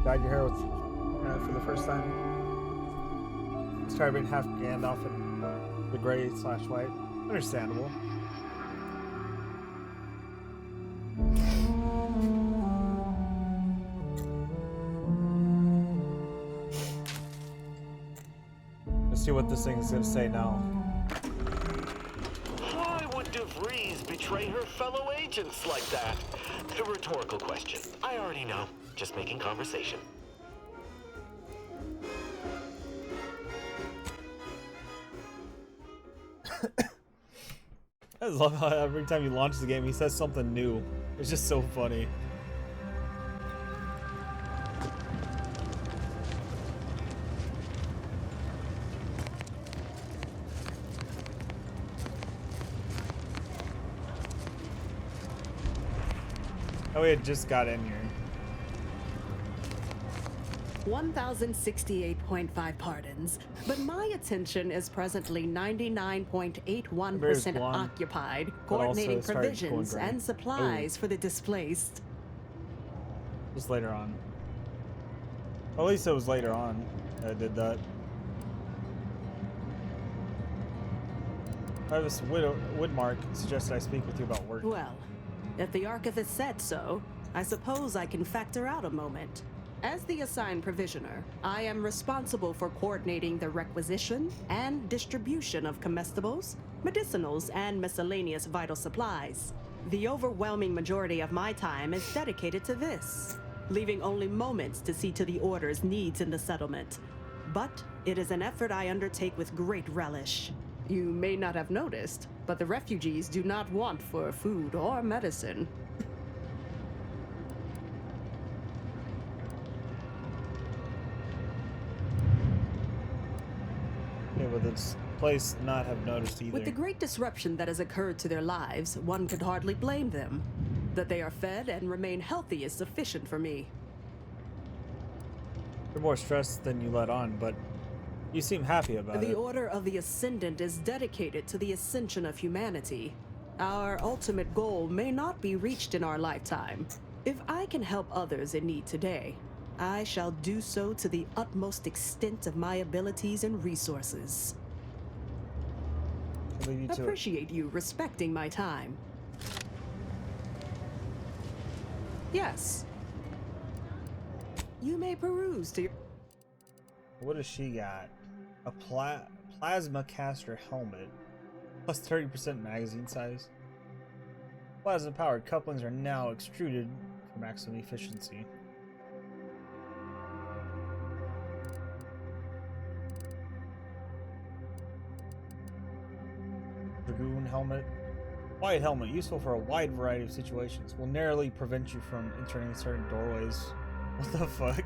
dyed your hair with for the first time. Started being half Gandalf and the gray slash white. Understandable. Let's see what this thing is gonna say now. Why would DeVries betray her fellow agents like that? A rhetorical question. I already know. Just making conversation. I just love how every time he launches the game, he says something new. It's just so funny. Oh, we had just got in here. 1,068.5 pardons, but my attention is presently 99.81% There's one, occupied, but also coordinating started going provisions gray. and supplies for the displaced. Just later on. At least it was later on that I did that. Travis Woodmark suggested I speak with you about work. Well, if the Archivist said so, I suppose I can factor out a moment. As the assigned provisioner, I am responsible for coordinating the requisition and distribution of comestibles, medicinals, and miscellaneous vital supplies. The overwhelming majority of my time is dedicated to this, leaving only moments to see to the Order's needs in the settlement. But it is an effort I undertake with great relish. You may not have noticed, but the refugees do not want for food or medicine. Yeah, but this place not have noticed either. With the great disruption that has occurred to their lives, one could hardly blame them. That they are fed and remain healthy is sufficient for me. You're more stressed than you let on, but you seem happy about The it. Order of the Ascendant is dedicated to the ascension of humanity. Our ultimate goal may not be reached in our lifetime. If I can help others in need today, I shall do so to the utmost extent of my abilities and resources. I'll leave you to it. Appreciate you respecting my time. Yes. You may peruse to your... What does she got? A plasma caster helmet. Plus 30% magazine size. Plasma powered couplings are now extruded for maximum efficiency. Dragoon helmet. Wide helmet, useful for a wide variety of situations. Will narrowly prevent you from entering certain doorways. What the fuck?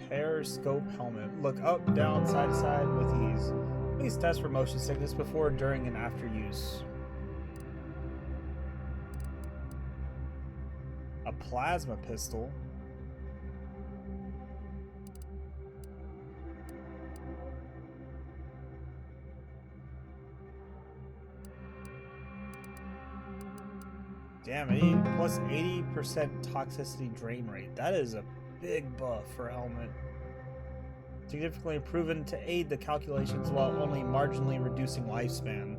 Periscope helmet. Look up, down, side to side with ease. Please test for motion sickness before, during, and after use. A plasma pistol. Damn, plus 80% toxicity drain rate. That is a big buff for a helmet. Significantly proven to aid the calculations while only marginally reducing lifespan.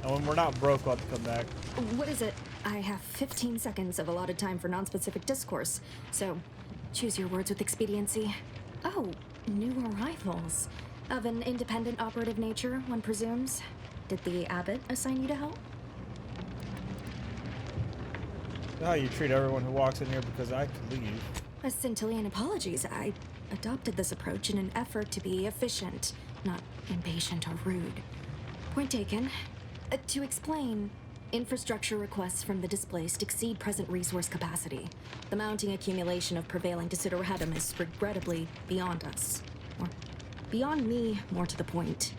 And when we're not broke, we'll have to come back. What is it? I have 15 seconds of allotted time for non-specific discourse, so choose your words with expediency. Oh, new arrivals. Of an independent operative nature, one presumes. Did the abbot assign you to help? You know how you treat everyone who walks in here because I could leave. A scintillant apologies. I adopted this approach in an effort to be efficient, not impatient or rude. Point taken. To explain, infrastructure requests from the displaced exceed present resource capacity. The mounting accumulation of prevailing desideratum is regrettably beyond us. Or beyond me, more to the point.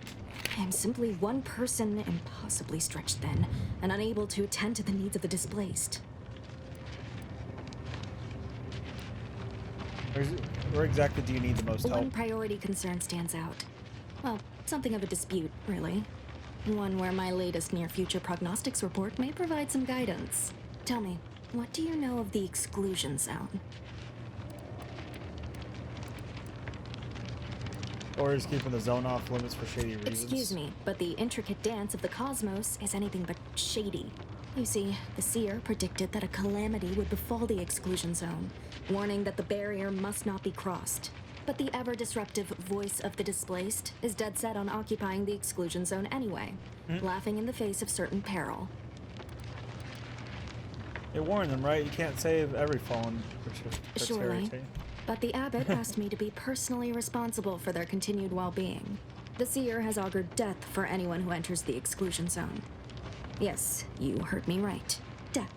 I am simply one person, impossibly stretched thin, and unable to attend to the needs of the displaced. Where exactly do you need the most One help? priority concern stands out. Well, something of a dispute, really. One where my latest near-future prognostics report may provide some guidance. Tell me, what do you know of the exclusion zone? Or is keeping the zone off limits for shady reasons? Excuse me, but the intricate dance of the cosmos is anything but shady. You see, the seer predicted that a calamity would befall the exclusion zone, warning that the barrier must not be crossed. But the ever-disruptive voice of the displaced is dead set on occupying the exclusion zone anyway, laughing in the face of certain peril. It warned them, right? You can't save every fallen Surely. But the abbot asked me to be personally responsible for their continued well-being. The seer has augured death for anyone who enters the exclusion zone. Yes, you heard me right. Death.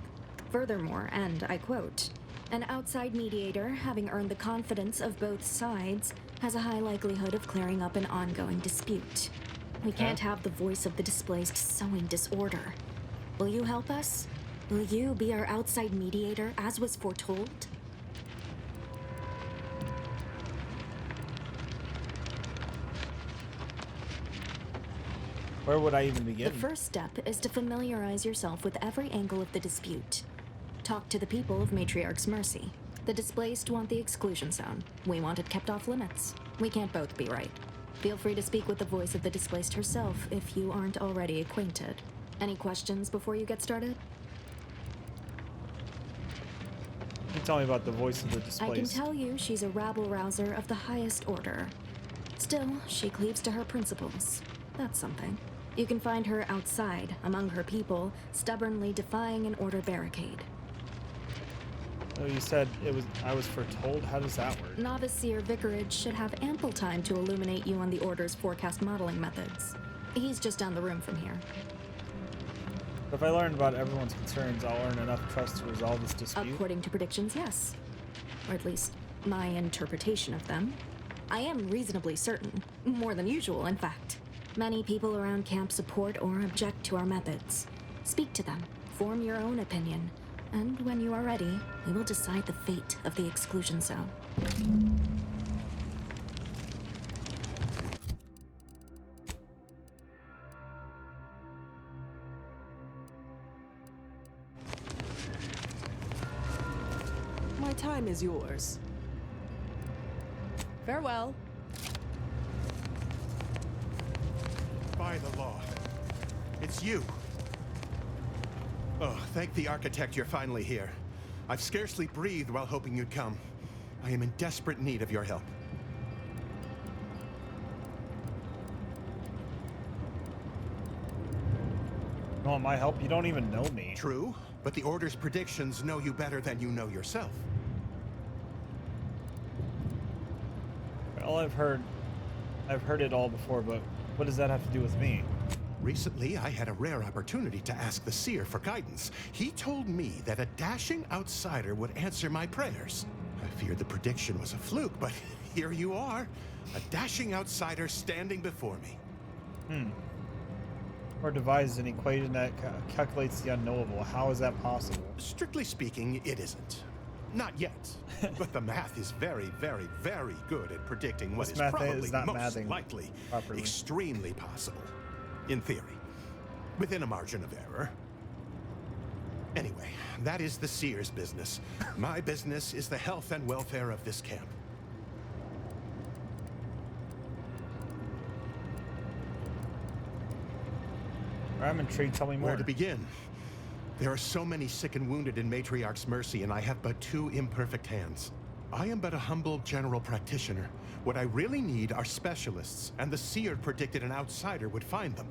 Furthermore, and I quote, an outside mediator, having earned the confidence of both sides, has a high likelihood of clearing up an ongoing dispute. We can't have the voice of the displaced sowing disorder. Will you help us? Will you be our outside mediator, as was foretold? Where would I even begin? The first step is to familiarize yourself with every angle of the dispute. Talk to the people of Matriarch's Mercy. The displaced want the exclusion zone. We want it kept off limits. We can't both be right. Feel free to speak with the voice of the displaced herself if you aren't already acquainted. Any questions before you get started? Can you tell me about the voice of the displaced? I can tell you she's a rabble-rouser of the highest order. Still, she cleaves to her principles. That's something. You can find her outside, among her people, stubbornly defying an order barricade. Oh, you said I was foretold? How does that work? Novice Seer Vicarage should have ample time to illuminate you on the Order's forecast modeling methods. He's just down the room from here. If I learn about everyone's concerns, I'll earn enough trust to resolve this dispute? According to predictions, yes. Or at least, my interpretation of them. I am reasonably certain. More than usual, in fact. Many people around camp support or object to our methods. Speak to them, form your own opinion, and when you are ready, we will decide the fate of the exclusion zone. My time is yours. Farewell. By the law. It's you. Oh, thank the architect you're finally here. I've scarcely breathed while hoping you'd come. I am in desperate need of your help. You want my help? You don't even know me. True, but the Order's predictions know you better than you know yourself. Well, I've heard it all before, but what does that have to do with me? Recently, I had a rare opportunity to ask the Seer for guidance. He told me that a dashing outsider would answer my prayers. I feared the prediction was a fluke, but here you are. A dashing outsider standing before me. Or devised an equation that calculates the unknowable. How is that possible? Strictly speaking, it isn't. Not yet. But the math is very, very, very good at predicting what This is math probably is not most mathing likely, properly. extremely possible. In theory. Within a margin of error. Anyway, that is the Seer's business. My business is the health and welfare of this camp. I'm intrigued. Tell me more. Where to begin? There are so many sick and wounded in Matriarch's Mercy, and I have but 2 imperfect hands. I am but a humble general practitioner. What I really need are specialists, and the Seer predicted an outsider would find them.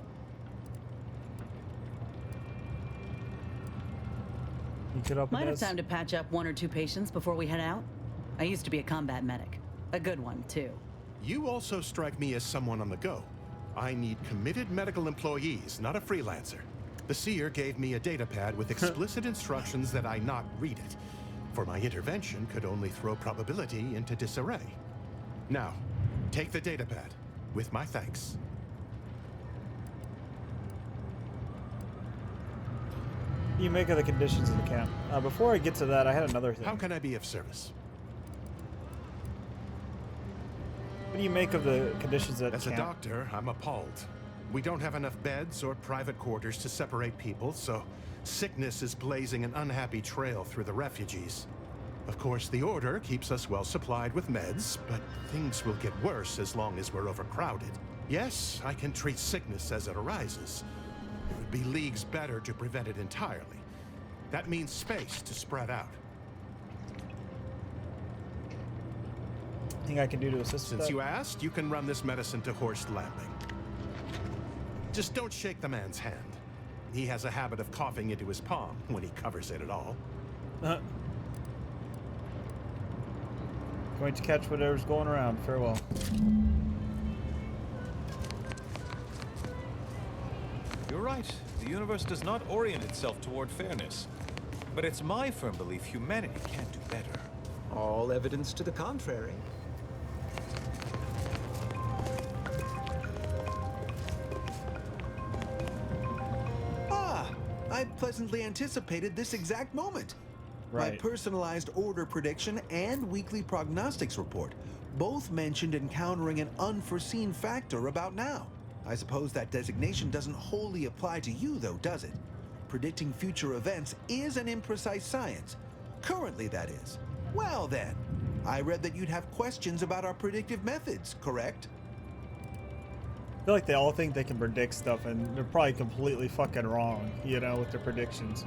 You could open Might have this? time to patch up 1 or 2 patients before we head out. I used to be a combat medic. A good one, too. You also strike me as someone on the go. I need committed medical employees, not a freelancer. The Seer gave me a datapad with explicit instructions that I not read it, for my intervention could only throw probability into disarray. Now, take the datapad, with my thanks. You make of the conditions of the camp. Before I get to that, I had another thing. How can I be of service? What do you make of the conditions at As a camp? doctor, I'm appalled. We don't have enough beds or private quarters to separate people, so sickness is blazing an unhappy trail through the refugees. Of course, the Order keeps us well supplied with meds, but things will get worse as long as we're overcrowded. Yes, I can treat sickness as it arises. It would be leagues better to prevent it entirely. That means space to spread out. Anything I can do to assist with Since that? you asked, you can run this medicine to Horst Lambing. Just don't shake the man's hand. He has a habit of coughing into his palm when he covers it at all. Going to catch whatever's going around. Farewell. You're right. The universe does not orient itself toward fairness. But it's my firm belief humanity can do better. All evidence to the contrary. I pleasantly anticipated this exact moment. My Right. personalized order prediction and weekly prognostics report both mentioned encountering an unforeseen factor about now. I suppose that designation doesn't wholly apply to you, though, does it? Predicting future events is an imprecise science. Currently, that is. Well, then, I read that you'd have questions about our predictive methods, correct? I feel like they all think they can predict stuff, and they're probably completely fucking wrong, you know, with their predictions.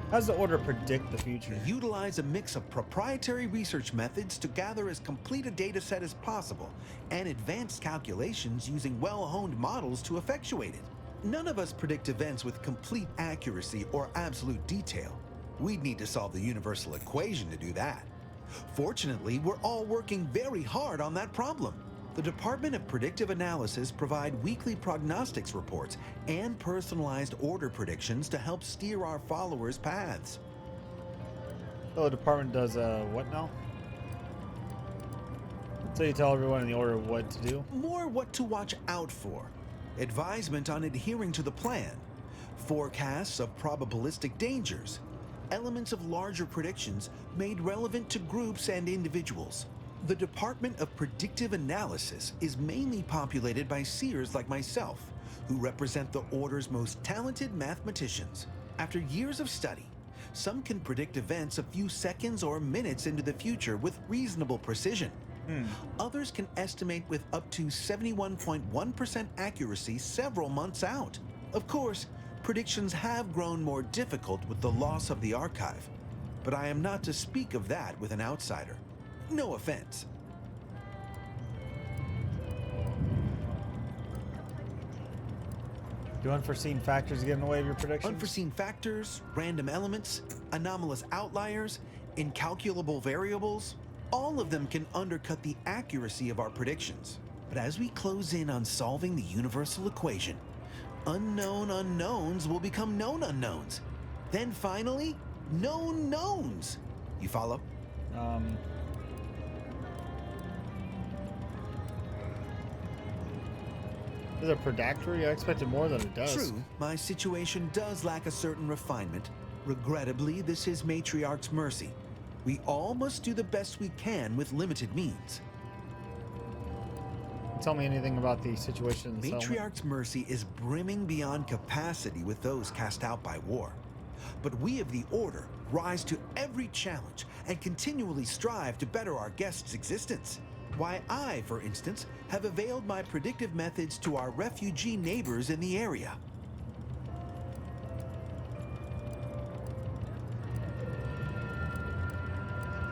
How does the Order predict the future? We utilize a mix of proprietary research methods to gather as complete a data set as possible, and advanced calculations using well-honed models to effectuate it. None of us predict events with complete accuracy or absolute detail. We'd need to solve the universal equation to do that. Fortunately, we're all working very hard on that problem. The Department of Predictive Analysis provide weekly prognostics reports and personalized order predictions to help steer our followers' paths. So the department does what now? So you tell everyone in the Order what to do? More what to watch out for, advisement on adhering to the plan, forecasts of probabilistic dangers, elements of larger predictions made relevant to groups and individuals. The Department of Predictive Analysis is mainly populated by seers like myself, who represent the Order's most talented mathematicians. After years of study, some can predict events a few seconds or minutes into the future with reasonable precision. Others can estimate with up to 71.1% accuracy several months out. Of course, predictions have grown more difficult with the loss of the archive, but I am not to speak of that with an outsider. No offense. Do unforeseen factors get in the way of your predictions? Unforeseen factors, random elements, anomalous outliers, incalculable variables, all of them can undercut the accuracy of our predictions. But as we close in on solving the universal equation, unknown unknowns will become known unknowns. Then finally, known knowns. You follow? Is it predatory? I expected more than it does. True, my situation does lack a certain refinement. Regrettably, this is Matriarch's mercy. We all must do the best we can with limited means. Tell me anything about the situation in the settlement. Matriarch's mercy is brimming beyond capacity with those cast out by war. But we of the Order rise to every challenge and continually strive to better our guests' existence. Why, I, for instance, have availed my predictive methods to our refugee neighbors in the area.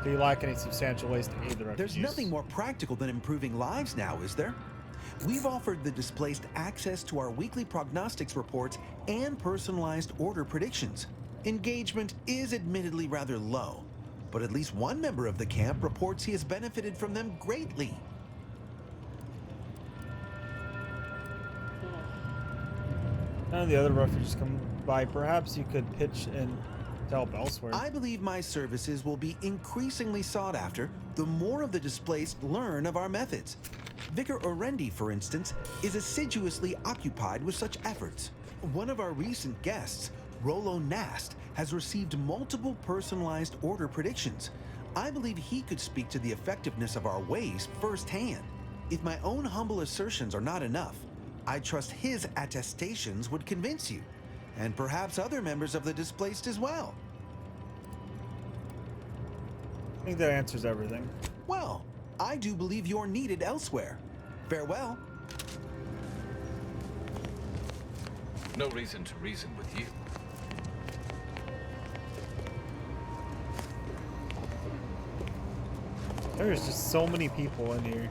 Do you lack any substantial ways to aid the refugees? There's nothing more practical than improving lives now, is there? We've offered the displaced access to our weekly prognostics reports and personalized order predictions. Engagement is admittedly rather low, but at least one member of the camp reports he has benefited from them greatly. None of the other refugees come by. Perhaps you could pitch in to help elsewhere. I believe my services will be increasingly sought after the more of the displaced learn of our methods. Vicar Orendi, for instance, is assiduously occupied with such efforts. One of our recent guests, Rollo Nast, has received multiple personalized order predictions. I believe he could speak to the effectiveness of our ways firsthand. If my own humble assertions are not enough, I trust his attestations would convince you, and perhaps other members of the displaced as well. I think that answers everything. Well, I do believe you're needed elsewhere. Farewell. No reason to reason with you. There's just so many people in here.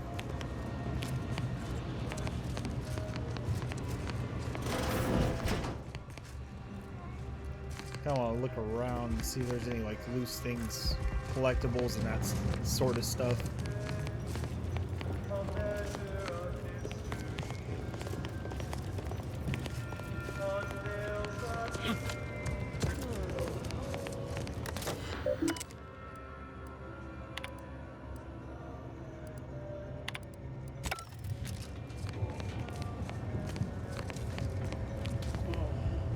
Kind of want to look around and see if there's any like loose things, collectibles, and that sort of stuff.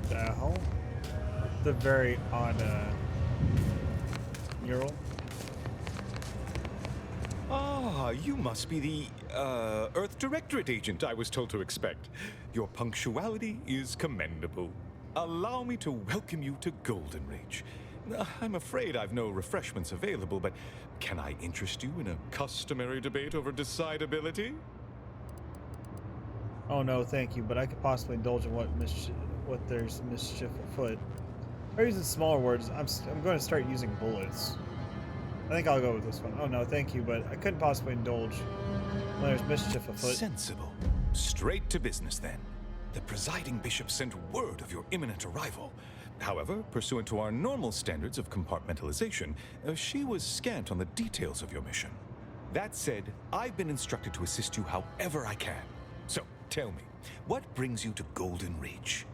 The hell? The very odd mural. Ah, you must be the, Earth Directorate agent I was told to expect. Your punctuality is commendable. Allow me to welcome you to Golden Reach. I'm afraid I've no refreshments available, but can I interest you in a customary debate over decidability? Oh no, thank you, but I could possibly indulge in what there's mischief afoot. Or using smaller words, I'm going to start using bullets. I think I'll go with this one. Oh no, thank you, but I couldn't possibly indulge when there's mischief afoot. Sensible. Straight to business then. The presiding bishop sent word of your imminent arrival. However, pursuant to our normal standards of compartmentalization, she was scant on the details of your mission. That said, I've been instructed to assist you however I can. So, tell me, what brings you to Golden Reach?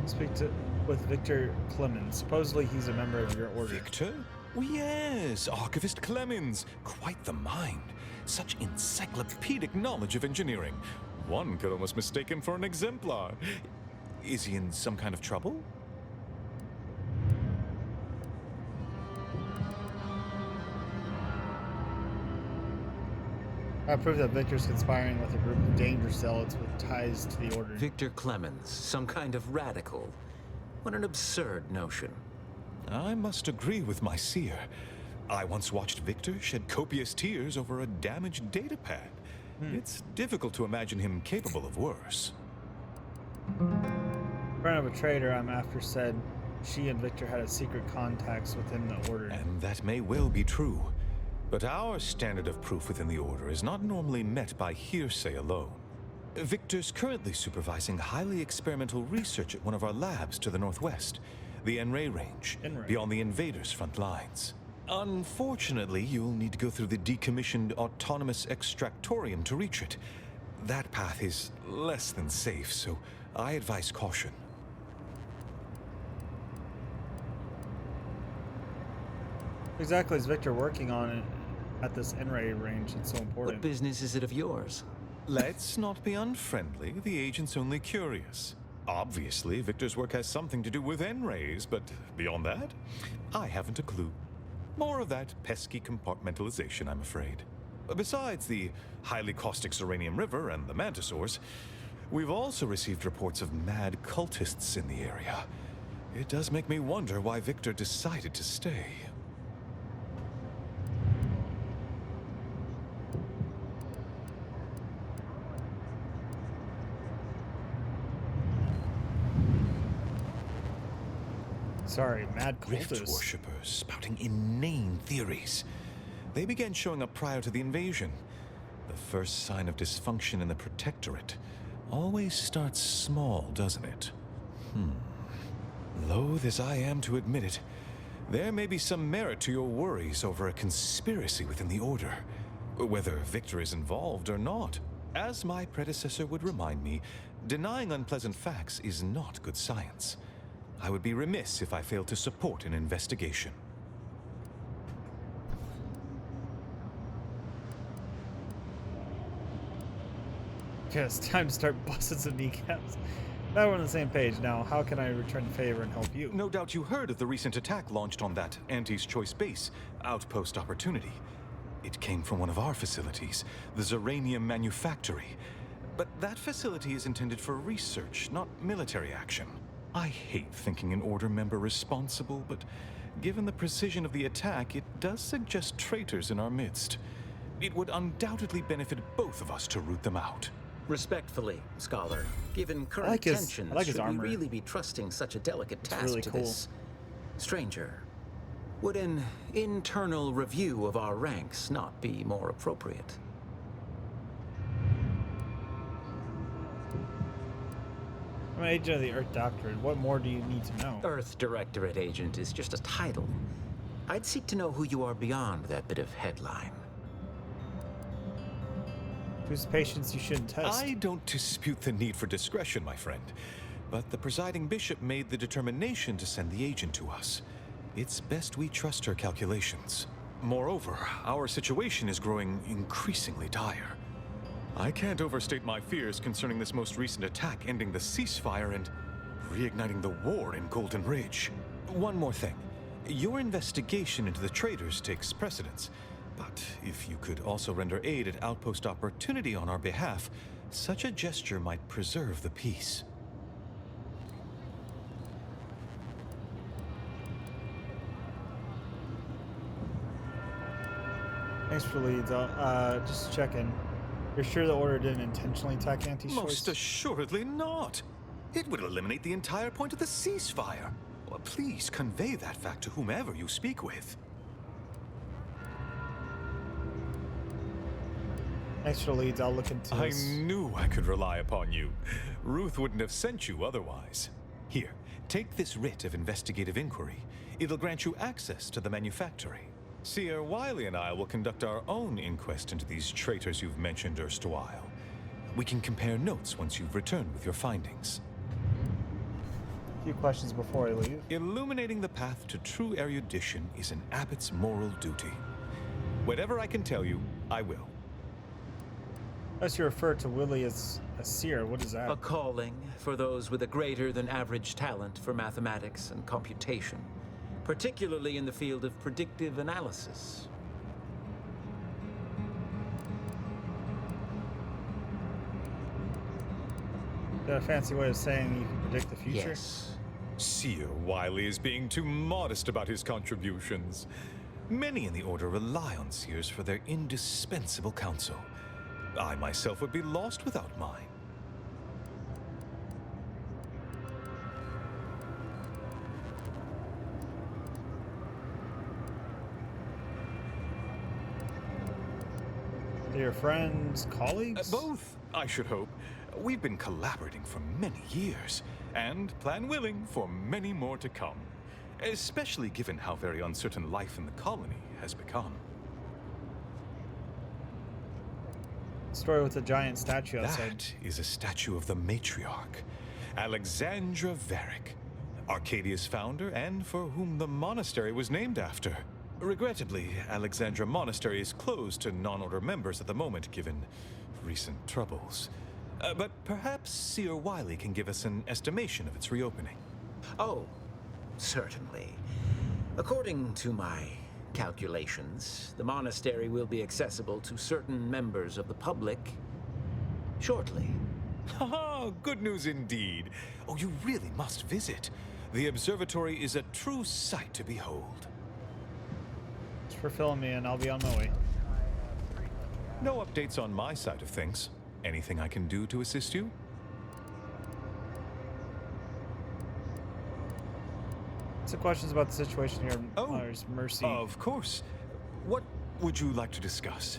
Speak with Victor Clemens. Supposedly he's a member of your order. Victor? Oh, yes, Archivist Clemens. Quite the mind. Such encyclopedic knowledge of engineering. One could almost mistake him for an exemplar. Is he in some kind of trouble? I prove that Victor's conspiring with a group of danger zealots with ties to the order. Victor Clemens, some kind of radical. What an absurd notion. I must agree with my seer. I once watched Victor shed copious tears over a damaged datapad. It's difficult to imagine him capable of worse. Friend of a traitor I'm after said she and Victor had a secret contacts within the order. And that may well be true. But our standard of proof within the Order is not normally met by hearsay alone. Victor's currently supervising highly experimental research at one of our labs to the northwest, the Enray Range, beyond the invaders' front lines. Unfortunately, you'll need to go through the decommissioned autonomous extractorium to reach it. That path is less than safe, so I advise caution. Exactly, is Victor working on it at this Enray range? It's so What important. business is it of yours? Let's not be unfriendly. The agent's only curious. Obviously, Victor's work has something to do with N-rays, but beyond that, I haven't a clue. More of that pesky compartmentalization, I'm afraid. Besides the highly caustic Serenium River and the Mantisaurs, we've also received reports of mad cultists in the area. It does make me wonder why Victor decided to stay. Sorry, mad Rift cultists. worshippers spouting inane theories. They began showing up prior to the invasion. The first sign of dysfunction in the Protectorate always starts small, doesn't it? Loath as I am to admit it, there may be some merit to your worries over a conspiracy within the Order, whether Victor is involved or not. As my predecessor would remind me, denying unpleasant facts is not good science. I would be remiss if I failed to support an investigation. Okay, it's time to start busting some kneecaps. Now we're on the same page. Now, how can I return the favor and help you? No doubt you heard of the recent attack launched on that Anti's Choice base, Outpost Opportunity. It came from one of our facilities, the Zeranium Manufactory. But that facility is intended for research, not military action. I hate thinking an Order member responsible, but given the precision of the attack, it does suggest traitors in our midst. It would undoubtedly benefit both of us to root them out. Respectfully, Scholar, given current like his tensions, should armor. we really be trusting such a delicate task really to cool. this stranger? Would an internal review of our ranks not be more appropriate? I'm an agent of the Earth Doctorate. What more do you need to know? Earth Directorate Agent is just a title. I'd seek to know who you are beyond that bit of headline. Whose patience you shouldn't test. I don't dispute the need for discretion, my friend. But the presiding bishop made the determination to send the agent to us. It's best we trust her calculations. Moreover, our situation is growing increasingly dire. I can't overstate my fears concerning this most recent attack ending the ceasefire and reigniting the war in Golden Ridge. One more thing. Your investigation into the traitors takes precedence. But if you could also render aid at Outpost Opportunity on our behalf, such a gesture might preserve the peace. Thanks for leads. Just checking. You're sure the Order didn't intentionally attack Anti's Most Choice? assuredly not. It would eliminate the entire point of the ceasefire. Well, please convey that fact to whomever you speak with. Thanks for leads. I'll look into I this. knew I could rely upon you. Ruth wouldn't have sent you otherwise. Here, take this writ of investigative inquiry. It'll grant you access to the manufactory. Seer Wiley and I will conduct our own inquest into these traitors you've mentioned erstwhile. We can compare notes once you've returned with your findings. A few questions before I leave. Illuminating the path to true erudition is an abbot's moral duty. Whatever I can tell you, I will. Unless you refer to Willie as a seer, what is that? A calling for those with a greater than average talent for mathematics and computation, particularly in the field of predictive analysis. Is that a fancy way of saying you can predict the future? Yes. Seer Wiley is being too modest about his contributions. Many in the Order rely on seers for their indispensable counsel. I myself would be lost without mine. They're your friends, colleagues? Both, I should hope. We've been collaborating for many years, and, plan willing, for many more to come. Especially given how very uncertain life in the colony has become. Story with the giant statue outside. That is a statue of the matriarch, Alexandra Varick, Arcadia's founder and for whom the monastery was named after. Regrettably, Alexandra Monastery is closed to non-Order members at the moment, given recent troubles. But perhaps Seer Wiley can give us an estimation of its reopening. Oh, certainly. According to my calculations, the monastery will be accessible to certain members of the public shortly. Haha, good news indeed. Oh, you really must visit. The observatory is a true sight to behold. Thanks for filling me in. I'll be on my way. No updates on my side of things. Anything I can do to assist you? Some questions about the situation here. Oh, Mars Mercy. Of course. What would you like to discuss?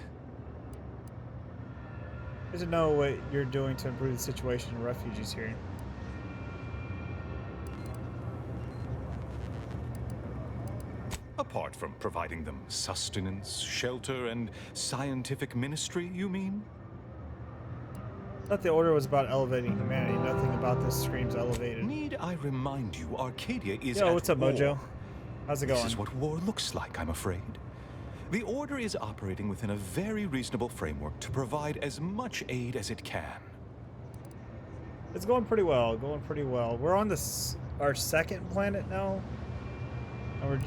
I to know what you're doing to improve the situation of refugees here. Apart from providing them sustenance, shelter, and scientific ministry, you mean? I thought the Order was about elevating humanity. Nothing about this screams elevated. Need I remind you, Arcadia is Yo, at what's up, war. Mojo? How's it going? This is what war looks like, I'm afraid. The Order is operating within a very reasonable framework to provide as much aid as it can. It's going pretty well. Going pretty well. We're on our second planet now, and we're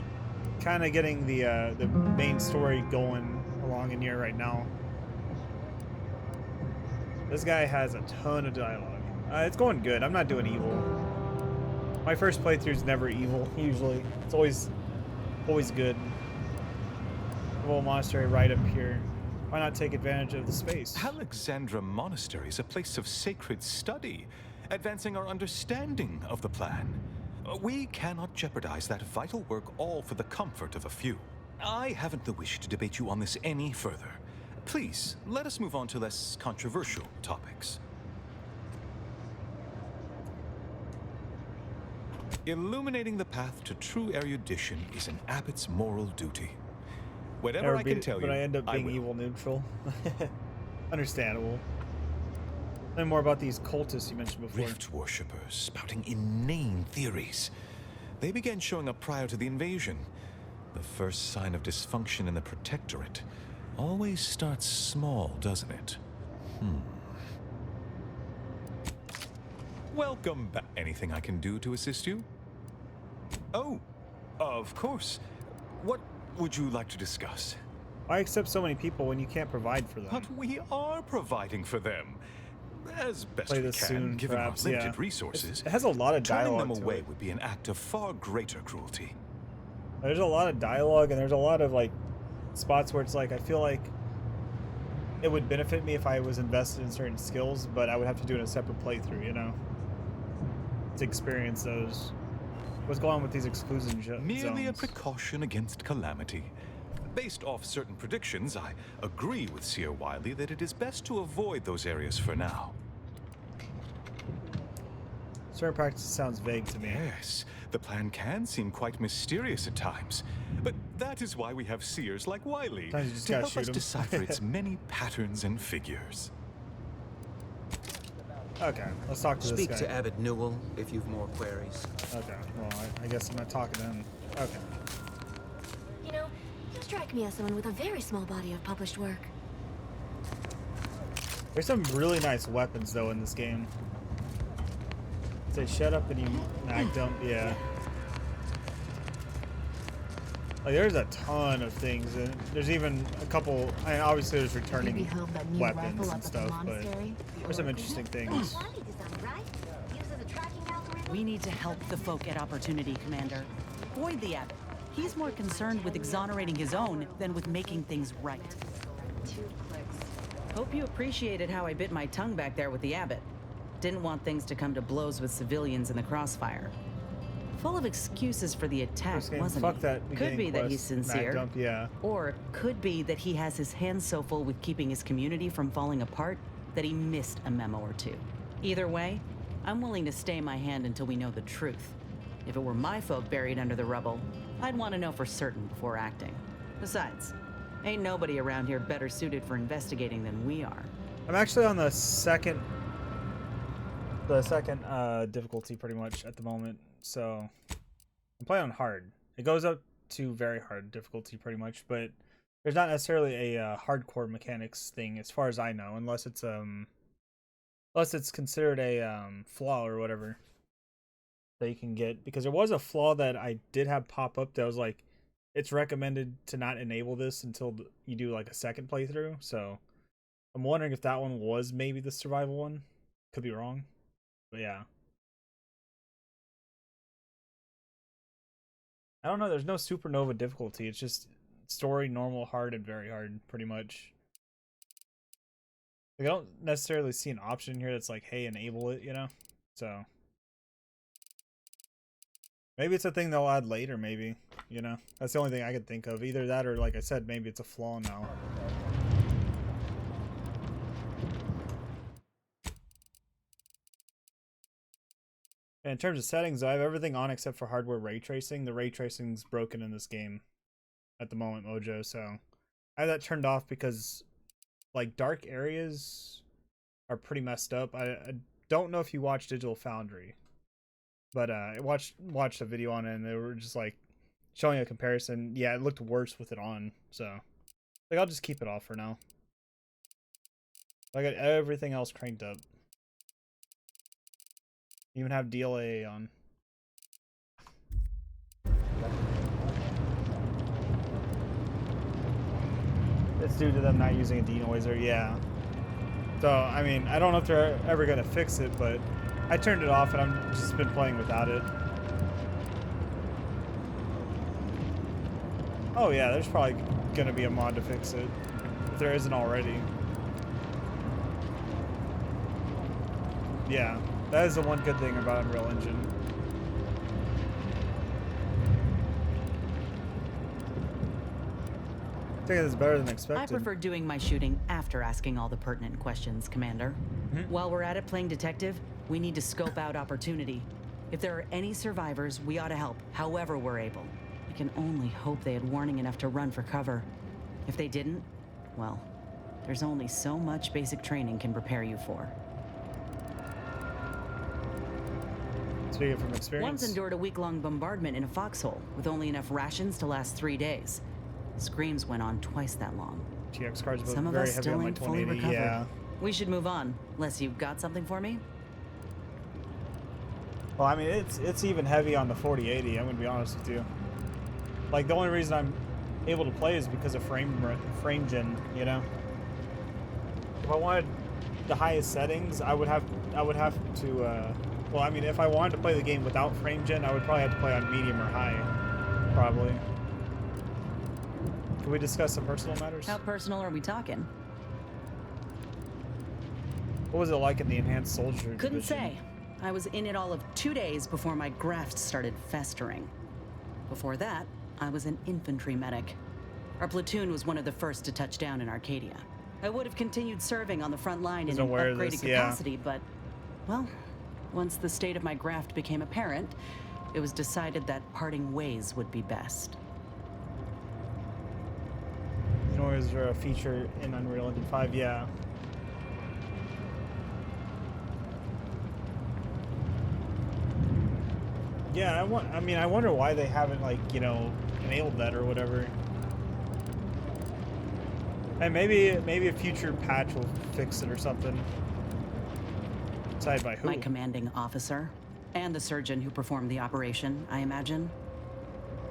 kind of getting the main story going along in here right now. This guy has a ton of dialogue. It's going good. I'm not doing evil. My first playthrough's never evil. Usually, it's always good. Little monastery right up here. Why not take advantage of the space? Alexandra Monastery is a place of sacred study, advancing our understanding of the plan. We cannot jeopardize that vital work all for the comfort of a few. I haven't the wish to debate you on this any further. Please, let us move on to less controversial topics. Illuminating the path to true erudition is an abbot's moral duty. Whatever I can tell you, but I end up being evil neutral. Understandable. Learn more about these cultists you mentioned before. Rift worshippers spouting inane theories. They began showing up prior to the invasion. The first sign of dysfunction in the Protectorate always starts small, doesn't it? Welcome back. Anything I can do to assist you? Oh, of course. What would you like to discuss? Why accept so many people when you can't provide for them? But we are providing for them. As best Play we this can, soon, given perhaps, our limited yeah. resources. It has a lot of dialogue. Turning them away to it. would be an act of far greater cruelty. There's a lot of dialogue, and there's a lot of like spots where it's like I feel like it would benefit me if I was invested in certain skills, but I would have to do it in a separate playthrough, you know, to experience those. What's going on with these exclusion zones? Merely a precaution against calamity. Based off certain predictions, I agree with Seer Wiley that it is best to avoid those areas for now. Certain practice sounds vague to me. Yes, the plan can seem quite mysterious at times, but that is why we have seers like Wiley Sometimes you just to gotta help shoot us 'em. decipher its many patterns and figures. Okay, let's talk to this Speak guy. to Abbot Newell if you've more queries. Okay, well, I guess I'm not talking to him. Okay. You know, you strike me as someone with a very small body of published work. There's some really nice weapons, though, in this game. Say, shut up and you mag dump. Yeah. Like, there's a ton of things. And there's even a couple. I mean, obviously, there's returning weapons and stuff, but there's some interesting things. We need to help the folk at Opportunity, Commander. Void the Abbot. He's more concerned with exonerating his own than with making things right. 2 clicks. Hope you appreciated how I bit my tongue back there with the Abbot. Didn't want things to come to blows with civilians in the crossfire. Full of excuses for the attack, First game, wasn't fuck he? that Could be beginning that he's quest, mag sincere. dump, yeah. Or could be that he has his hands so full with keeping his community from falling apart that he missed a memo or two. Either way, I'm willing to stay my hand until we know the truth. If it were my folk buried under the rubble, I'd want to know for certain before acting. Besides, ain't nobody around here better suited for investigating than we are. I'm actually on the second difficulty pretty much at the moment, so I'm playing on hard. It goes up to very hard difficulty pretty much, but there's not necessarily a hardcore mechanics thing as far as I know, unless it's considered a flaw or whatever that you can get, because there was a flaw that I did have pop up that was like, it's recommended to not enable this until you do like a second playthrough. So I'm wondering if that one was maybe the survival one. Could be wrong, but yeah. I don't know. There's no supernova difficulty. It's just story, normal, hard, and very hard, pretty much. Like, I don't necessarily see an option here that's like, hey, enable it, you know? So maybe it's a thing they'll add later, maybe, you know? That's the only thing I could think of. Either that or, like I said, maybe it's a flaw now. And in terms of settings, I have everything on except for hardware ray tracing. The ray tracing's broken in this game at the moment, Mojo, so I have that turned off because, like, dark areas are pretty messed up. I don't know if you watched Digital Foundry, but I watched a video on it, and they were just, like, showing a comparison. Yeah, it looked worse with it on, so, like, I'll just keep it off for now. I got everything else cranked up. Even have DLA on. It's due to them not using a denoiser, yeah. So, I mean, I don't know if they're ever going to fix it, but I turned it off and I've just been playing without it. Oh yeah, there's probably going to be a mod to fix it, if there isn't already. Yeah, that is the one good thing about Unreal Engine. I think it's better than expected. I prefer doing my shooting after asking all the pertinent questions, Commander. While we're at it playing detective, we need to scope out opportunity. If there are any survivors, we ought to help, however we're able. I can only hope they had warning enough to run for cover. If they didn't, well, there's only so much basic training can prepare you for. Speaking from experience. One's endured a week-long bombardment in a foxhole with only enough rations to last 3 days. Screams went on twice that long. GX cards both Some of very us heavy still on my ain't fully 2080. recovered. Yeah. We should move on, unless you've got something for me. Well, I mean, it's even heavy on the 4080. I'm gonna be honest with you. Like the only reason I'm able to play is because of frame gen. You know, if I wanted the highest settings, I would have to. Well, I mean, if I wanted to play the game without frame gen, I would probably have to play on medium or high, probably. Can we discuss some personal matters? How personal are we talking? What was it like in the enhanced soldier Couldn't division? say. I was in it all of 2 days before my graft started festering. Before that, I was an infantry medic. Our platoon was one of the first to touch down in Arcadia. I would have continued serving on the front line in an aware of upgraded this, yeah. capacity, but, well, once the state of my graft became apparent, it was decided that parting ways would be best. Nor is there a feature in Unreal Engine 5? Yeah. Yeah, I mean, I wonder why they haven't, like, you know, enabled that or whatever. And maybe a future patch will fix it or something. Decided by who? My commanding officer, and the surgeon who performed the operation, I imagine.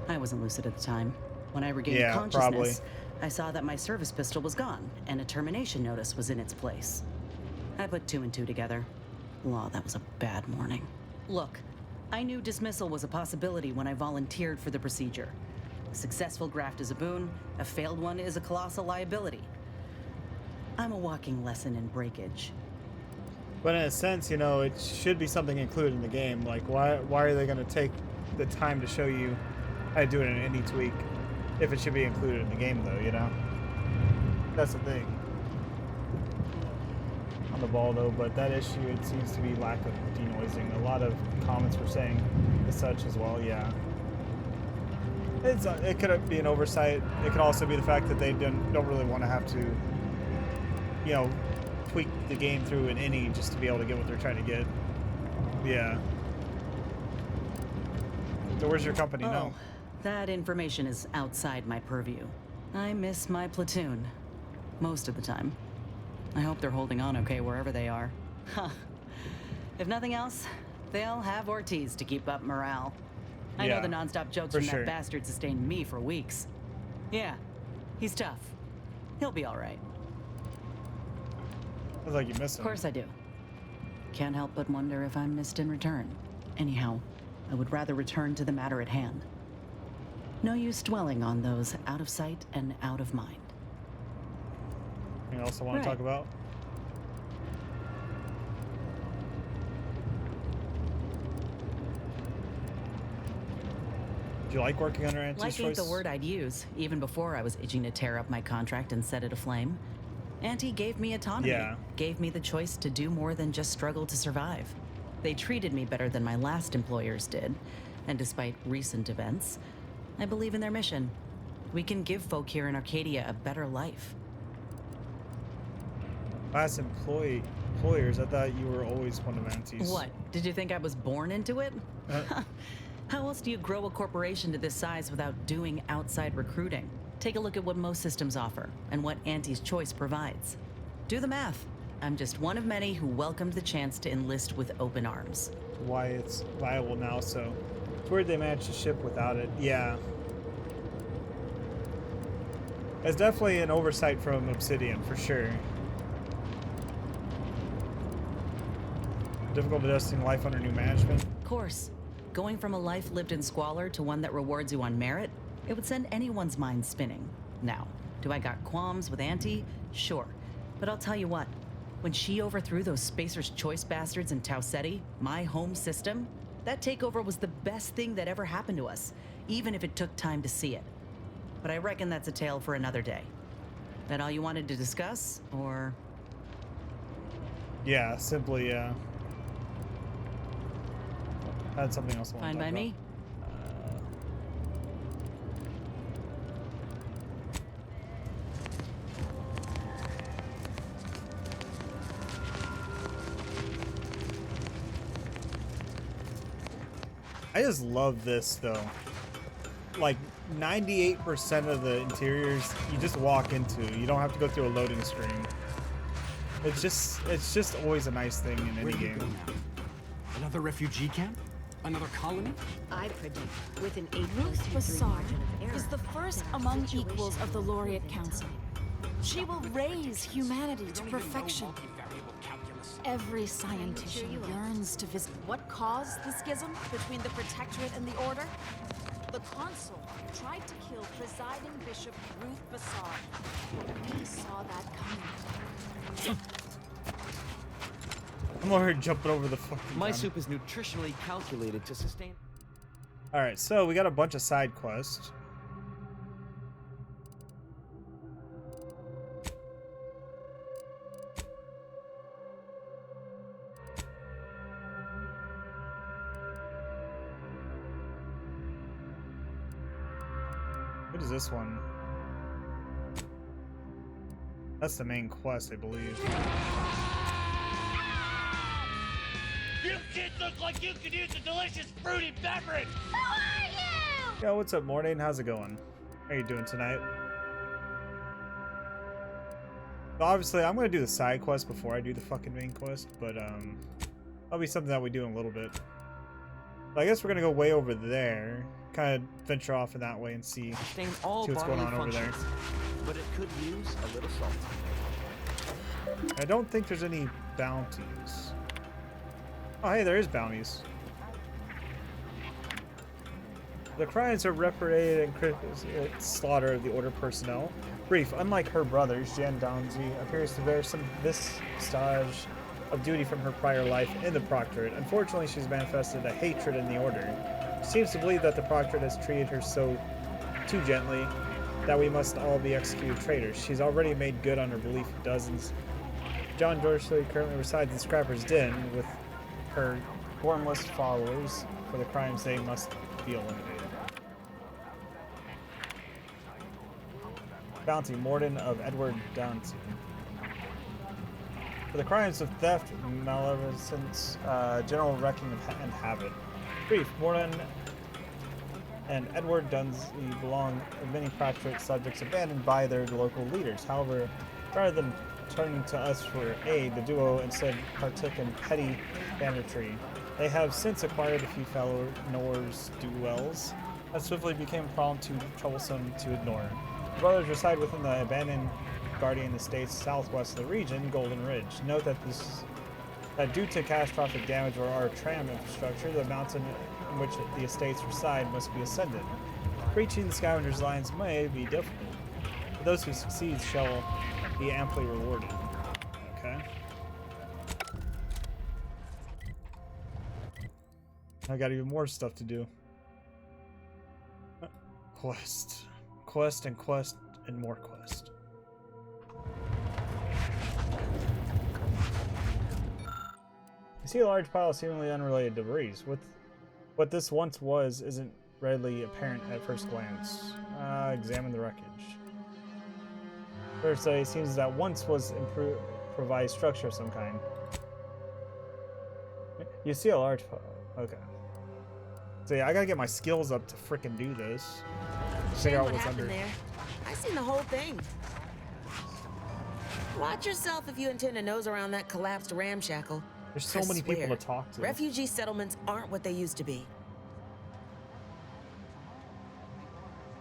I wasn't lucid at the time. When I regained Yeah, consciousness, probably. I saw that my service pistol was gone, and a termination notice was in its place. I put 2 and 2 together. Law, that was a bad morning. Look, I knew dismissal was a possibility when I volunteered for the procedure. A successful graft is a boon, a failed one is a colossal liability. I'm a walking lesson in breakage. But in a sense, you know, it should be something included in the game. Like, why are they going to take the time to show you how to do it in any tweak if it should be included in the game, though, you know? That's the thing. On the ball, though, but that issue, it seems to be lack of denoising. A lot of comments were saying as such as well, yeah. It could be an oversight. It could also be the fact that they don't really want to have to, you know, tweak the game through an innie just to be able to get what they're trying to get. Yeah. So where's your company now? That information is outside my purview. I miss my platoon. Most of the time. I hope they're holding on okay wherever they are. Huh. If nothing else, they'll have Ortiz to keep up morale. I know Yeah, the nonstop jokes for from sure. that bastard sustained me for weeks. Yeah, he's tough. He'll be all right. Sounds like you miss him. Of course I do. Can't help but wonder if I'm missed in return. Anyhow, I would rather return to the matter at hand. No use dwelling on those out of sight and out of mind. Anything else I want to talk about? Do you like working under Auntie's Like ain't choice? the word I'd use, even before I was itching to tear up my contract and set it aflame. Auntie gave me autonomy, Yeah. gave me the choice to do more than just struggle to survive. They treated me better than my last employers did, and despite recent events, I believe in their mission. We can give folk here in Arcadia a better life. Last employers, I thought you were always one of Auntie's. What? Did you think I was born into it? How else do you grow a corporation to this size without doing outside recruiting? Take a look at what most systems offer and what Auntie's Choice provides. Do the math. I'm just one of many who welcomed the chance to enlist with open arms. Why it's viable now, so it's weird they managed to ship without it. Yeah. It's definitely an oversight from Obsidian, for sure. Difficult adjusting life under new management. Of course, going from a life lived in squalor to one that rewards you on merit, it would send anyone's mind spinning. Now, do I got qualms with Auntie? Sure. But I'll tell you what, when she overthrew those Spacer's Choice bastards in Tau Ceti, my home system, that takeover was the best thing that ever happened to us, even if it took time to see it. But I reckon that's a tale for another day. That all you wanted to discuss, or? Yeah, simply, I had something else I wanted Fine to talk by me. I just love this though. Like 98% of the interiors you just walk into. You don't have to go through a loading screen. It's just always a nice thing in any game. Another refugee camp? Another colony? I predict within 8 Ruth Bassar is the first among equals of the Laureate Council. She will raise humanity to perfection. Every scientician yearns to visit. What caused the schism between the Protectorate and the Order? The Consul tried to kill presiding Bishop Ruth Bassar. We saw that coming. I'm over here jumping over the fucking My gun. soup is nutritionally calculated to sustain. Alright, so we got a bunch of side quests. What is this one? That's the main quest, I believe. You kids look like you could use a delicious fruity beverage! Who are you? Yo, what's up, Morning? How's it going? How are you doing tonight? So obviously, I'm gonna do the side quest before I do the fucking main quest, but that'll be something that we do in a little bit. But I guess we're gonna go way over there, kind of venture off in that way and see what's going on over there. But it could use a little salt. I don't think there's any bounties. Oh, hey, there is bounties. The crimes are reparated and critical slaughter of the Order personnel. Brief, unlike her brothers, Jan Donzi appears to bear some vestige of duty from her prior life in the Proctorate. Unfortunately, she's manifested a hatred in the Order. She seems to believe that the Proctorate has treated her too gently that we must all be executed traitors. She's already made good on her belief of dozens. John Dorsley currently resides in Scrapper's Den with her formless followers for the crimes they must be eliminated. Bounty, Morden of Edward Dancy. For the crimes of theft, maleficence, general wrecking and havoc. Brief, Morden and Edward Dunsey belong to many Proctorate subjects abandoned by their local leaders. However, rather than turning to us for aid, the duo instead partook in petty banditry. They have since acquired a few fellow Norse duels that swiftly became a problem too troublesome to ignore. The brothers reside within the abandoned Guardian Estates southwest of the region, Golden Ridge. Note that due to catastrophic damage to our tram infrastructure, the mountain in which the estates reside must be ascended. Breaching the Scavengers' lines may be difficult, but those who succeed shall be amply rewarded. Okay. I got even more stuff to do. Quest. Quest and quest and more quest. You see a large pile of seemingly unrelated debris. What this once was isn't readily apparent at first glance. Examine the wreckage. First, it seems that once was improvised structure of some kind. You see a large pile. Okay. So yeah, I gotta get my skills up to frickin' do this. Figure out what's under. There. I seen the whole thing. Watch yourself if you intend to nose around that collapsed ramshackle. There's so many people to talk to. Refugee settlements aren't what they used to be.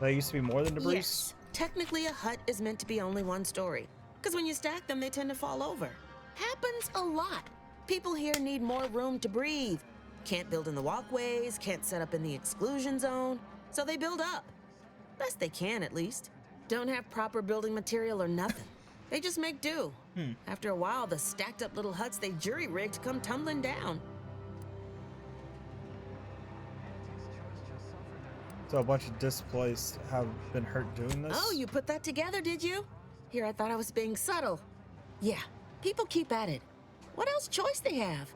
They used to be more than debris? Yes. Technically, a hut is meant to be only one story. Because when you stack them, they tend to fall over. Happens a lot. People here need more room to breathe. Can't build in the walkways, can't set up in the exclusion zone. So they build up. Best they can, at least. Don't have proper building material or nothing. They just make do. After a while, the stacked up little huts they jury-rigged come tumbling down. So a bunch of displaced have been hurt doing this? Oh, you put that together, did you? Here, I thought I was being subtle. Yeah, people keep at it. What else choice they have?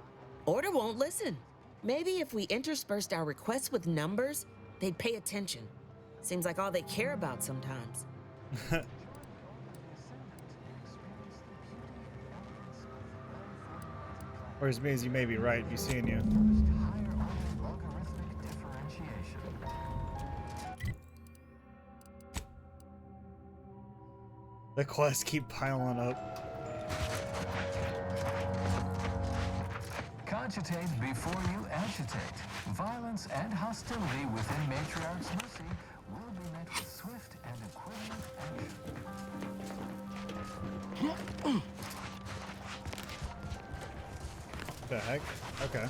Order won't listen. Maybe if we interspersed our requests with numbers, they'd pay attention. Seems like all they care about sometimes. Whereas means you may be right, be seeing you. The quests keep piling up. Cogitate before you agitate. Violence and hostility within Matriarch's mercy will be met with swift and equivalent action. The heck? Okay.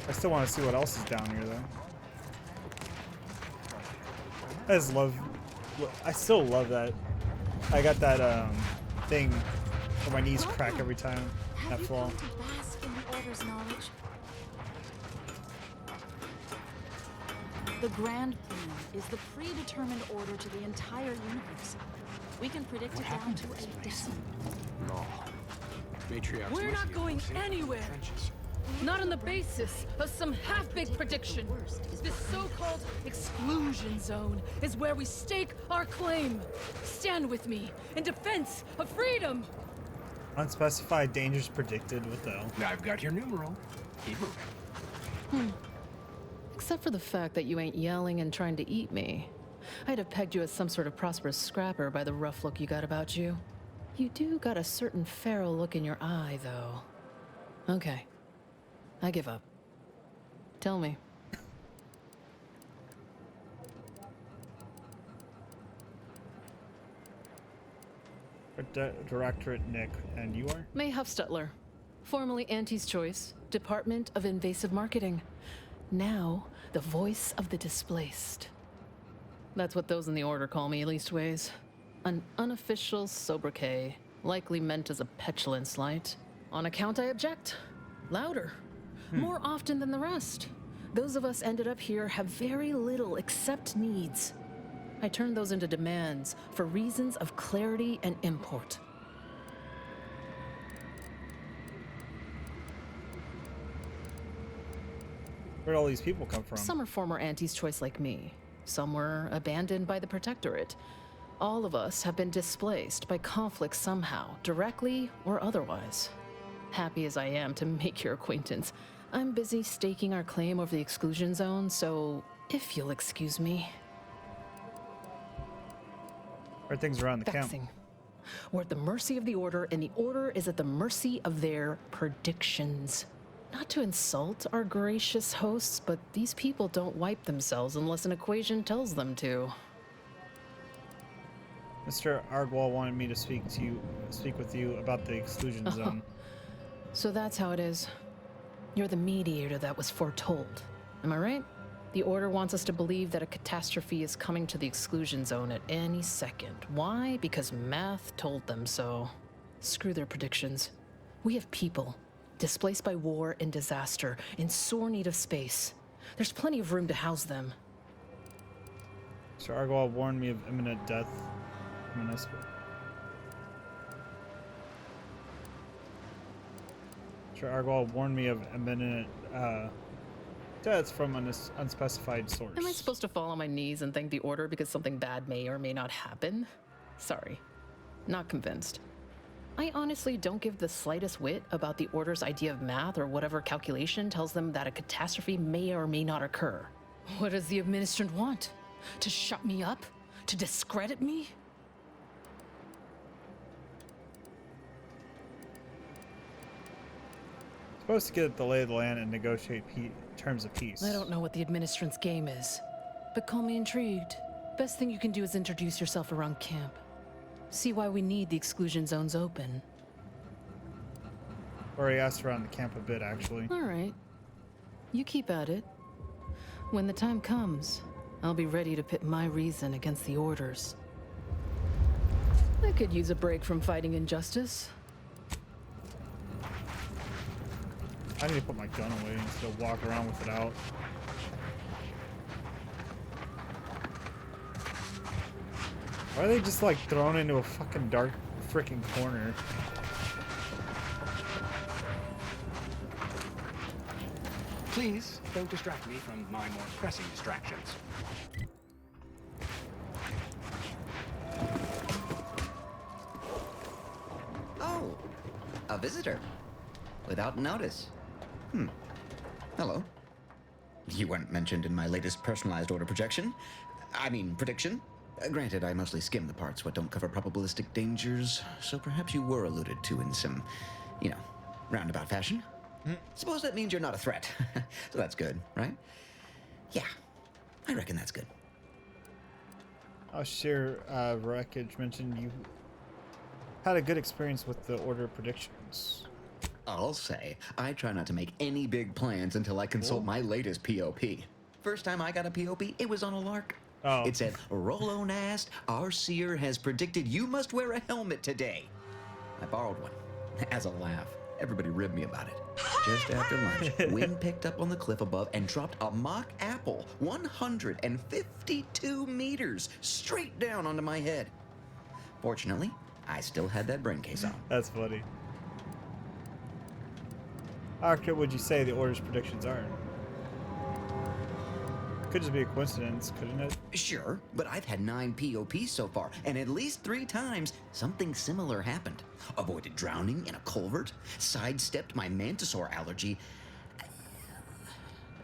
I still want to see what else is down here, though. I still love that. I got that thing where my knees crack every time I fall. The Grand Plan is the predetermined order to the entire universe. We can predict it down to a decimal. No. Matriarch's We're not going anywhere. Not on the basis of some half-baked prediction. This so-called exclusion zone is where we stake our claim. Stand with me in defense of freedom. Unspecified dangers predicted. What the hell? I've got your numeral. Keep moving. Except for the fact that you ain't yelling and trying to eat me. I'd have pegged you as some sort of prosperous scrapper by the rough look you got about you. You do got a certain feral look in your eye, though. Okay. I give up. Tell me. Directorate Nick, and you are? May Huffstutler, formerly Auntie's Choice, Department of Invasive Marketing. Now, the voice of the displaced. That's what those in the Order call me, leastways. An unofficial sobriquet, likely meant as a petulant slight. On account I object. Louder. More often than the rest. Those of us ended up here have very little except needs. I turn those into demands for reasons of clarity and import. Where'd all these people come from? Some are former Auntie's Choice like me. Some were abandoned by the Protectorate. All of us have been displaced by conflict somehow, directly or otherwise. Happy as I am to make your acquaintance, I'm busy staking our claim over the exclusion zone, so if you'll excuse me. Where are things around the camp? We're at the mercy of the Order, and the Order is at the mercy of their predictions. Not to insult our gracious hosts, but these people don't wipe themselves unless an equation tells them to. Mr. Argwal wanted me to speak with you about the exclusion zone. So that's how it is. You're the mediator that was foretold. Am I right? The Order wants us to believe that a catastrophe is coming to the exclusion zone at any second. Why? Because math told them so. Screw their predictions. We have people displaced by war and disaster, in sore need of space. There's plenty of room to house them. Mr. Argwal warned me of imminent death. Mr. Argwal warned me of imminent deaths from an unspecified source. Am I supposed to fall on my knees and thank the Order because something bad may or may not happen? Sorry. Not convinced. I honestly don't give the slightest whit about the Order's idea of math or whatever calculation tells them that a catastrophe may or may not occur. What does the Administrant want? To shut me up? To discredit me? Supposed to get the lay of the land and negotiate terms of peace. I don't know what the administrant's game is, but call me intrigued. Best thing you can do is introduce yourself around camp. See why we need the exclusion zones open. Already asked around the camp a bit, actually. All right. You keep at it. When the time comes, I'll be ready to pit my reason against the Order's. I could use a break from fighting injustice. I need to put my gun away instead of walk around with it out. Why are they just like thrown into a fucking dark freaking corner? Please, don't distract me from my more pressing distractions. Oh, a visitor. Without notice. Hello. You weren't mentioned in my latest personalized order prediction. Granted, I mostly skim the parts what don't cover probabilistic dangers, so perhaps you were alluded to in some, roundabout fashion. Suppose that means you're not a threat. So that's good, right? Yeah, I reckon that's good. Share Wreckage mentioned you had a good experience with the order predictions. I'll say, I try not to make any big plans until I consult my latest POP. First time I got a POP, it was on a lark. Oh. It said, Rolo Nast, our seer has predicted you must wear a helmet today. I borrowed one, as a laugh. Everybody ribbed me about it. Just after lunch, wind picked up on the cliff above and dropped a mock apple 152 meters straight down onto my head. Fortunately, I still had that brain case on. That's funny. How accurate would you say the Order's predictions are? Could just be a coincidence, couldn't it? Sure, but I've had 9 POPs so far, and at least 3 times something similar happened. Avoided drowning in a culvert, sidestepped my mantisaur allergy.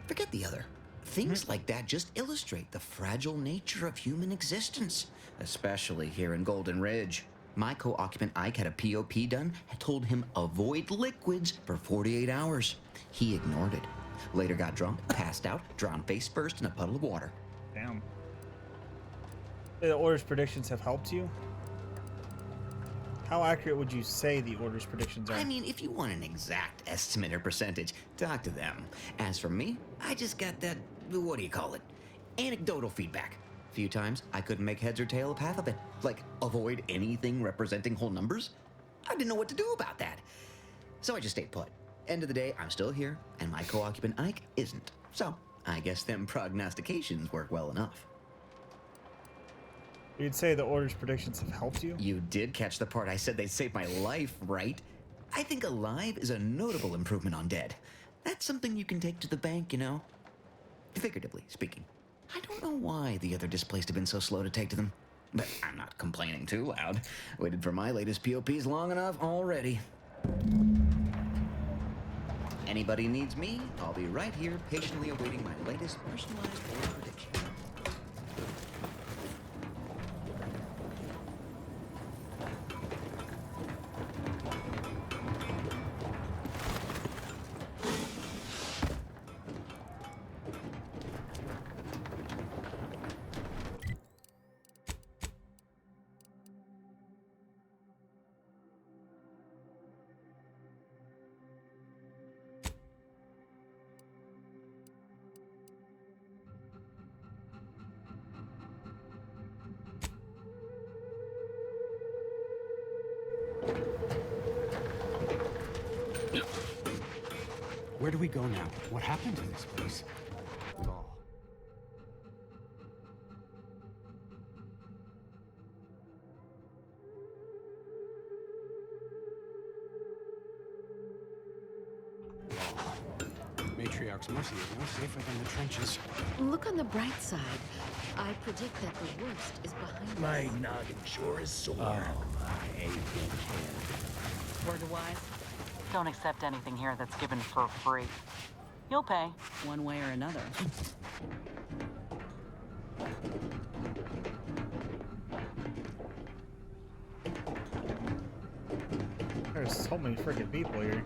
Forget the other. Things like that just illustrate the fragile nature of human existence, especially here in Golden Ridge. My co-occupant Ike had a POP done, had told him avoid liquids for 48 hours. He ignored it. Later got drunk, passed out, drowned face first in a puddle of water. Damn. The Order's predictions have helped you? How accurate would you say the Order's predictions are? I mean, if you want an exact estimate or percentage, talk to them. As for me, I just got that, what do you call it? Anecdotal feedback. A few times, I couldn't make heads or tail of half of it. Like, avoid anything representing whole numbers? I didn't know what to do about that. So I just stayed put. End of the day, I'm still here, and my co-occupant Ike isn't. So, I guess them prognostications work well enough. You'd say the Order's predictions have helped you? You did catch the part I said they'd save my life, right? I think alive is a notable improvement on dead. That's something you can take to the bank, Figuratively speaking. I don't know why the other displaced have been so slow to take to them. But I'm not complaining too loud. Waited for my latest POPs long enough already. Anybody needs me, I'll be right here patiently awaiting my latest personalized order prediction. Where do we go now? What happened to this place? Law. Matriarch's Mercy is no safer than the trenches. Look on the bright side. I predict that the worst is behind us. My noggin sure is sore. Oh, my aching head. Word to wise, don't accept anything here that's given for free. You'll pay, one way or another. There's so many freaking people here.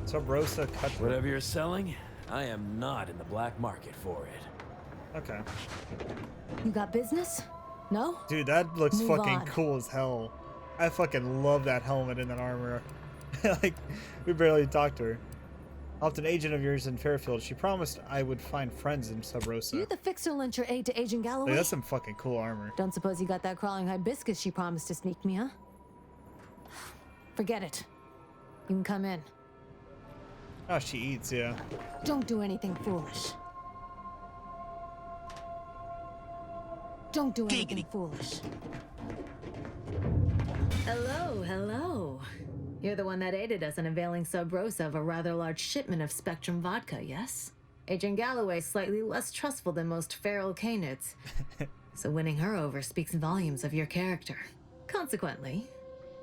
Sub Rosa cut. Whatever you're selling, I am not in the black market for it. Okay. You got business? No? Dude, that looks Move fucking on. cool as hell. I fucking love that helmet and that armor. Like, we barely talked to her. Helped an agent of yours in Fairfield. She promised I would find friends in Sub Rosa. You the fixer lent your aid to Agent Galloway? Like, that's some fucking cool armor. Don't suppose you got that crawling hibiscus she promised to sneak me, huh? Forget it. You can come in. Oh, she eats, yeah. Don't do anything foolish. Don't do anything foolish. Hello, hello. You're the one that aided us in availing Sub Rosa of a rather large shipment of Spectrum vodka, yes? Agent Galloway is slightly less trustful than most feral canids, so winning her over speaks volumes of your character. Consequently,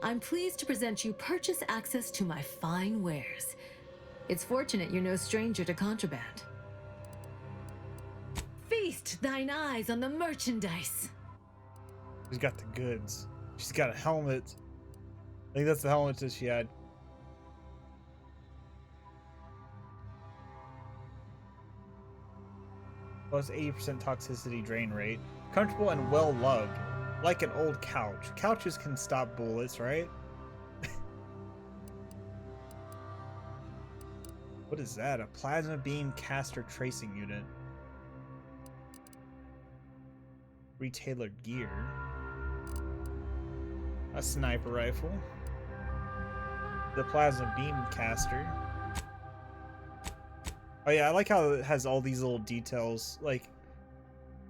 I'm pleased to present you purchase access to my fine wares. It's fortunate you're no stranger to contraband. Feast thine eyes on the merchandise. She's got the goods. She's got a helmet. I think that's the helmet that she had. Plus 80% toxicity drain rate. Comfortable and well loved. Like an old couch. Couches can stop bullets, right? What is that? A plasma beam caster tracing unit. Retailored gear. A sniper rifle. The plasma beam caster. Oh yeah, I like how it has all these little details, like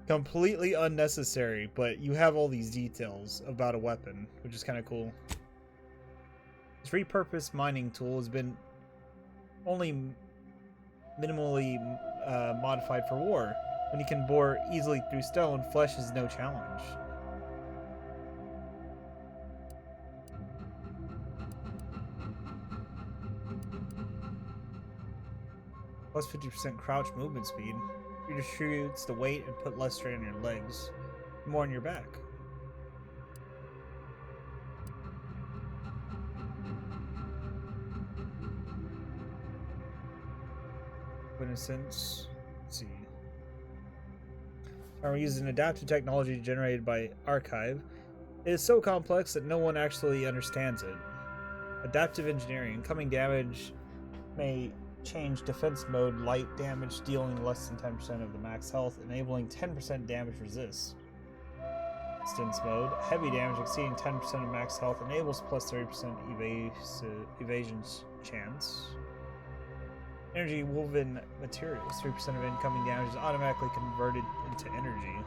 completely unnecessary, but you have all these details about a weapon, which is kind of cool. This repurposed mining tool has been only minimally modified for war. When you can bore easily through stone, flesh is no challenge. Plus 50% crouch movement speed. Redistributes the weight and put less strain on your legs. More on your back. Innocence. Let's see. Armor uses an adaptive technology generated by Archive. It is so complex that no one actually understands it. Adaptive engineering. Incoming damage may change defense mode, light damage dealing less than 10% of the max health, enabling 10% damage resist. Distance mode. Heavy damage exceeding 10% of max health enables plus 30% evasion chance. Energy woven materials. 3% of incoming damage is automatically converted into energy.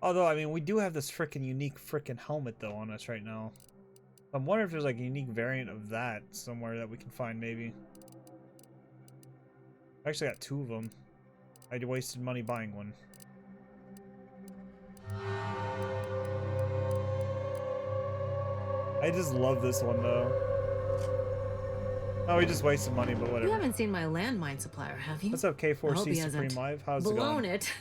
Although, I mean, we do have this freaking unique freaking helmet, though, on us right now. I'm wondering if there's, like, a unique variant of that somewhere that we can find, maybe. I actually got 2 of them. I wasted money buying one. I just love this one, though. Oh, we just wasted money, but whatever. You haven't seen my landmine supplier, have you? What's up, K4C Supreme Live? How's it going? Blown it.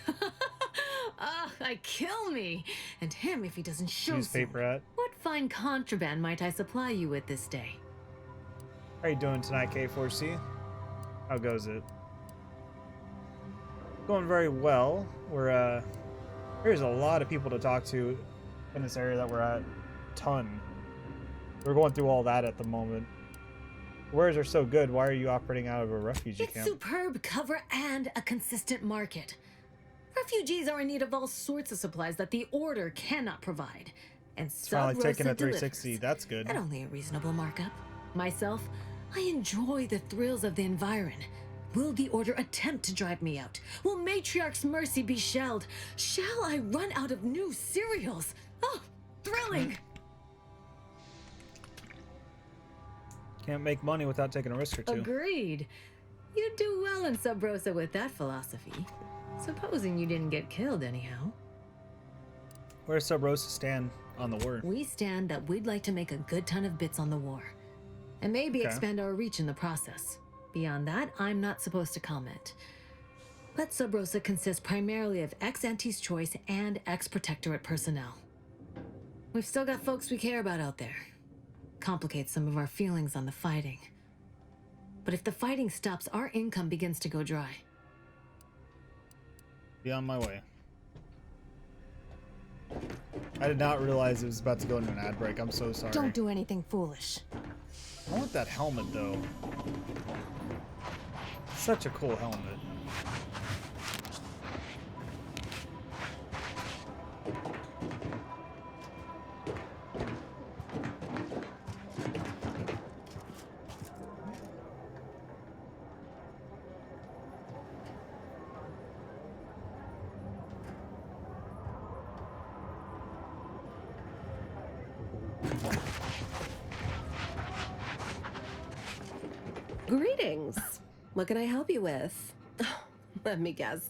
I kill me. And him if he doesn't show Newspaper some. at. What fine contraband might I supply you with this day? How you doing tonight, K4C? How goes it? Going very well. We're there's a lot of people to talk to in this area that we're at. Ton. We're going through all that at the moment. Wares are so good. Why are you operating out of a refugee camp? Superb cover and a consistent market. Refugees are in need of all sorts of supplies that the Order cannot provide. And Sub Like Rosa taking a delivers. 360. That's good. At only a reasonable markup. Myself, I enjoy the thrills of the environ. Will the Order attempt to drive me out? Will Matriarch's mercy be shelled? Shall I run out of new cereals? Oh, thrilling! Can't make money without taking a risk or two. Agreed. You do well in Sub Rosa with that philosophy. Supposing you didn't get killed anyhow. Where does Sub Rosa stand on the war? We stand that we'd like to make a good ton of bits on the war. And maybe expand our reach in the process. Beyond that, I'm not supposed to comment. Let Sub Rosa consist primarily of ex-Anti's Choice and ex-Protectorate personnel. We've still got folks we care about out there. Complicates some of our feelings on the fighting. But if the fighting stops, our income begins to go dry. Be on my way. I did not realize it was about to go into an ad break. I'm so sorry. Don't do anything foolish. I want that helmet though. Such a cool helmet. Greetings. What can I help you with? Let me guess.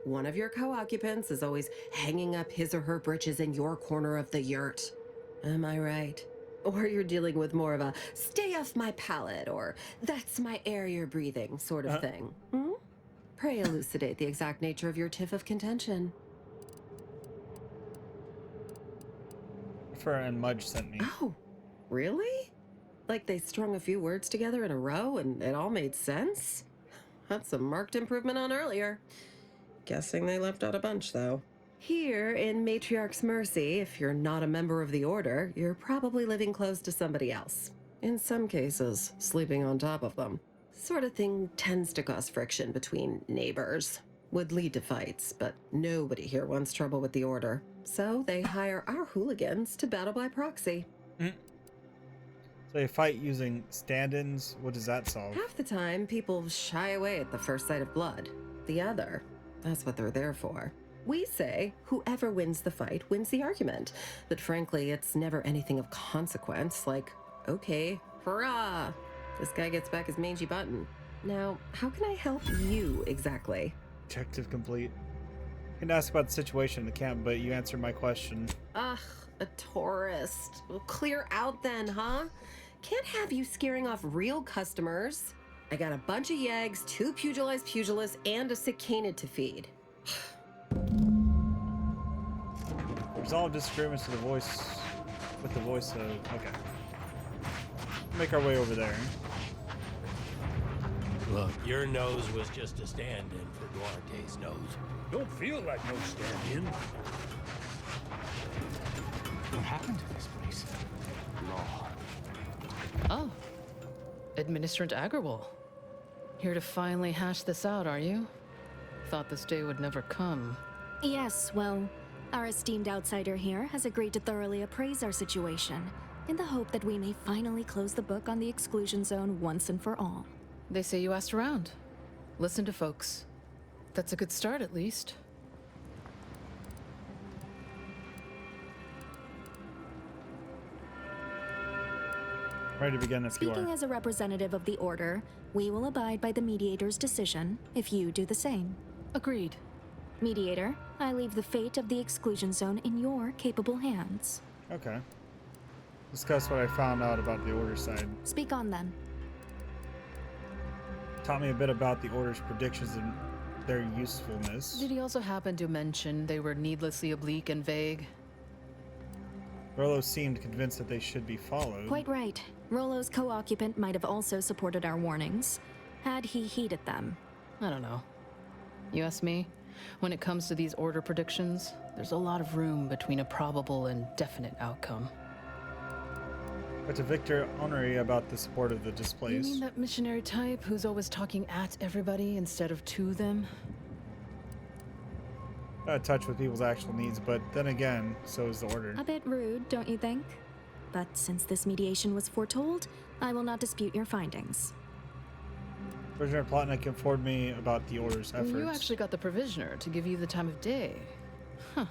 One of your co-occupants is always hanging up his or her britches in your corner of the yurt. Am I right? Or you're dealing with more of a stay off my palate or that's my air you're breathing sort of thing. Hmm? Pray elucidate the exact nature of your tiff of contention. Fur and Mudge sent me. Oh, really? Like they strung a few words together in a row and it all made sense? That's a marked improvement on earlier. Guessing they left out a bunch, though. Here in Matriarch's Mercy, if you're not a member of the Order, you're probably living close to somebody else. In some cases, sleeping on top of them. Sort of thing tends to cause friction between neighbors. Would lead to fights, but nobody here wants trouble with the Order. So they hire our hooligans to battle by proxy. So they fight using stand-ins. What does that solve? Half the time, people shy away at the first sight of blood. The other, that's what they're there for. We say whoever wins the fight wins the argument. But frankly, it's never anything of consequence, like, okay, hurrah! This guy gets back his mangy button. Now, how can I help you exactly? Objective complete. I can ask about the situation in the camp, but you answered my question. Ugh, a tourist. Well, clear out then, huh? Can't have you scaring off real customers. I got a bunch of yeggs, 2 pugilized pugilists, and a cicanid to feed. Resolve disagreements with the voice of... Okay. Make our way over there. Look, your nose was just a stand-in for Duarte's nose. Don't feel like no stand-in. What happened to this place? Law. Oh. Administrant Agrawal. Here to finally hash this out, are you? Thought this day would never come. Yes, well, our esteemed outsider here has agreed to thoroughly appraise our situation, in the hope that we may finally close the book on the exclusion zone once and for all. They say you asked around. Listen to folks. That's a good start, at least. Ready to begin if you are. Speaking as a representative of the Order, we will abide by the Mediator's decision if you do the same. Agreed. Mediator, I leave the fate of the exclusion zone in your capable hands. Okay. Discuss what I found out about the Order side. Speak on then. Taught me a bit about the Order's predictions and their usefulness. Did he also happen to mention they were needlessly oblique and vague? Rolo seemed convinced that they should be followed. Quite right. Rolo's co-occupant might have also supported our warnings, had he heeded them. I don't know. You ask me? When it comes to these Order predictions, there's a lot of room between a probable and definite outcome. But to Victor Honoré about the support of the You displaced. mean that missionary type who's always talking at everybody instead of to them? Out of touch with people's actual needs, but then again, so is the Order. A bit rude, don't you think? But since this mediation was foretold, I will not dispute your findings. Provisioner Plotnik informed me about the Order's efforts. You actually got the Provisioner to give you the time of day. Huh.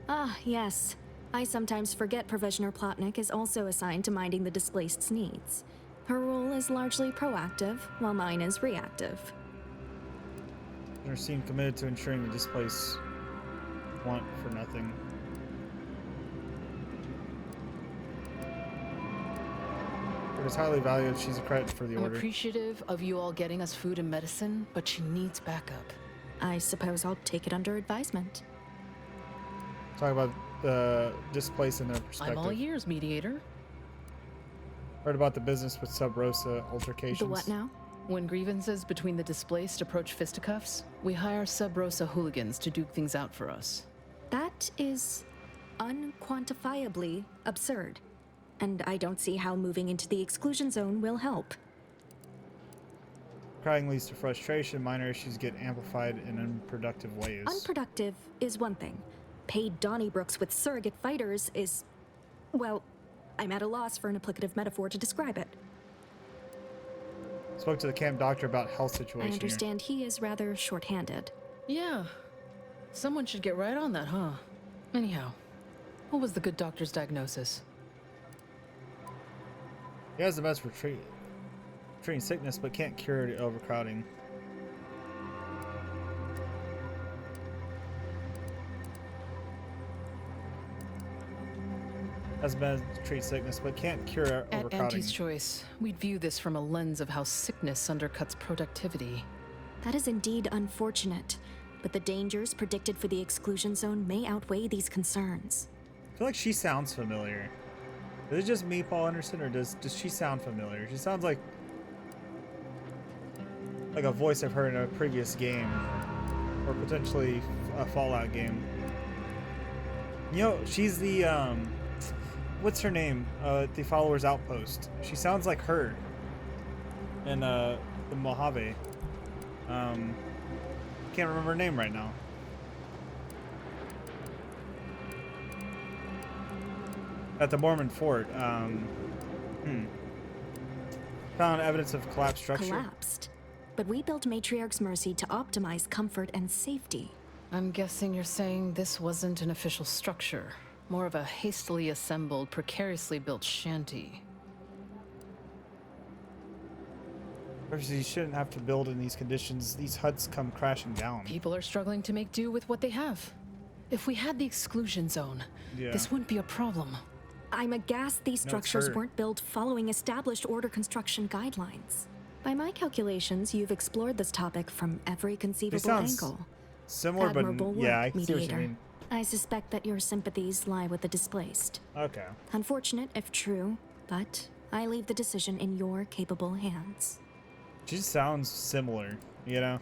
Ah, yes. I sometimes forget Provisioner Plotnik is also assigned to minding the displaced's needs. Her role is largely proactive, while mine is reactive. They seem committed to ensuring the displaced want for nothing. It is highly valued. She's a credit for the I'm order. appreciative of you all getting us food and medicine, but she needs backup. I suppose I'll take it under advisement. Talk about the displaced in their perspective. I'm all ears, mediator. Heard about the business with Sub Rosa altercations. The what now? When grievances between the displaced approach fisticuffs, we hire Sub Rosa hooligans to duke things out for us. That is unquantifiably absurd. And I don't see how moving into the exclusion zone will help. Crying leads to frustration. Minor issues get amplified in unproductive ways. Unproductive is one thing. Paid Donnybrooks with surrogate fighters is... well, I'm at a loss for an applicative metaphor to describe it. Spoke to the camp doctor about health situation. I understand he is rather short-handed. Yeah. Someone should get right on that, huh? Anyhow, what was the good doctor's diagnosis? He has the best for treating sickness, but can't cure the overcrowding. Has been to treat sickness, but can't cure overcrowding. At Auntie's choice, we'd view this from a lens of how sickness undercuts productivity. That is indeed unfortunate, but the dangers predicted for the exclusion zone may outweigh these concerns. I feel like she sounds familiar. Is it just me, Paul Anderson, or does she sound familiar? She sounds like a voice I've heard in a previous game, or potentially a Fallout game. You know, she's the what's her name? The Followers Outpost. She sounds like her in the Mojave. Can't remember her name right now. At the Mormon fort. Found evidence of collapsed structure. Collapsed. But we built Matriarch's Mercy to optimize comfort and safety. I'm guessing you're saying this wasn't an official structure. More of a hastily assembled, precariously built shanty. You shouldn't have to build in these conditions. These huts come crashing down. People are struggling to make do with what they have. If we had the exclusion zone, this wouldn't be a problem. I'm aghast these structures weren't built following established order construction guidelines. By my calculations, you've explored this topic from every conceivable angle. Similar, Admirable but yeah, I work, can see what you mediator. mean. I suspect that your sympathies lie with the displaced. Okay. Unfortunate if true, but I leave the decision in your capable hands. She just sounds similar, you know?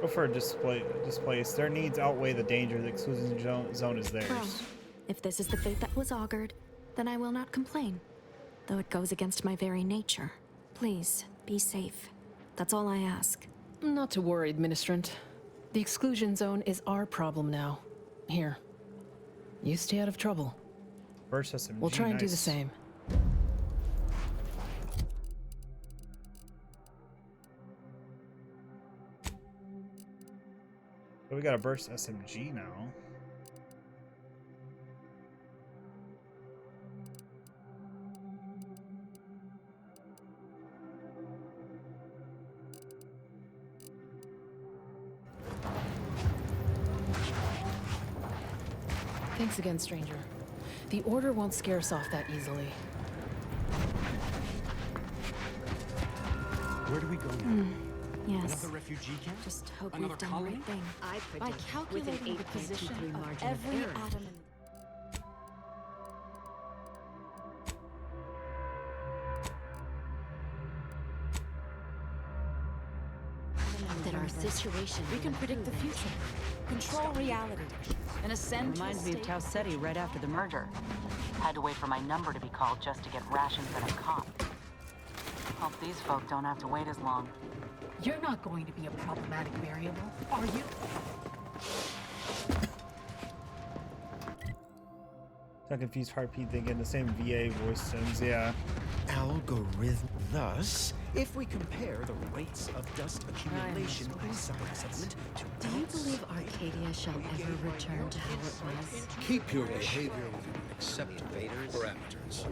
Go for a displace. Their needs outweigh the danger. The exclusion zone is theirs. Well, if this is the fate that was augured, then I will not complain. Though it goes against my very nature. Please, be safe. That's all I ask. Not to worry, Administrant. The exclusion zone is our problem now. Here. You stay out of trouble. Burst SMG, we'll try and do the same. We got a burst SMG now. Thanks again, stranger. The Order won't scare us off that easily. Where do we go now? Yes. Another refugee camp? Just hope Another we've done colony? the right thing. I predict by calculating the position of every atom in That our situation. we can predict the future, control reality, and ascend to a Reminds me of state Tau Ceti right after the merger. Had to wait for my number to be called just to get rations and a cop. Hope these folk don't have to wait as long. You're not going to be a problematic variable, are you? So confused Heartbeat thinking the same VA voice tones, yeah. Algorithm. Thus, if we compare the rates of dust accumulation by settlement to Do you believe Arcadia shall ever return to how it was? Keep your behavior within acceptable parameters.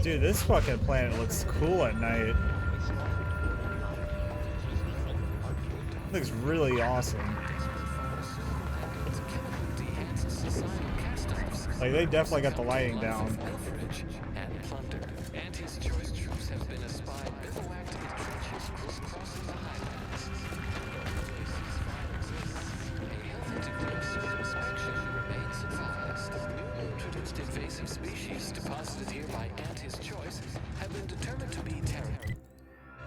Dude, this fucking planet looks cool at night. Looks really awesome. Like, they definitely got the lighting down. Invasive species deposited here by Auntie's choice have been determined to be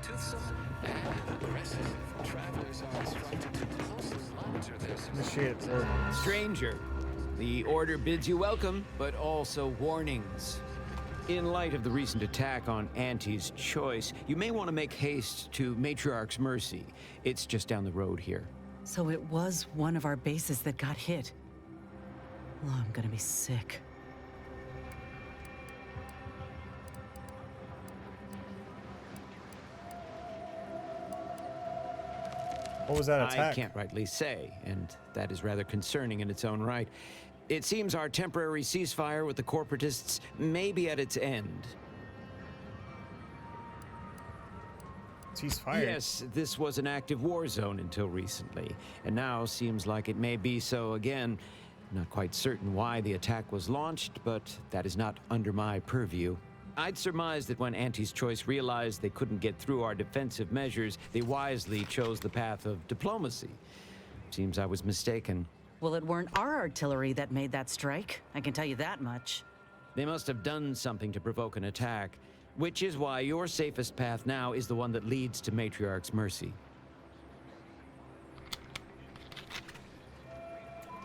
toothsome and aggressive. Travelers are instructed to closely monitor their Stranger, the Order bids you welcome, but also warnings. In light of the recent attack on Auntie's choice, you may want to make haste to Matriarch's Mercy. It's just down the road here. So it was one of our bases that got hit. Oh, I'm gonna be sick. What was that attack? I can't rightly say, and that is rather concerning in its own right. It seems our temporary ceasefire with the corporatists may be at its end. Ceasefire? Yes, this was an active war zone until recently, and now seems like it may be so again. Not quite certain why the attack was launched, but that is not under my purview. I'd surmise that when Auntie's Choice realized they couldn't get through our defensive measures, they wisely chose the path of diplomacy. Seems I was mistaken. Well, it weren't our artillery that made that strike. I can tell you that much. They must have done something to provoke an attack, which is why your safest path now is the one that leads to Matriarch's Mercy.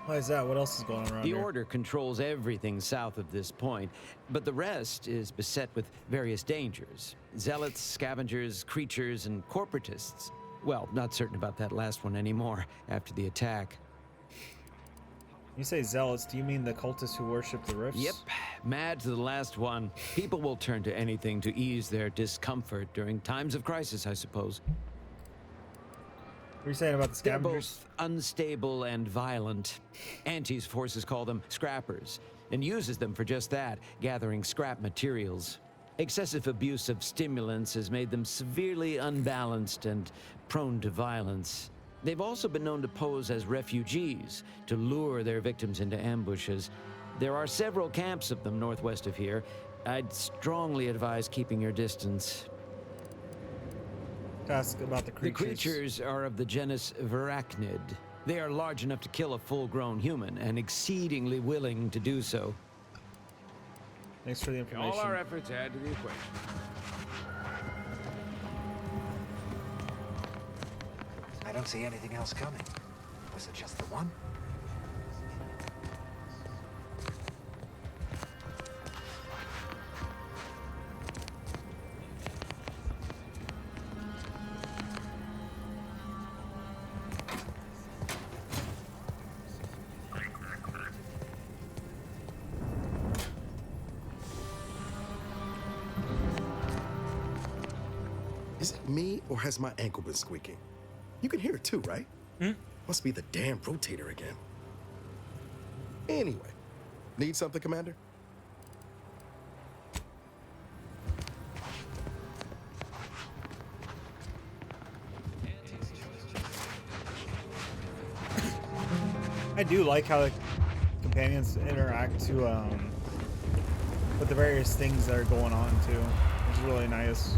Why is that? What else is going on around The here? Order controls everything south of this point, but the rest is beset with various dangers. Zealots, scavengers, creatures, and corporatists. Well, not certain about that last one anymore after the attack. You say zealots, do you mean the cultists who worship the rifts? Yep, mad to the last one. People will turn to anything to ease their discomfort during times of crisis, I suppose. What are you saying about the scavengers? They're both unstable and violent. Auntie's forces call them scrappers, and uses them for just that, gathering scrap materials. Excessive abuse of stimulants has made them severely unbalanced and prone to violence. They've also been known to pose as refugees, to lure their victims into ambushes. There are several camps of them northwest of here. I'd strongly advise keeping your distance. Ask about the creatures. The creatures are of the genus Verachnid. They are large enough to kill a full-grown human, and exceedingly willing to do so. Thanks for the information. All our efforts add to the equation. I don't see anything else coming. Was it just the one? Is it me, or has my ankle been squeaking? You can hear it too, right? Must be the damn rotator again. Anyway, need something, Commander? I do like how the companions interact to with the various things that are going on too. It's really nice.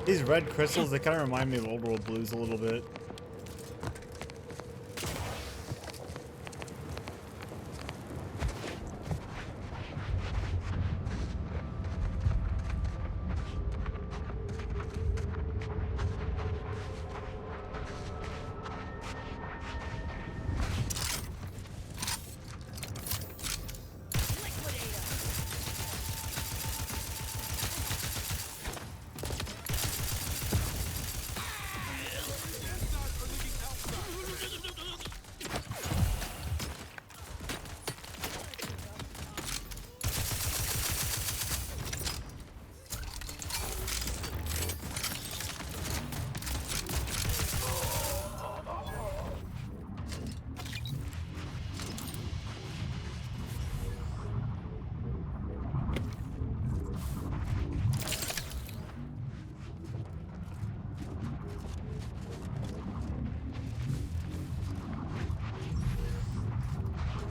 These red crystals, they kind of remind me of Old World Blues a little bit.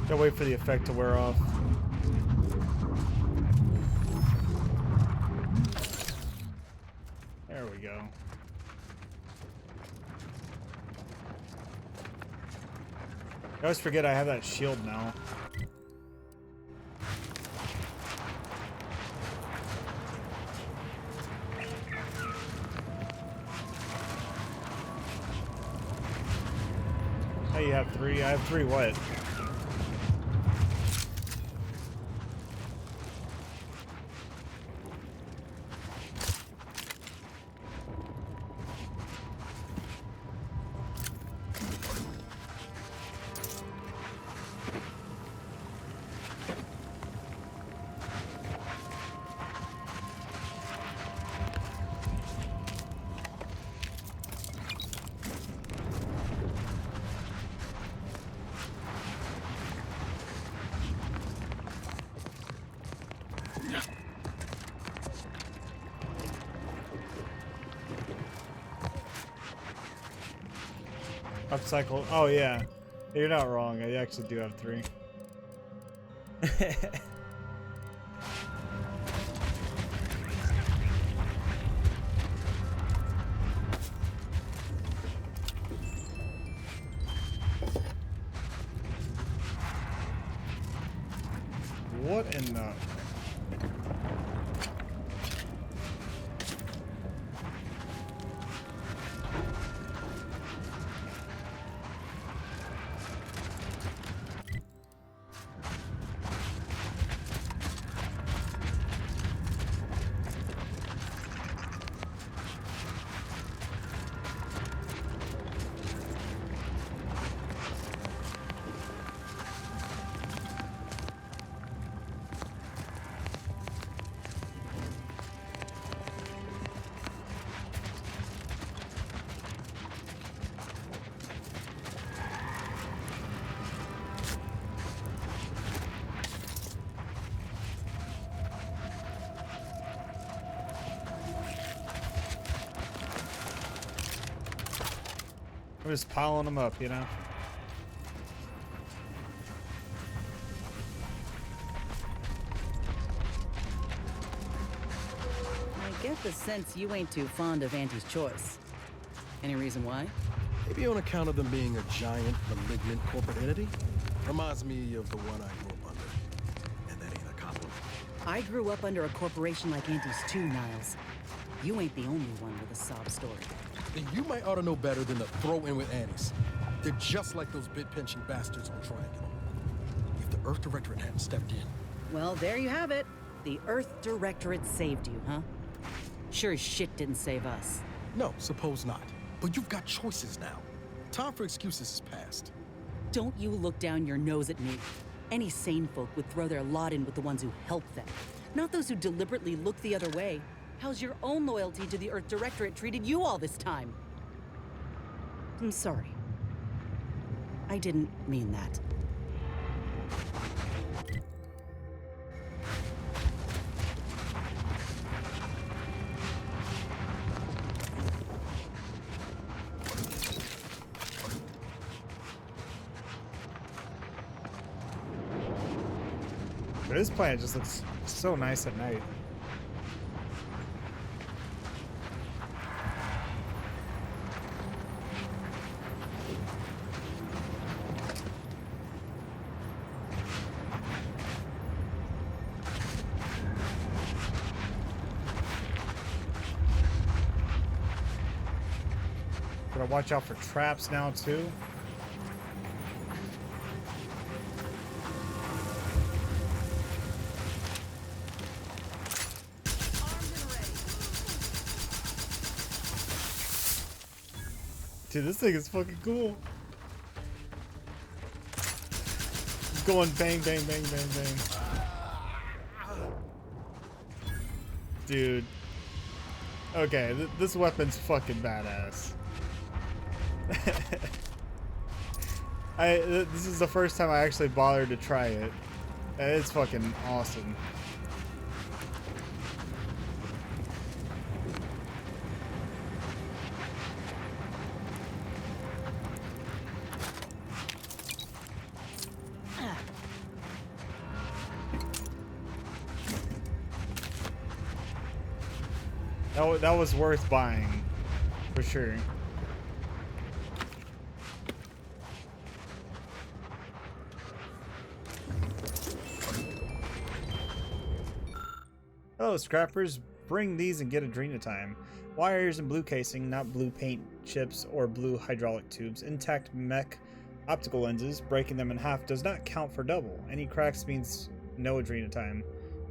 Gotta wait for the effect to wear off. There we go. I always forget I have that shield now. Hey, you have 3? I have 3 what? Upcycle. Oh yeah, you're not wrong. I actually do have 3. What in the? I'm just piling them up, you know? I get the sense you ain't too fond of Auntie's choice. Any reason why? Maybe on account of them being a giant, malignant corporate entity. Reminds me of the one I grew up under. And that ain't a compliment. I grew up under a corporation like Auntie's too, Niles. You ain't the only one with a sob story. Then you might ought to know better than to throw in with Annie's. They're just like those bit-pinching bastards on Triangle. If the Earth Directorate hadn't stepped in... Well, there you have it. The Earth Directorate saved you, huh? Sure as shit didn't save us. No, suppose not. But you've got choices now. Time for excuses is past. Don't you look down your nose at me. Any sane folk would throw their lot in with the ones who help them, not those who deliberately look the other way. How's your own loyalty to the Earth Directorate treated you all this time? I'm sorry. I didn't mean that. But this planet just looks so nice at night. Gotta watch out for traps now too. Dude, this thing is fucking cool. It's going bang, bang, bang, bang, bang. Dude. Okay, this weapon's fucking badass. This is the first time I actually bothered to try it. And it's fucking awesome. That was worth buying, for sure. Hello, scrappers. Bring these and get Adrena time. Wires and blue casing, not blue paint chips or blue hydraulic tubes. Intact mech optical lenses. Breaking them in half does not count for double. Any cracks means no Adrena time.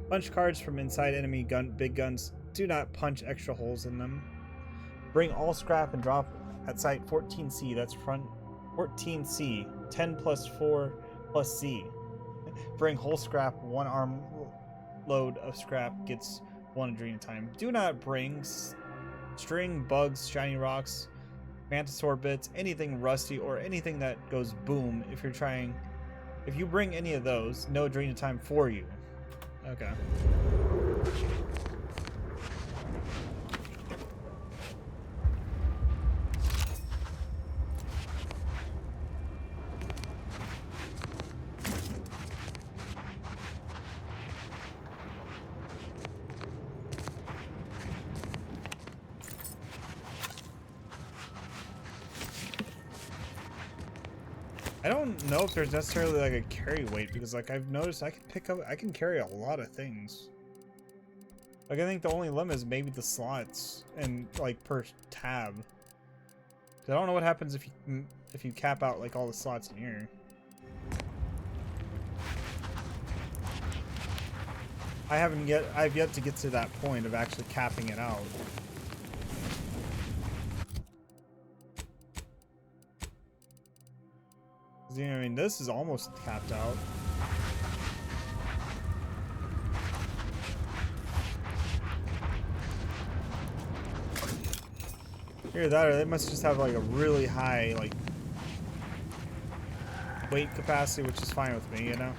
Punch cards from inside enemy big guns. Do not punch extra holes in them. Bring all scrap and drop at site 14C. That's front 14C. 10 plus 4 plus C. Bring whole scrap. 1 arm load of scrap gets 1 Adrena time. Do not bring string, bugs, shiny rocks, mantisaur bits, anything rusty, or anything that goes boom. If you bring any of those, no Adrena time for you. Okay. I don't know if there's necessarily like a carry weight, because like I've noticed I can carry a lot of things. Like I think the only limit is maybe the slots and like per tab. I don't know what happens if you cap out like all the slots in here. I've yet to get to that point of actually capping it out. I mean, this is almost capped out. Either that, or they must just have like a really high like weight capacity, which is fine with me, you know.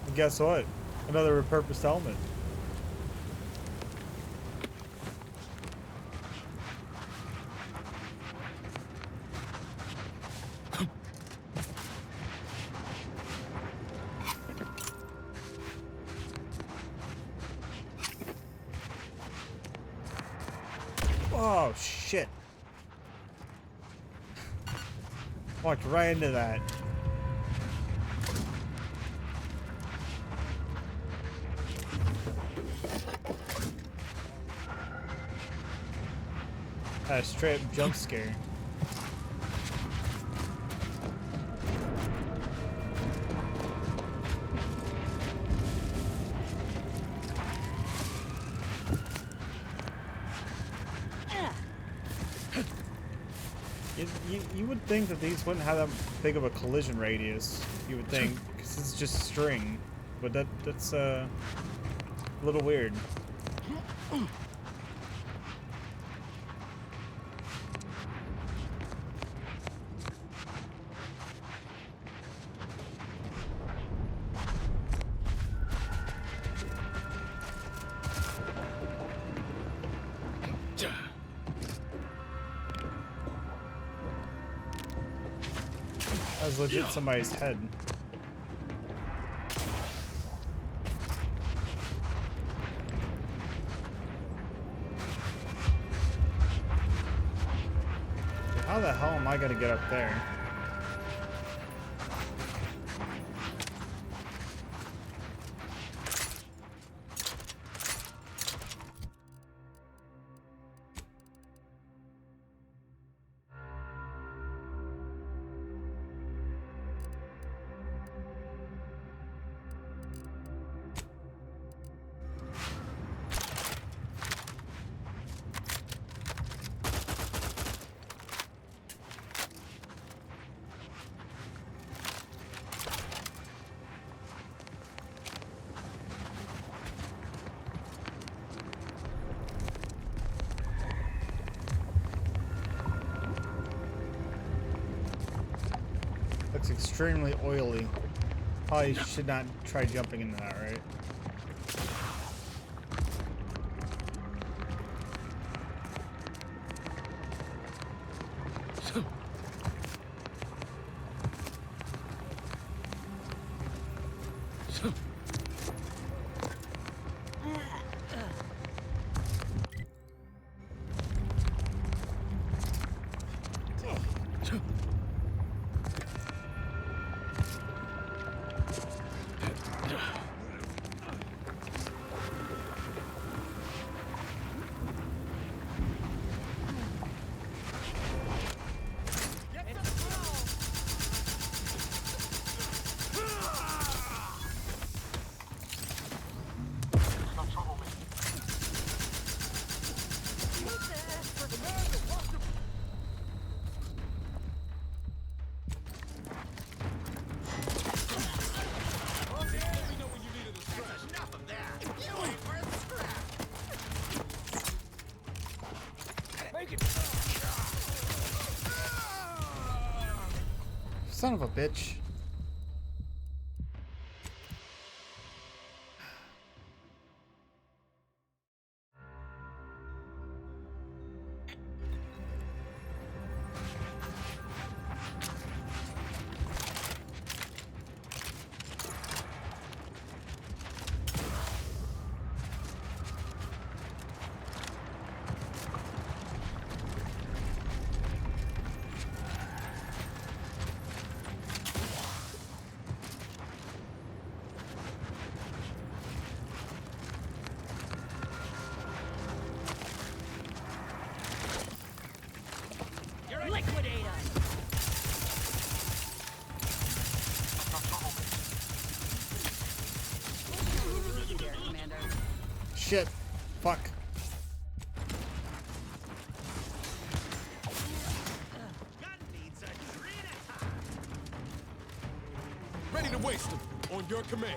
And guess what? Another repurposed helmet. Oh shit. Walked right into that. A straight up jump scare. You would think that these wouldn't have that big of a collision radius. You would think, because it's just string, but that's a little weird. That was legit somebody's head. How the hell am I gonna get up there? Looks extremely oily. Probably should not try jumping into that, right? Son of a bitch. Shit. Fuck. Ready to waste them on your command.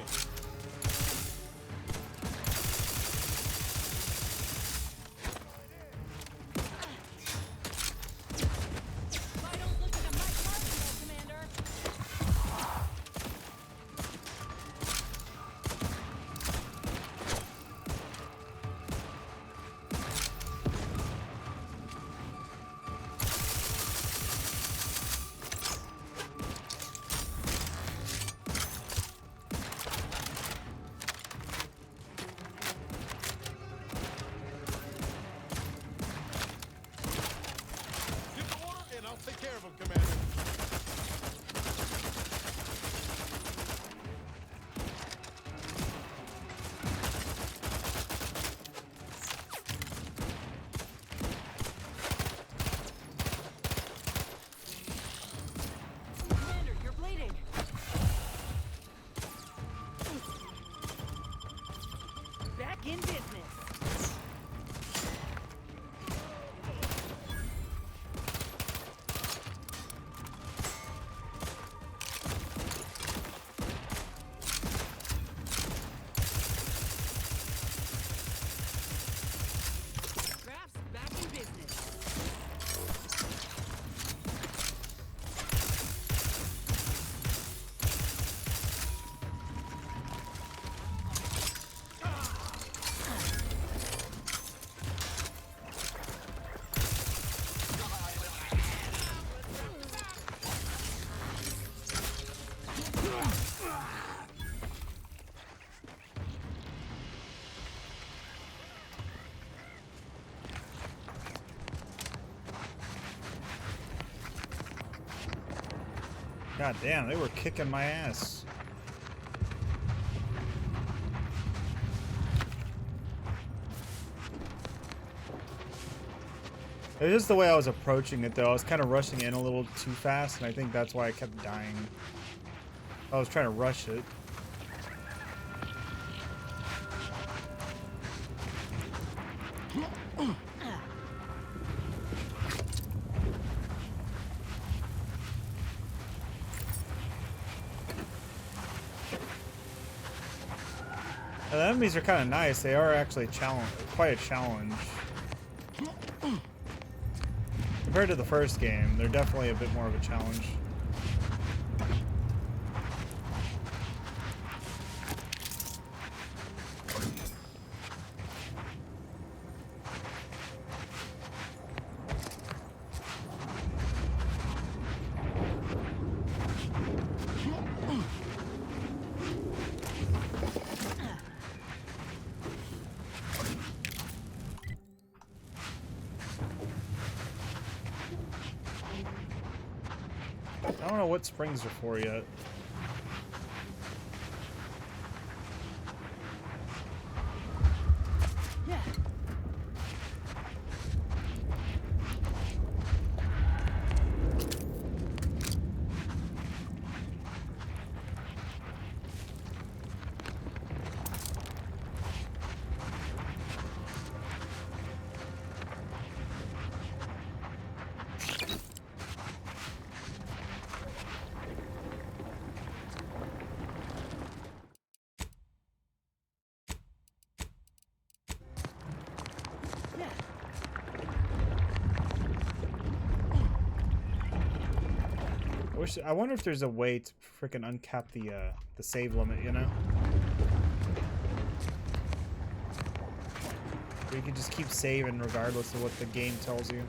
God damn, they were kicking my ass. It was just the way I was approaching it, though. I was kind of rushing in a little too fast, and I think that's why I kept dying. I was trying to rush it. The enemies are kind of nice. They are actually quite a challenge. Compared to the first game, they're definitely a bit more of a challenge. I don't know what springs are for yet. Yeah. I wonder if there's a way to freaking uncap the save limit, you know? Where you can just keep saving regardless of what the game tells you.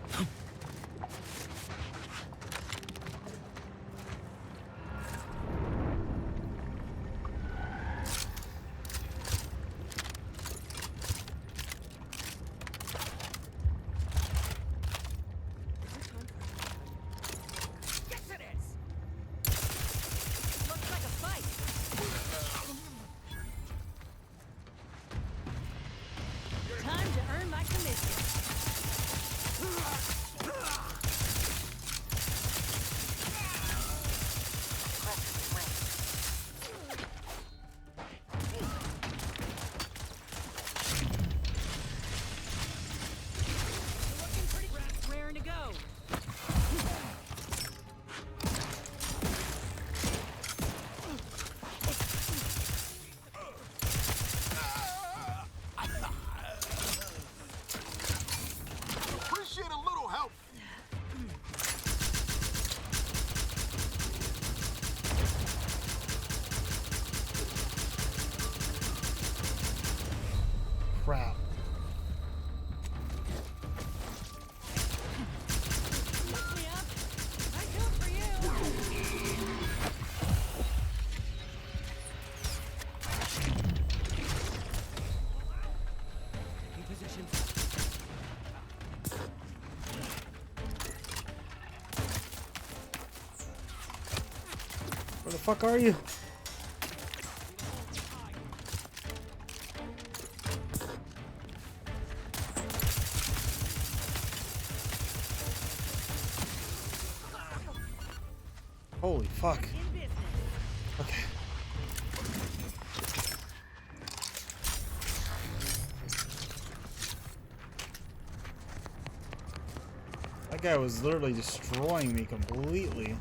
Crap. Where the fuck are you? Holy fuck. Okay. That guy was literally destroying me completely.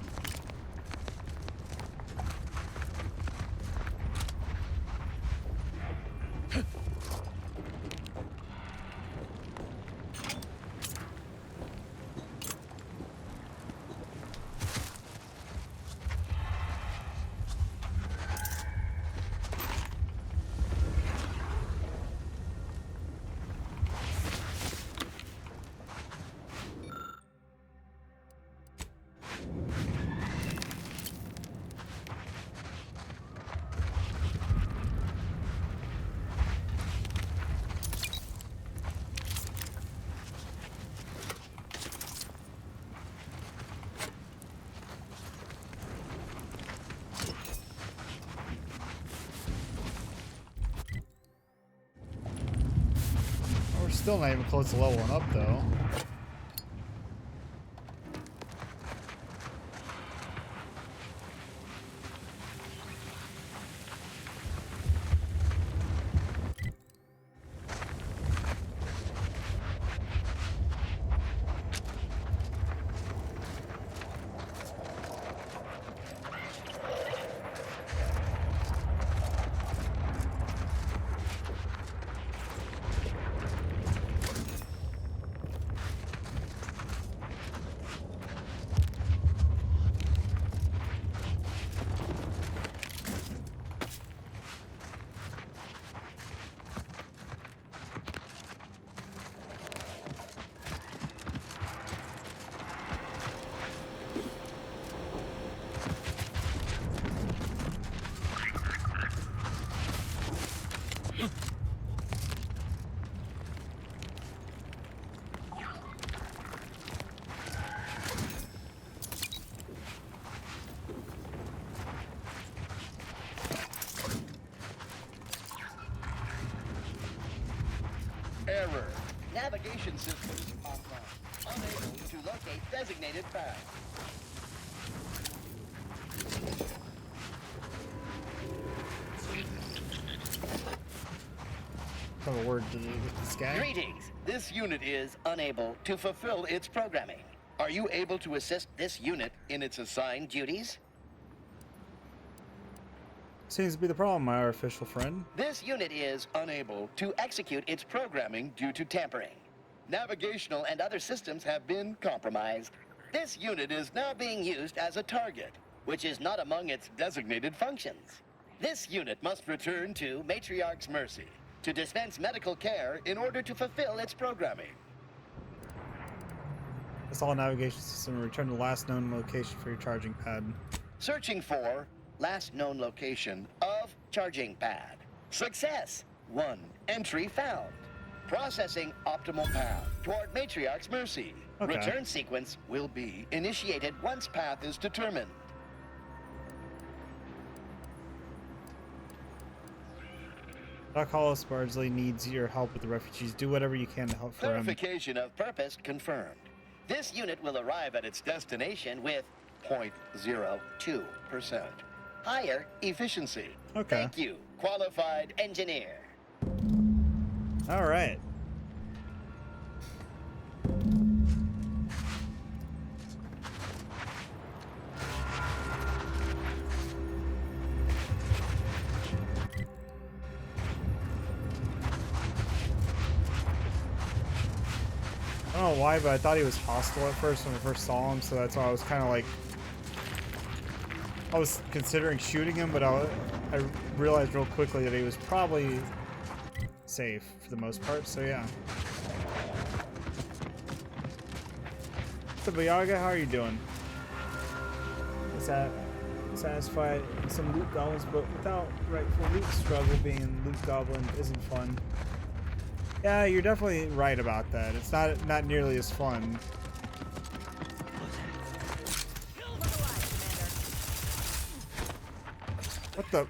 Still not even close to leveling up, though. Error. Navigation systems offline. Unable to locate designated path. Have a word to this guy. Greetings. This unit is unable to fulfill its programming. Are you able to assist this unit in its assigned duties? Seems to be the problem, my artificial friend. This unit is unable to execute its programming due to tampering. Navigational and other systems have been compromised. This unit is now being used as a target, which is not among its designated functions. This unit must return to Matriarch's Mercy to dispense medical care in order to fulfill its programming. Install a navigation system and return to the last known location for your charging pad. Searching for last known location of charging pad. Success! 1 entry found. Processing optimal path toward Matriarch's Mercy. Okay. Return sequence will be initiated once path is determined. Doc Hollis Bardsley needs your help with the refugees. Do whatever you can to help for him. Clarification of purpose confirmed. This unit will arrive at its destination with 0.02% higher efficiency. Okay. Thank you, qualified engineer. All right. I don't know why, but I thought he was hostile at first when I first saw him, so that's why I was kind of like... I was considering shooting him, but I realized real quickly that he was probably safe for the most part, so yeah. So Bayaga, how are you doing? Is that satisfied in some loot goblins, but without rightful loot struggle being loot goblin isn't fun. Yeah, you're definitely right about that. It's not nearly as fun. What the?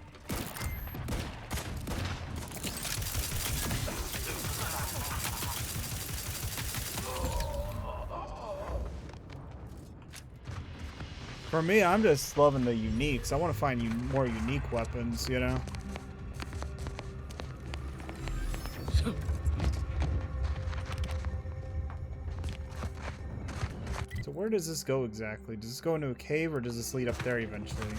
For me, I'm just loving the uniques. I want to find more unique weapons, you know? So where does this go exactly? Does this go into a cave or does this lead up there eventually?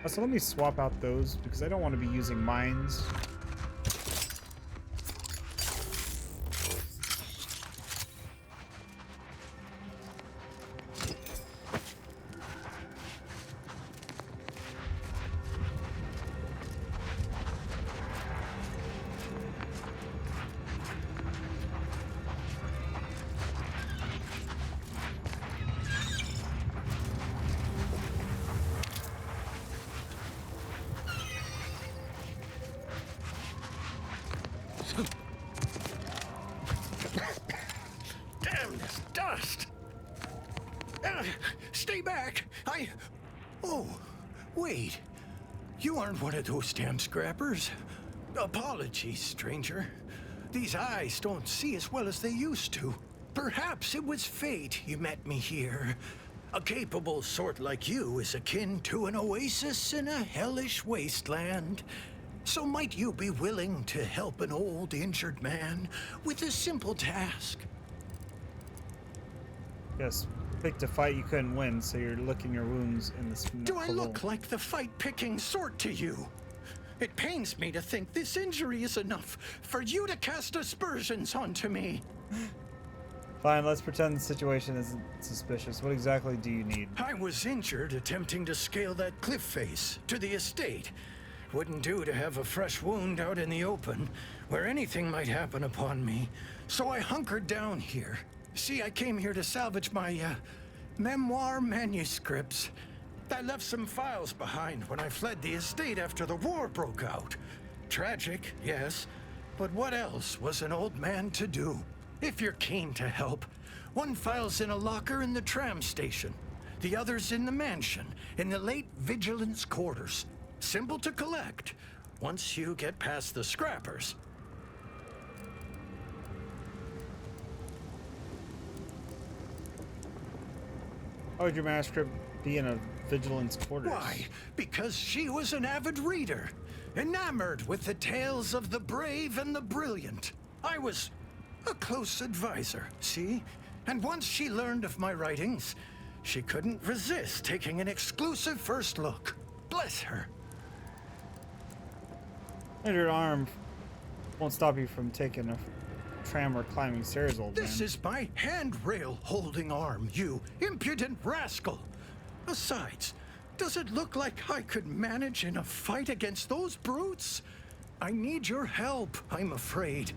So let me swap out those because I don't want to be using mines. Damn this dust! Stay back! Oh, wait. You aren't one of those damn scrappers. Apologies, stranger. These eyes don't see as well as they used to. Perhaps it was fate you met me here. A capable sort like you is akin to an oasis in a hellish wasteland. So might you be willing to help an old, injured man with a simple task? Yes, picked a fight you couldn't win, so you're licking your wounds in the Do I look like the fight-picking sort to you? It pains me to think this injury is enough for you to cast aspersions onto me. Fine, let's pretend the situation isn't suspicious. What exactly do you need? I was injured attempting to scale that cliff face to the estate. Wouldn't do to have a fresh wound out in the open, where anything might happen upon me. So I hunkered down here. See, I came here to salvage my, memoir manuscripts. I left some files behind when I fled the estate after the war broke out. Tragic, yes, but what else was an old man to do? If you're keen to help, one file's in a locker in the tram station. The other's in the mansion, in the late vigilance quarters. Simple to collect, once you get past the scrappers. How would your manuscript be in a vigilance quarters? Why? Because she was an avid reader, enamored with the tales of the brave and the brilliant. I was a close advisor, see? And once she learned of my writings, she couldn't resist taking an exclusive first look. Bless her. And your arm won't stop you from taking a tram or climbing stairs, old man. This is my handrail holding arm, you impudent rascal. Besides, does it look like I could manage in a fight against those brutes? I need your help, I'm afraid.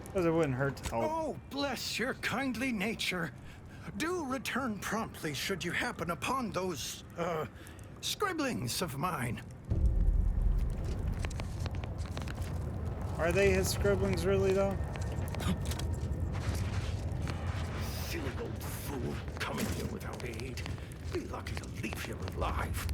Because it wouldn't hurt to help. Oh, bless your kindly nature. Do return promptly should you happen upon those, scribblings of mine. Are they his scribblings, really, though? Silly old fool, coming here without aid. Be lucky to leave here alive.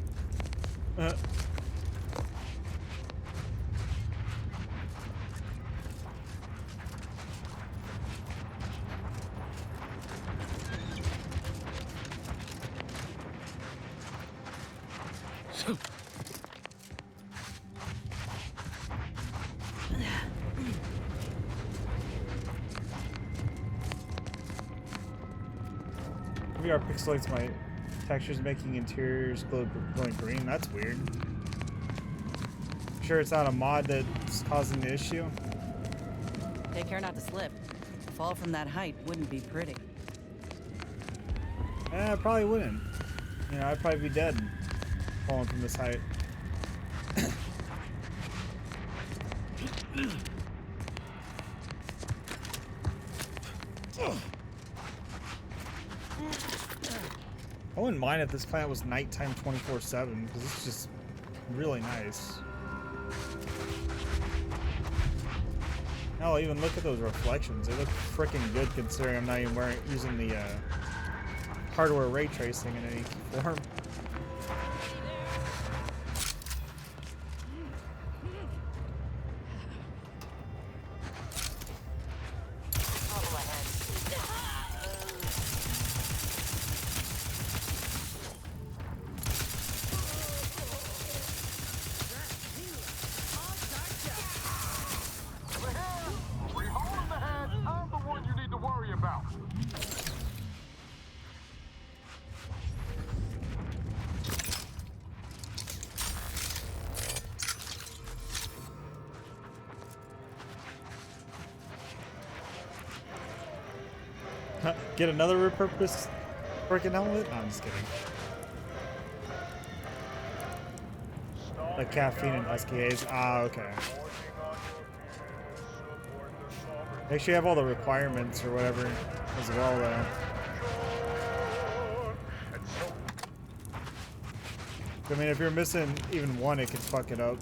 VR pixelates my textures, making interiors glowing green. That's weird. Sure it's not a mod that's causing the issue? Take care not to slip. A fall from that height wouldn't be pretty. I probably wouldn't. You know, I'd probably be dead falling from this height. I wouldn't mind if this planet was nighttime 24/7, because it's just really nice. Hell, even look at those reflections. They look freaking good considering I'm not even using the hardware ray tracing in any form. Get another repurposed freaking helmet? No, I'm just kidding. Like caffeine and SKAs. Ah, okay. Make sure you have all the requirements or whatever as well, though. I mean, if you're missing even one, it can fuck it up.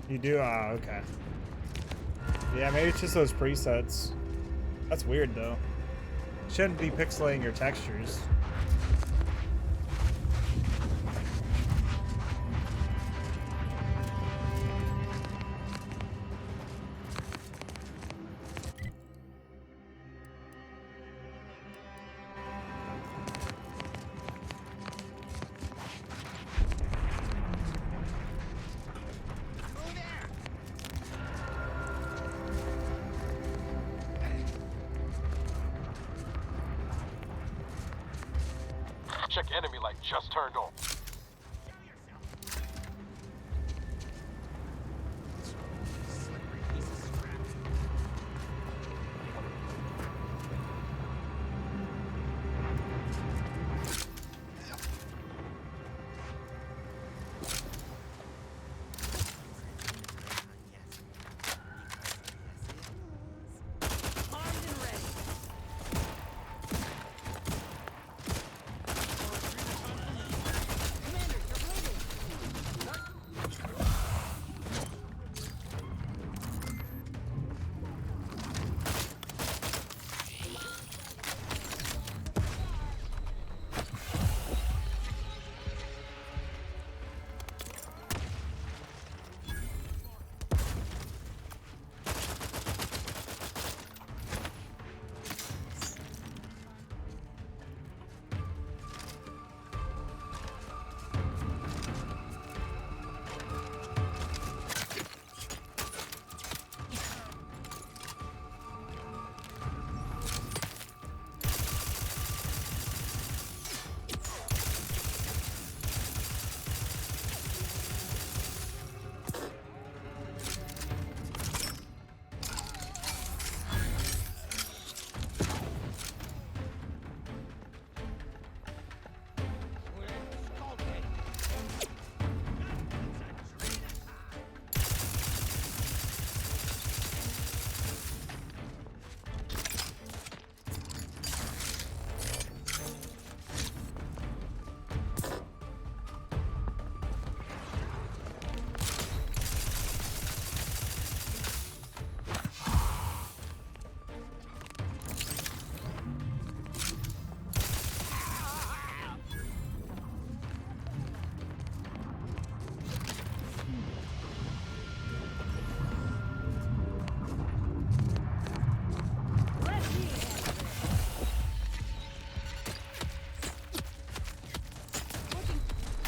You do? Ah, okay. Yeah, maybe it's just those presets. That's weird though. Shouldn't be pixelating your textures. Check enemy light just turned on.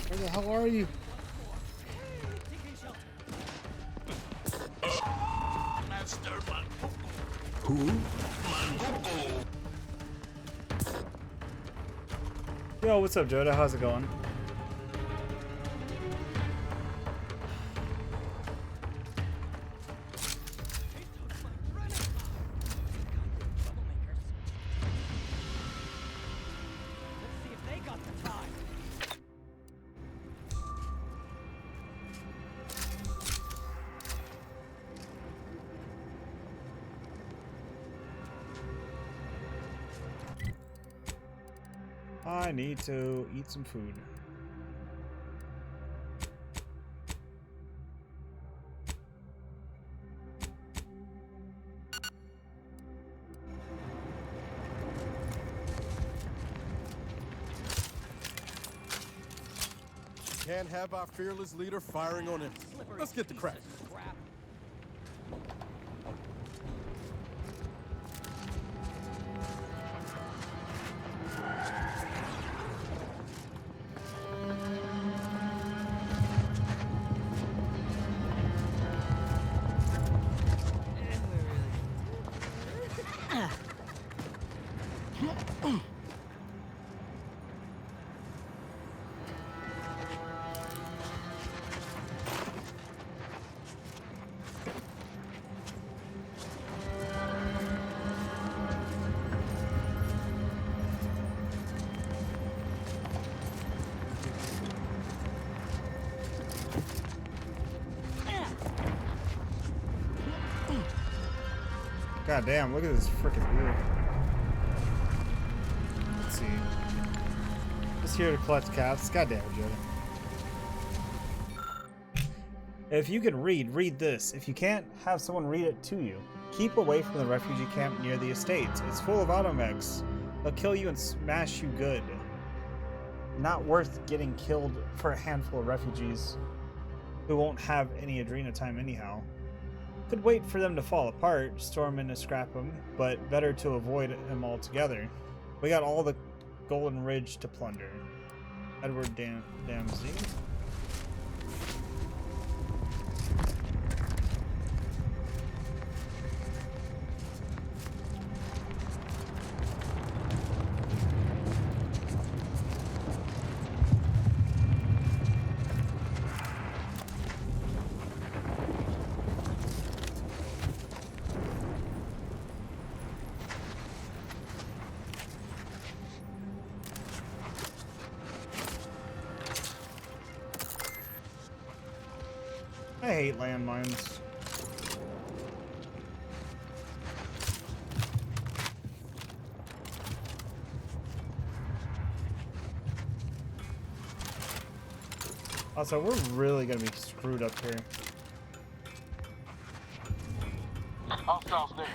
Where the hell are you? Who? Yo, what's up, Joda? How's it going? I need to eat some food. Can't have our fearless leader firing on him. Let's get the crack. God damn, look at this freaking view. Let's see. Just here to collect caps. God damn it, Joda. If you can read this. If you can't, have someone read it to you. Keep away from the refugee camp near the estates. It's full of automechs. They'll kill you and smash you good. Not worth getting killed for a handful of refugees who won't have any Adrena time anyhow. Could wait for them to fall apart, storm in to scrap them, but better to avoid them altogether. We got all the Golden Ridge to plunder. Edward Damsey. I hate landmines. Also, we're really gonna be screwed up here. Hostiles near.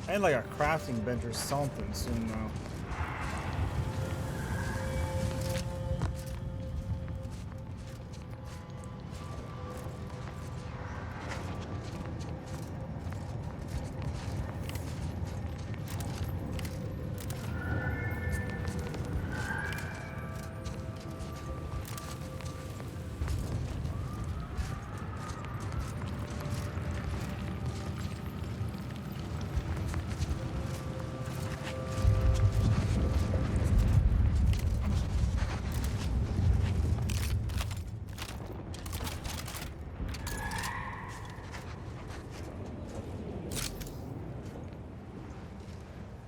I need like a crafting bench or something soon though.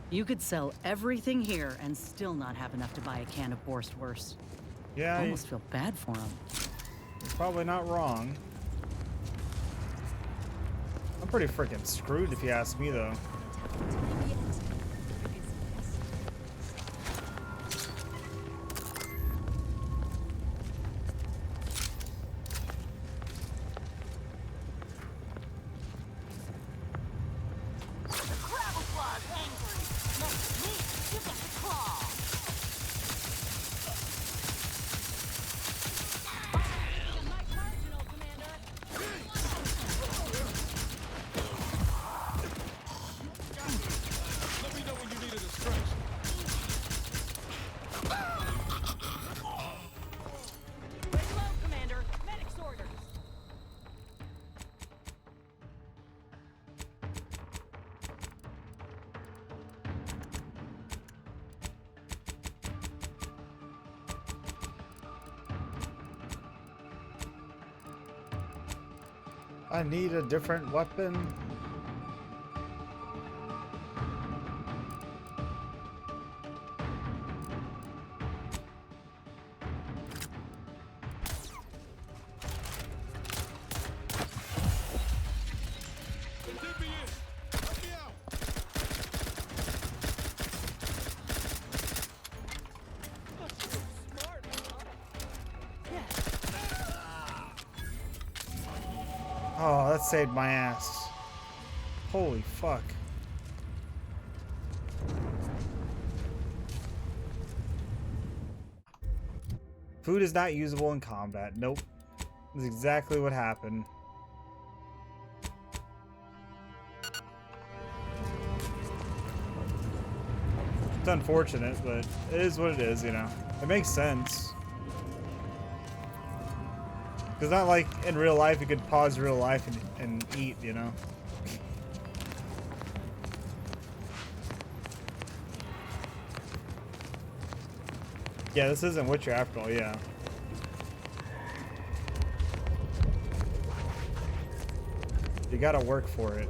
You could sell everything here and still not have enough to buy a can of Borstwurst. Yeah, I almost feel bad for him. You're probably not wrong. I'm pretty freaking screwed if you ask me though. I need a different weapon. Oh, that saved my ass. Holy fuck. Food is not usable in combat. Nope. That's exactly what happened. It's unfortunate, but it is what it is, you know. It makes sense. Because not like in real life you could pause real life and eat, you know. Yeah, this isn't Witcher after all, yeah. You gotta work for it.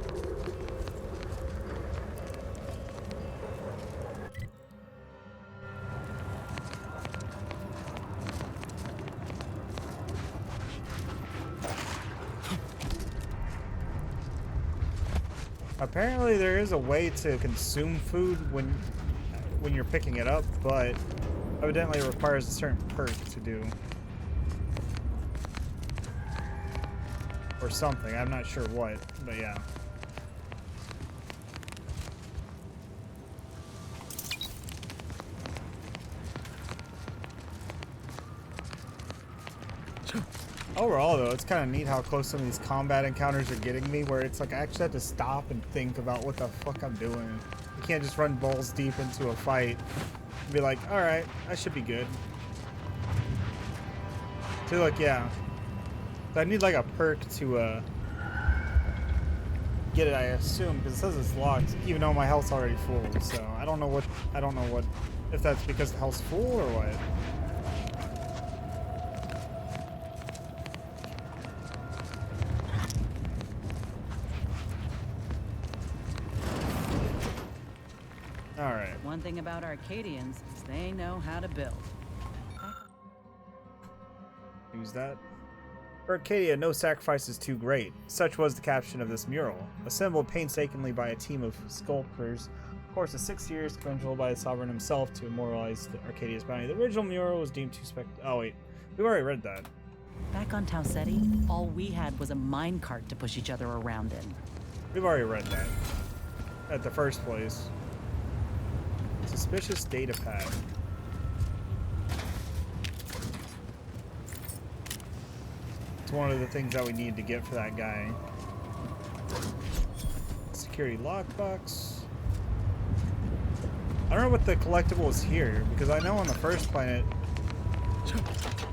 Apparently there is a way to consume food when you're picking it up, but evidently it requires a certain perk to do. Or something, I'm not sure what, but yeah. Overall, though, it's kind of neat how close some of these combat encounters are getting me, where it's like I actually have to stop and think about what the fuck I'm doing. You can't just run balls deep into a fight and be like, alright, I should be good. So, like, yeah. So I need, like, a perk to, get it, I assume, because it says it's locked, even though my health's already full, so I don't know what, if that's because the health's full or what. Alright. One thing about Arcadians is they know how to build. Use that. For Arcadia, no sacrifice is too great. Such was the caption of this mural, assembled painstakingly by a team of sculptors. Of course, the 6 years controlled by the sovereign himself to immortalize Arcadia's bounty. The original mural was deemed too oh wait, we've already read that. Back on Tau Ceti, all we had was a minecart to push each other around in. We've already read that. At the first place. Suspicious data pad. It's one of the things that we need to get for that guy. Security lockbox. I don't know what the collectible is here, because I know on the first planet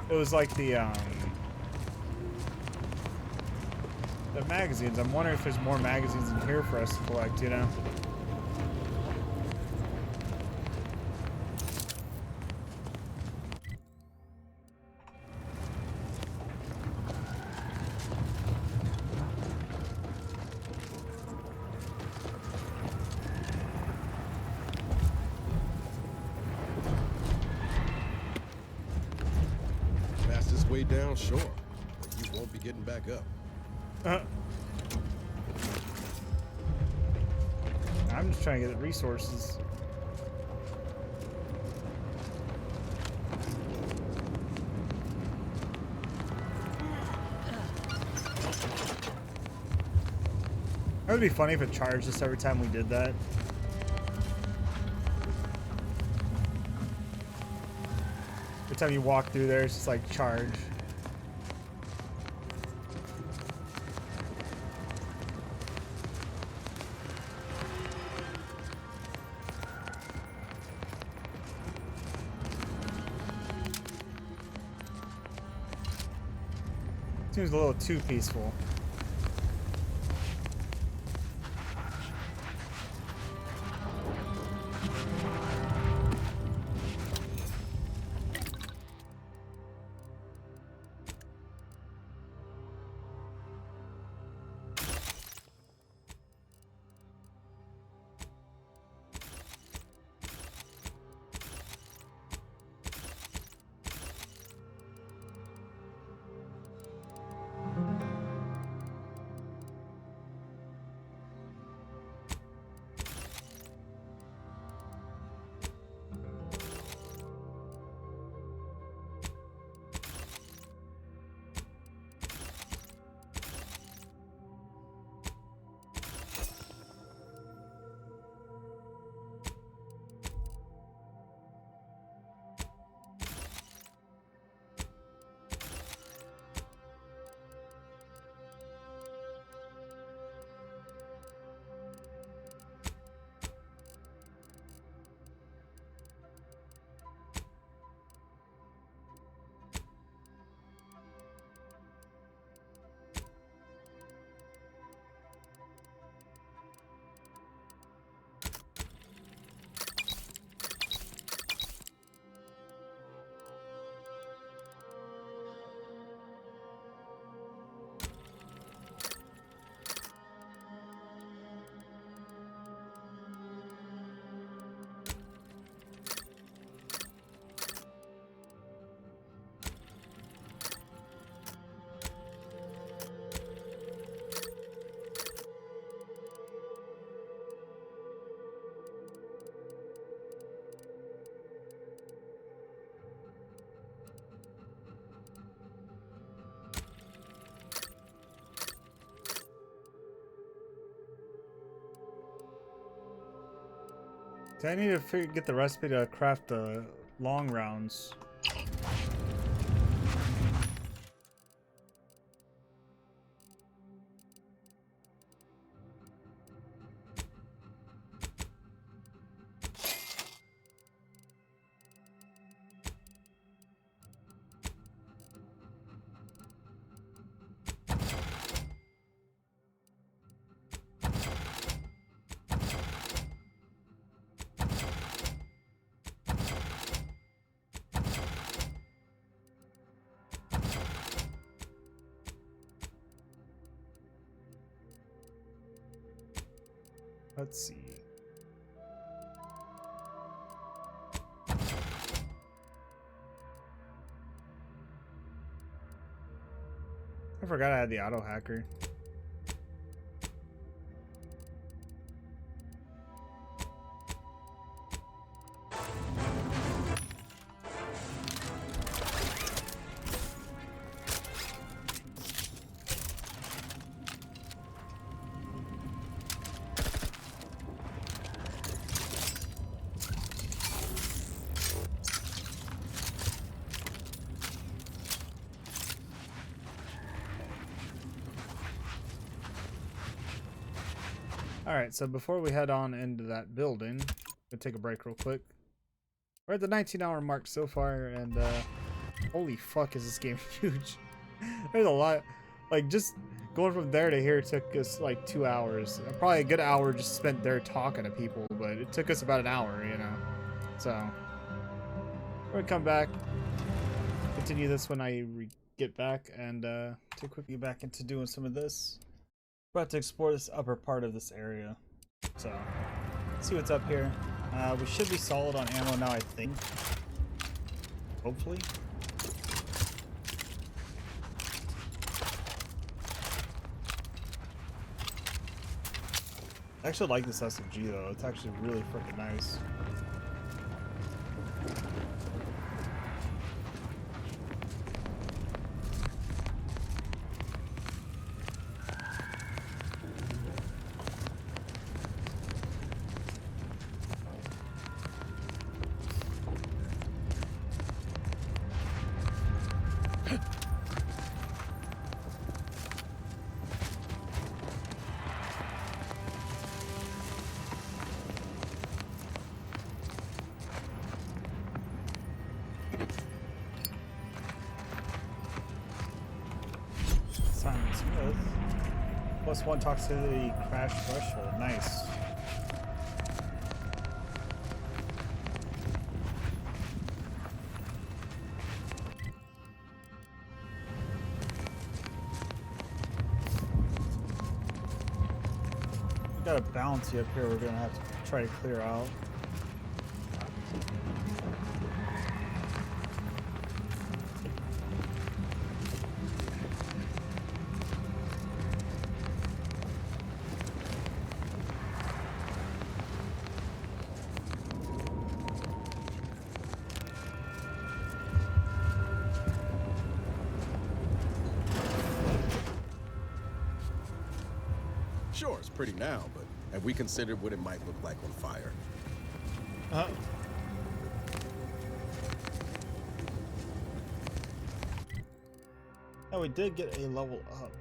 it was like the magazines. I'm wondering if there's more magazines in here for us to collect, you know? Fastest way down, sure. But you won't be getting back up. I'm just trying to get resources. It would be funny if it charged us every time we did that. Every time you walk through there, it's just like charge. Seems a little too peaceful. So I need to get the recipe to craft the long rounds. Let's see. I forgot I had the auto hacker. Alright, so before we head on into that building, we'll take a break real quick. We're at the 19-hour mark so far, and holy fuck is this game huge. There's a lot, like just going from there to here took us like 2 hours. Probably a good hour just spent there talking to people, but it took us about an hour, you know. So, we're gonna come back, continue this when I get back, and to quickly get back into doing some of this. About to explore this upper part of this area, so let's see what's up here. We should be solid on ammo now, I think. Hopefully. I actually like this SMG though. It's actually really freaking nice. Smith. +1 toxicity crash threshold. Nice. We got a bounty up here we're gonna have to try to clear out. Sure, it's pretty now, but have we considered what it might look like on fire? Oh, we did get a level up.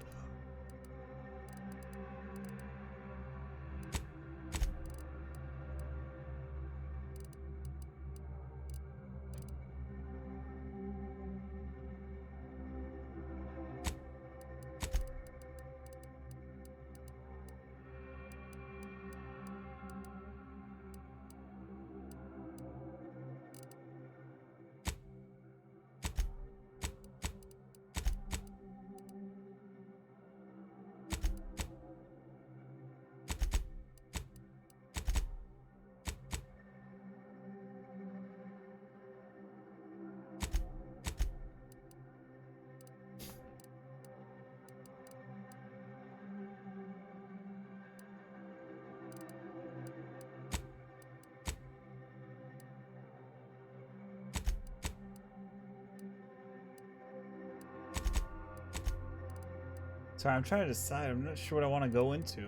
Sorry, I'm trying to decide. I'm not sure what I want to go into.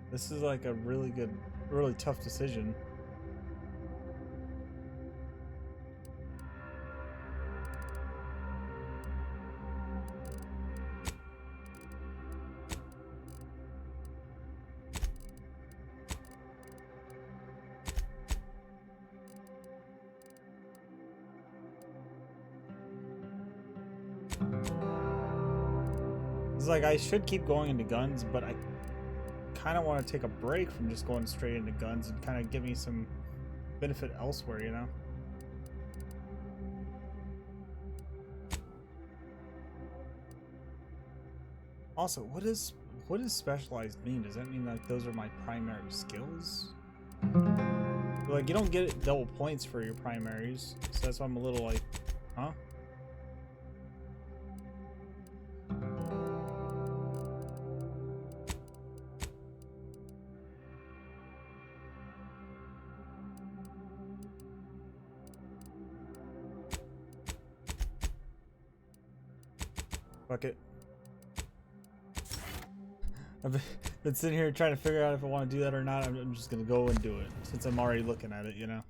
This is like a really tough decision. It's like I should keep going into guns, but I kind of want to take a break from just going straight into guns and kind of give me some benefit elsewhere, you know? Also, what does specialized mean? Does that mean like those are my primary skills? Like, you don't get double points for your primaries, so that's why I'm a little like, huh? Fuck it. I've been sitting here trying to figure out if I want to do that or not. I'm just gonna go and do it since I'm already looking at it, you know.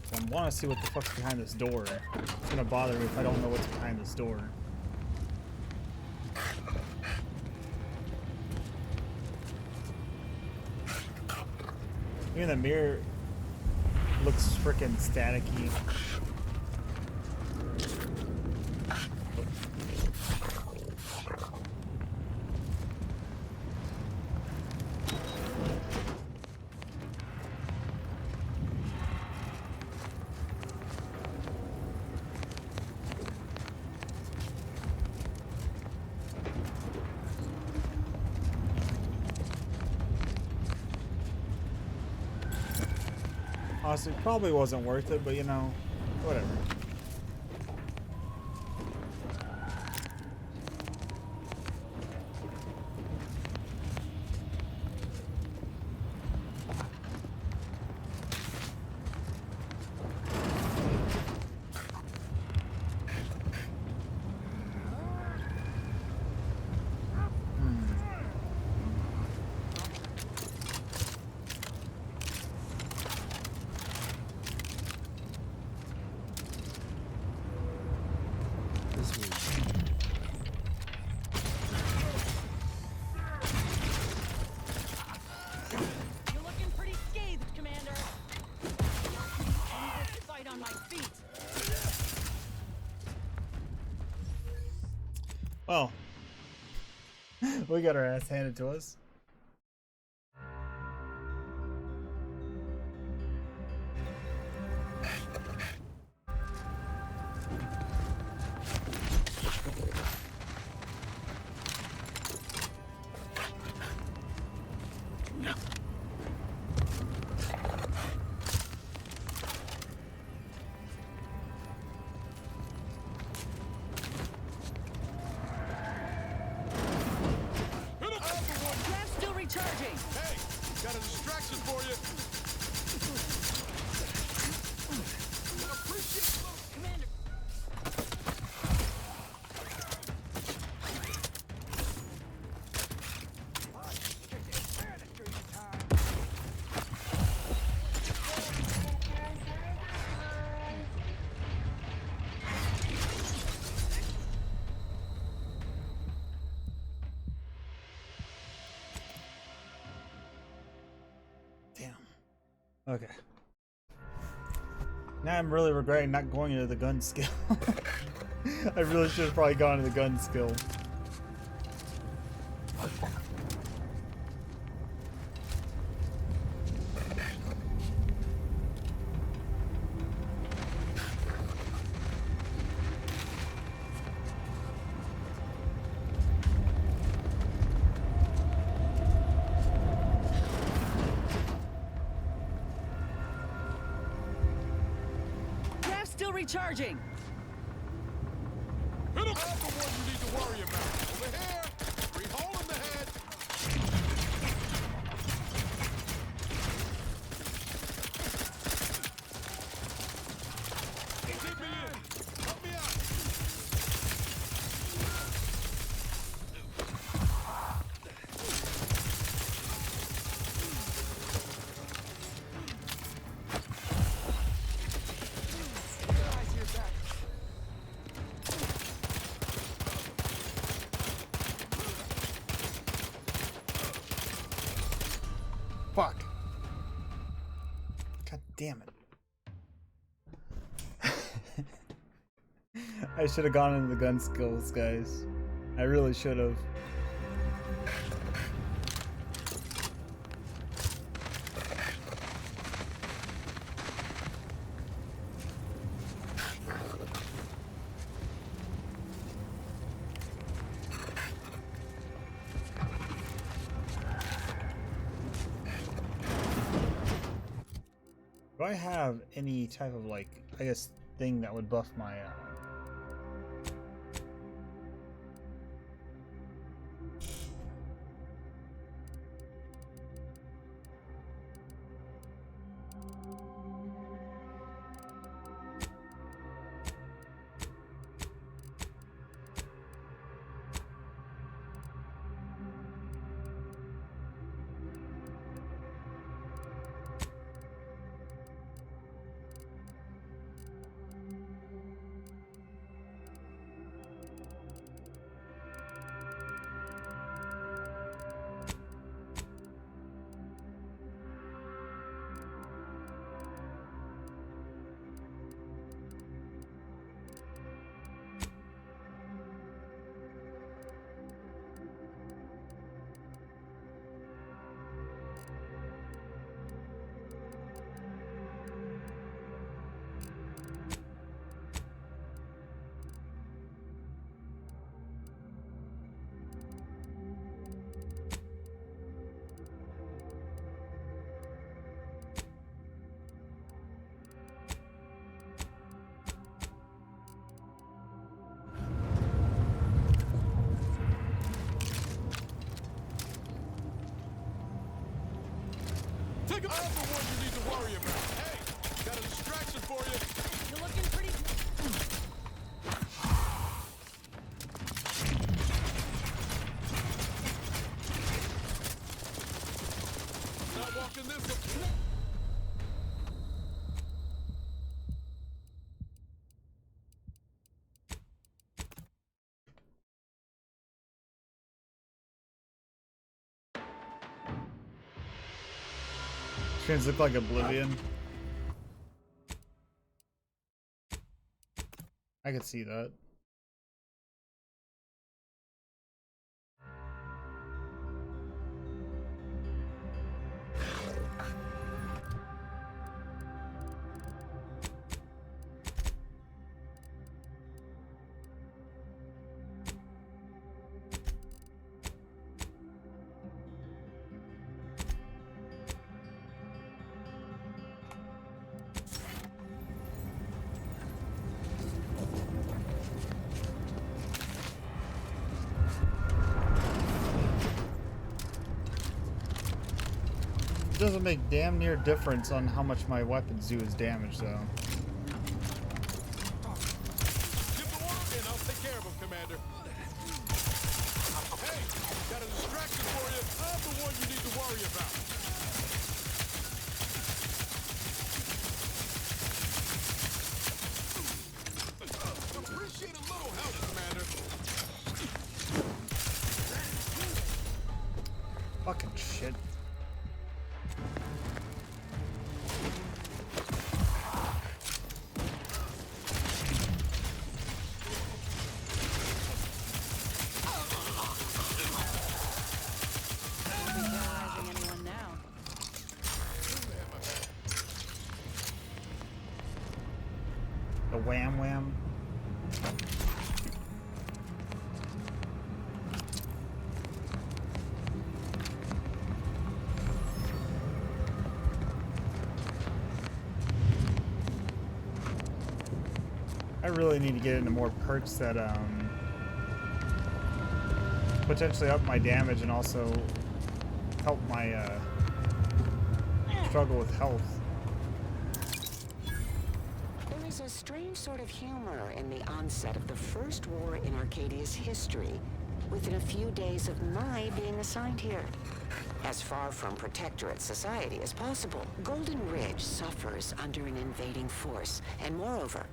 So I want to see what the fuck's behind this door. It's gonna bother me if I don't know what's behind this door. Even the mirror looks freaking staticky. Honestly, it probably wasn't worth it, but you know, whatever. Well, we got our ass handed to us. Okay. Now I'm really regretting not going into the gun skill. I really should have probably gone into the gun skill. Recharging. Hit him! That's the one you need to worry about. Over here. 3 hole in the head. Get me in. Help me out. Fuck. God damn it. I should have gone into the gun skills, guys. I really should have. Do I have any type of, like, I guess, thing that would buff my I'm the one you need to worry about. Hey, got a distraction for you. You're looking pretty... Not walking this... Screens look like Oblivion. I could see that. It doesn't make damn near difference on how much my weapons do as damage, though. Give the order and I'll take care of him, Commander. Hey, got a distraction for you. I'm the one you need to worry about. Appreciate a little help, Commander. Fucking shit. The wham wham. I really need to get into more perks that potentially up my damage and also help my struggle with health. There is a strange sort of humor in the onset of the first war in Arcadia's history, within a few days of my being assigned here. As far from Protectorate society as possible, Golden Ridge suffers under an invading force, and moreover,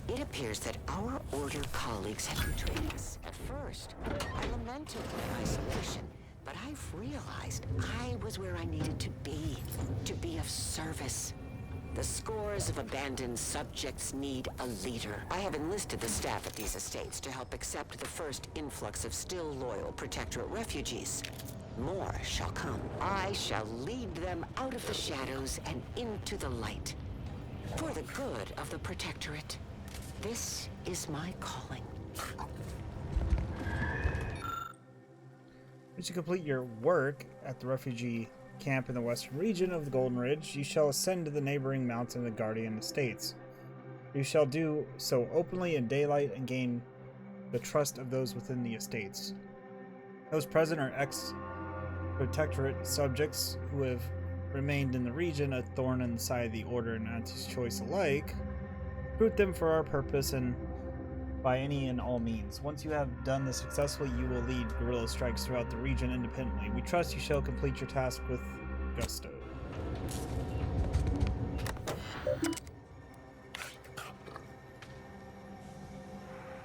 it appears that our Order colleagues have betrayed us. At first, I lamented their isolation, But I've realized I was where I needed to be of service. The scores of abandoned subjects need a leader. I have enlisted the staff at these estates to help accept the first influx of still loyal Protectorate refugees. More shall come. I shall lead them out of the shadows and into the light. For the good of the Protectorate. This is my calling. Once you complete your work at the refugee camp in the western region of the Golden Ridge, you shall ascend to the neighboring mountain of the Guardian Estates. You shall do so openly in daylight and gain the trust of those within the estates. Those present are ex-Protectorate subjects who have remained in the region, a thorn in the side of the Order and Auntie's Choice alike. Recruit them for our purpose and by any and all means. Once you have done this successfully, you will lead guerrilla strikes throughout the region independently. We trust you shall complete your task with gusto.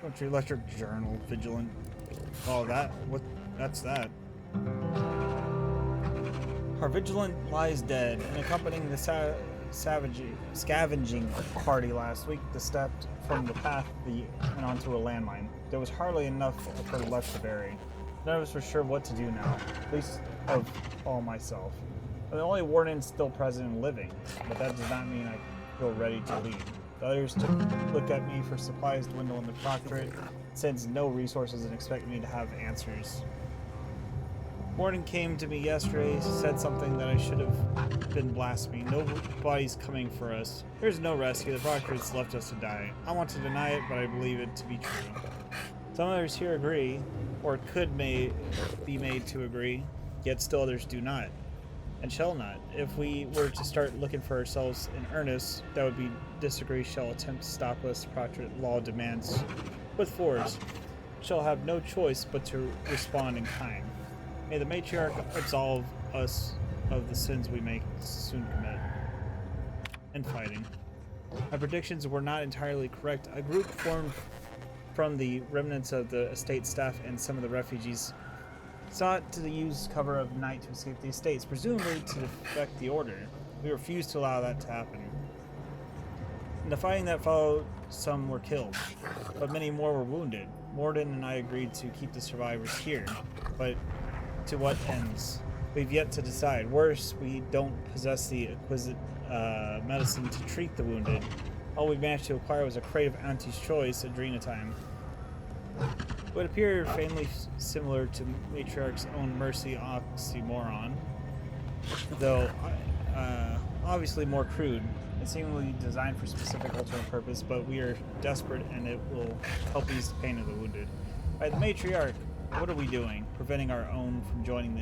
What's your electric journal, Vigilant? Oh, that's that. Our Vigilant lies dead, and accompanying the scavenging party last week, they stepped from the path and onto a landmine. There was hardly enough of her left to bury. None of us were sure what to do now, at least of all myself. I'm the only warden still present and living, but that does not mean I feel ready to lead. The others took a look at me for supplies dwindle in the Proctorate, sends no resources and expect me to have answers. Warden came to me yesterday, said something that I should have been blasphemy. Nobody's coming for us. There's no rescue. The Proctorate's left us to die. I want to deny it, but I believe it to be true. Some others here agree, or could be made to agree, yet still others do not, and shall not. If we were to start looking for ourselves in earnest, that would be disagree shall attempt to stop us. Proctorate law demands with force. Shall have no choice but to respond in kind. May the Matriarch absolve us of the sins we may soon commit. And fighting. My predictions were not entirely correct. A group formed from the remnants of the estate staff and some of the refugees sought to use cover of night to escape the estates, presumably to defect the order. We refused to allow that to happen. In the fighting that followed, some were killed, but many more were wounded. Morden and I agreed to keep the survivors here, but to what ends? We've yet to decide. Worse, we don't possess the exquisite medicine to treat the wounded. All we managed to acquire was a crate of Auntie's Choice Adrenatime. It would appear faintly similar to Matriarch's own Mercy oxymoron, though obviously more crude. It's seemingly designed for specific alternate purpose, but we are desperate and it will help ease the pain of the wounded. By the Matriarch, what are we doing? Preventing our own from joining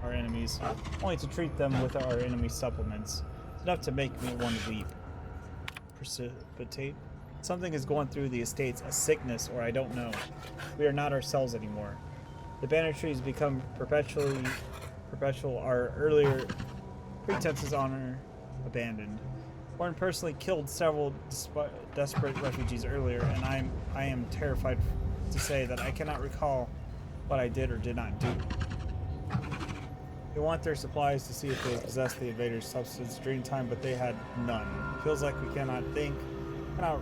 our enemies, only to treat them with our enemy's supplements. It's enough to make me want to weep. Precipitate? Something is going through the estates, a sickness, or I don't know. We are not ourselves anymore. The banditry has become perpetual. Our earlier pretenses honor abandoned. Warren personally killed several desperate refugees earlier, and I am terrified to say that I cannot recall what I did or did not do. They want their supplies to see if they possess the invaders' substance during time, but they had none. It feels like we cannot think, cannot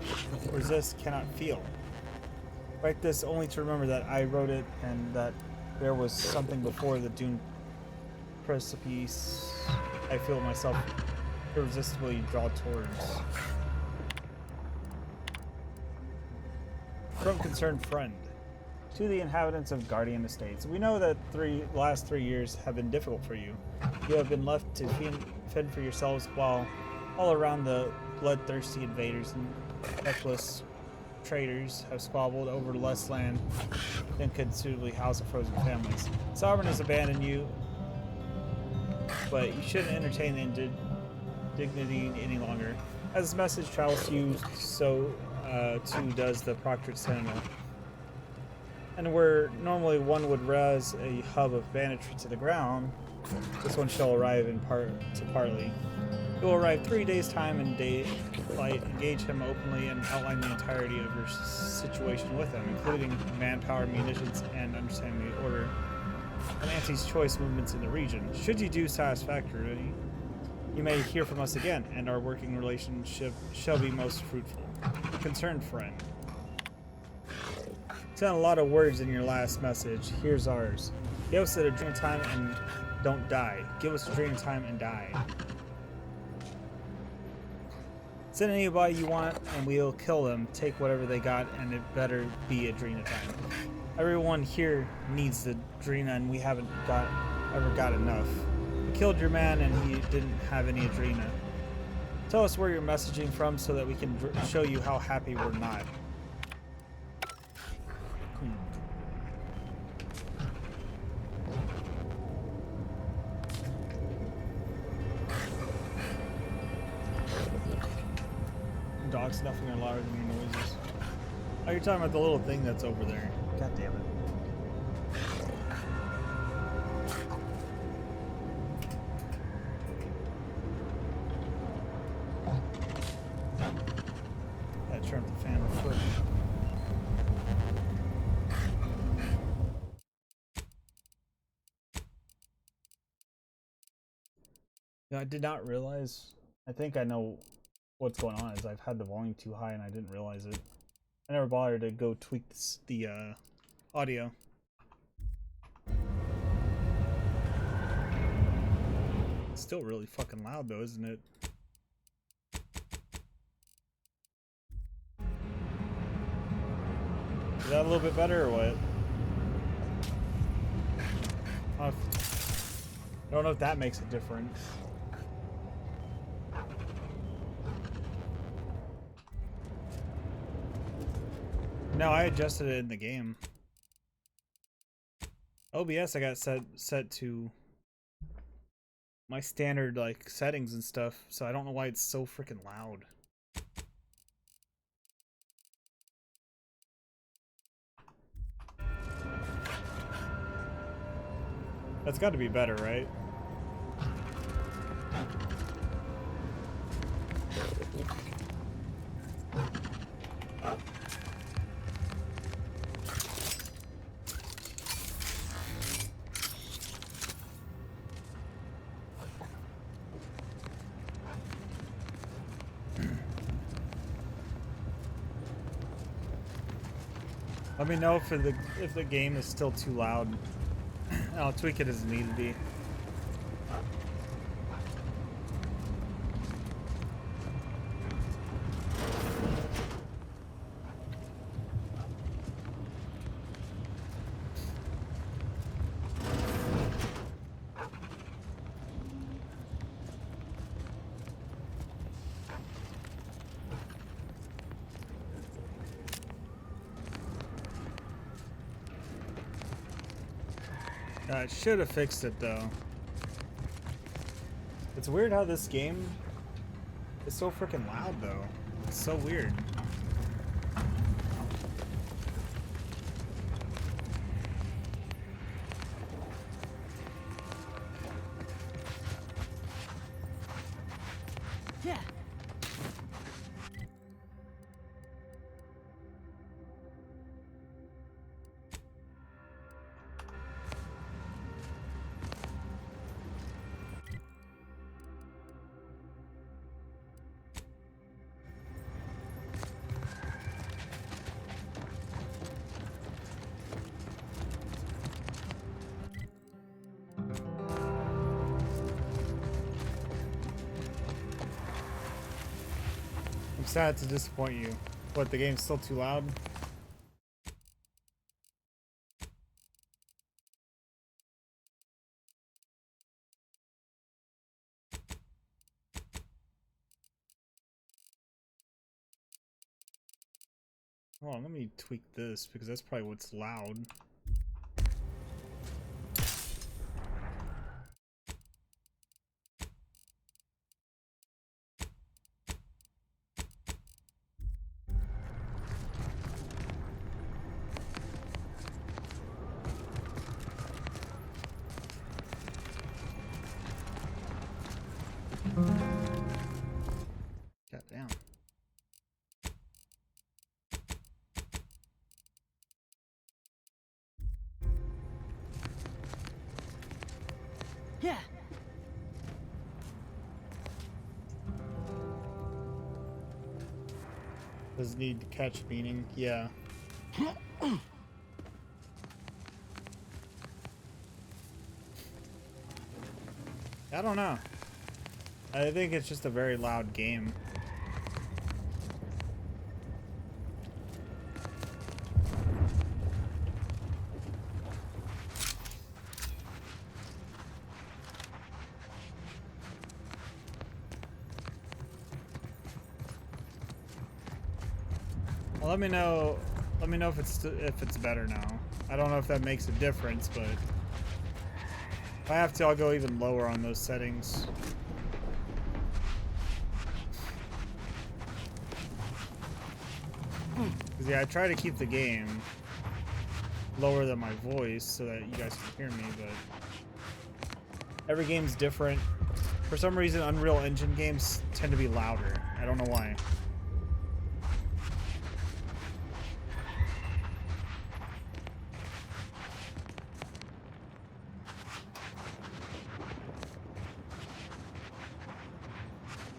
resist, cannot feel. Write this only to remember that I wrote it and that there was something before the doomed precipice I feel myself irresistibly draw towards. From concerned friend. To the inhabitants of Guardian Estates, we know that the last 3 years have been difficult for you. You have been left to fend for yourselves while all around the bloodthirsty invaders and feckless traders have squabbled over less land than could suitably house the frozen families. Sovereign has abandoned you, but you shouldn't entertain the indignity any longer. As this message travels to you, so too does the Proctorate Sentinel. And where normally one would razz a hub of banditry to the ground, this one shall arrive in partly. It will arrive 3 days' time in daylight, engage him openly, and outline the entirety of your situation with him, including manpower, munitions, and understanding the order. of Auntie's choice movements in the region. Should you do satisfactorily, you may hear from us again, and our working relationship shall be most fruitful. Concerned friend. Sent a lot of words in your last message. Here's ours. Give us a dream time and don't die. Give us a dream time and die. Send anybody you want and we'll kill them. Take whatever they got and it better be Adrena time. Everyone here needs the Adrena and we haven't ever got enough. We killed your man and he didn't have any Adrena. Tell us where you're messaging from so that we can show you how happy we're not. Dog snuffing are louder than your noises. Oh, you're talking about the little thing that's over there. God damn it. Gotta turn up the fan real quick. Yeah, I did not realize. I think I know what's going on is I've had the volume too high and I didn't realize it. I never bothered to go tweak the audio. It's still really fucking loud though, isn't it? Is that a little bit better or what? I don't know if that makes a difference. No, I adjusted it in the game. OBS I got set to my standard like settings and stuff, so I don't know why it's so freaking loud. That's got to be better, right? Let me know if the game is still too loud. I'll tweak it as it needs to be. I should have fixed it though. It's weird how this game is so freaking loud though. It's so weird. Yeah. Sad to disappoint you. What, the game's still too loud? Hold on, let me tweak this because that's probably what's loud. Goddamn. Does need to catch meaning? Yeah. I don't know. I think it's just a very loud game. Well, let me know if it's better now. I don't know if that makes a difference, but if I have to, I'll go even lower on those settings. Because yeah, I try to keep the game lower than my voice so that you guys can hear me, but every game's different. For some reason, Unreal Engine games tend to be louder. I don't know why.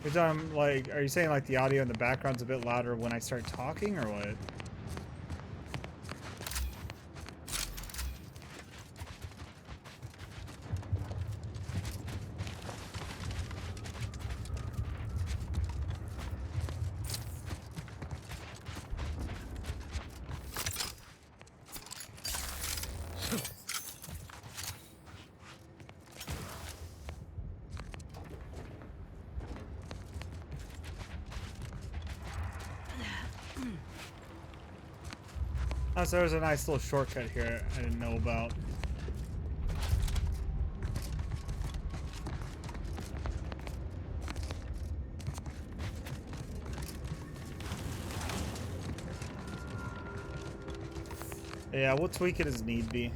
Because I'm like, are you saying like the audio in the background's a bit louder when I start talking, or what? Oh, so there's a nice little shortcut here I didn't know about. Yeah, we'll tweak it as need be.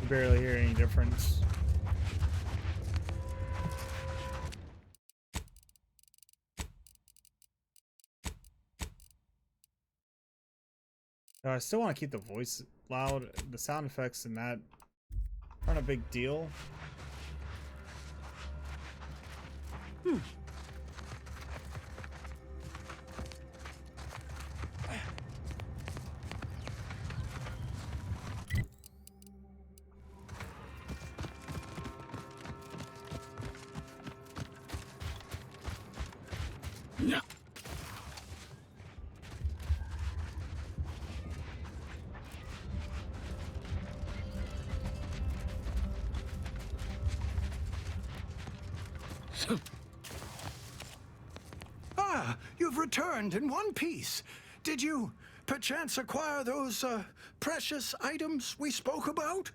You barely hear any difference. I still want to keep the voice loud. The sound effects and that aren't a big deal. Ah, you've returned in one piece. Did you, perchance, acquire those, precious items we spoke about?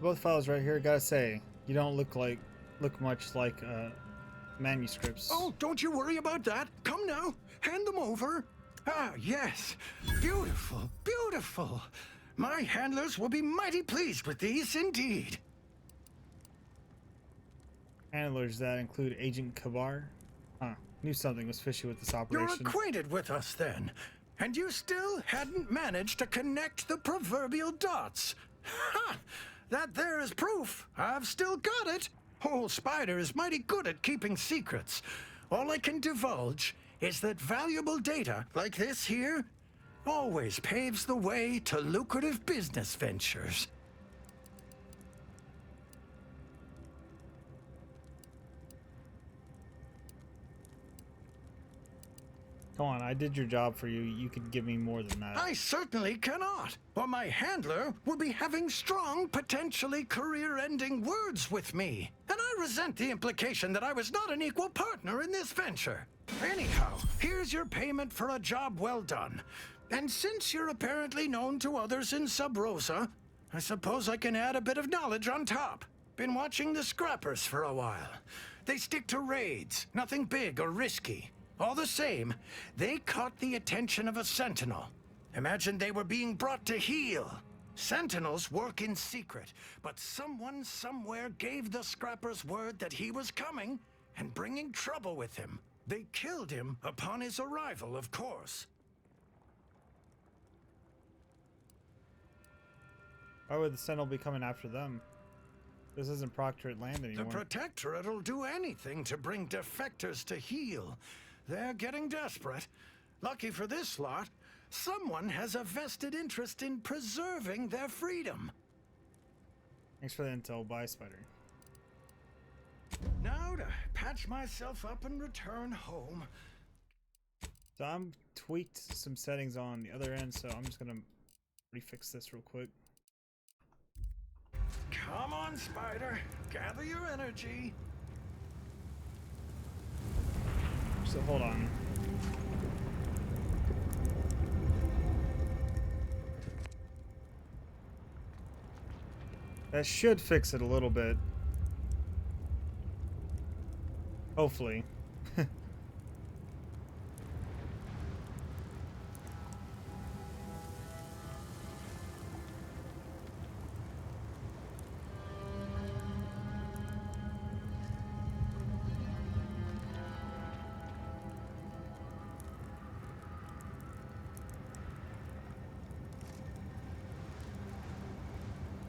Both files right here. Gotta say, you don't look much like manuscripts. Oh, don't you worry about that. Come now, hand them over. Ah, yes. Beautiful, beautiful. My handlers will be mighty pleased with these indeed. Handlers that include Agent Kabar? Huh. Knew something was fishy with this operation. You're acquainted with us then, and you still hadn't managed to connect the proverbial dots. Ha! That there is proof. I've still got it. Old Spider is mighty good at keeping secrets. All I can divulge is that valuable data like this here always paves the way to lucrative business ventures. Come on, I did your job for you. You could give me more than that. I certainly cannot. Or my handler will be having strong, potentially career-ending words with me. And I resent the implication that I was not an equal partner in this venture. Anyhow, here's your payment for a job well done. And since you're apparently known to others in Sub Rosa, I suppose I can add a bit of knowledge on top. Been watching the Scrappers for a while. They stick to raids, nothing big or risky. All the same, they caught the attention of a Sentinel. Imagine they were being brought to heel. Sentinels work in secret, but someone somewhere gave the Scrappers word that he was coming and bringing trouble with him. They killed him upon his arrival, of course. Why would the Sentinel be coming after them? This isn't Proctorate Land The anymore. Protectorate'll do anything to bring defectors to heel. They're getting desperate. Lucky for this lot, someone has a vested interest in preserving their freedom. Thanks for the intel. Bye, Spider. Now to patch myself up and return home. So I'm tweaked some settings on the other end, so I'm just gonna refix this real quick. Come on, Spider. Gather your energy. So hold on. That should fix it a little bit. Hopefully.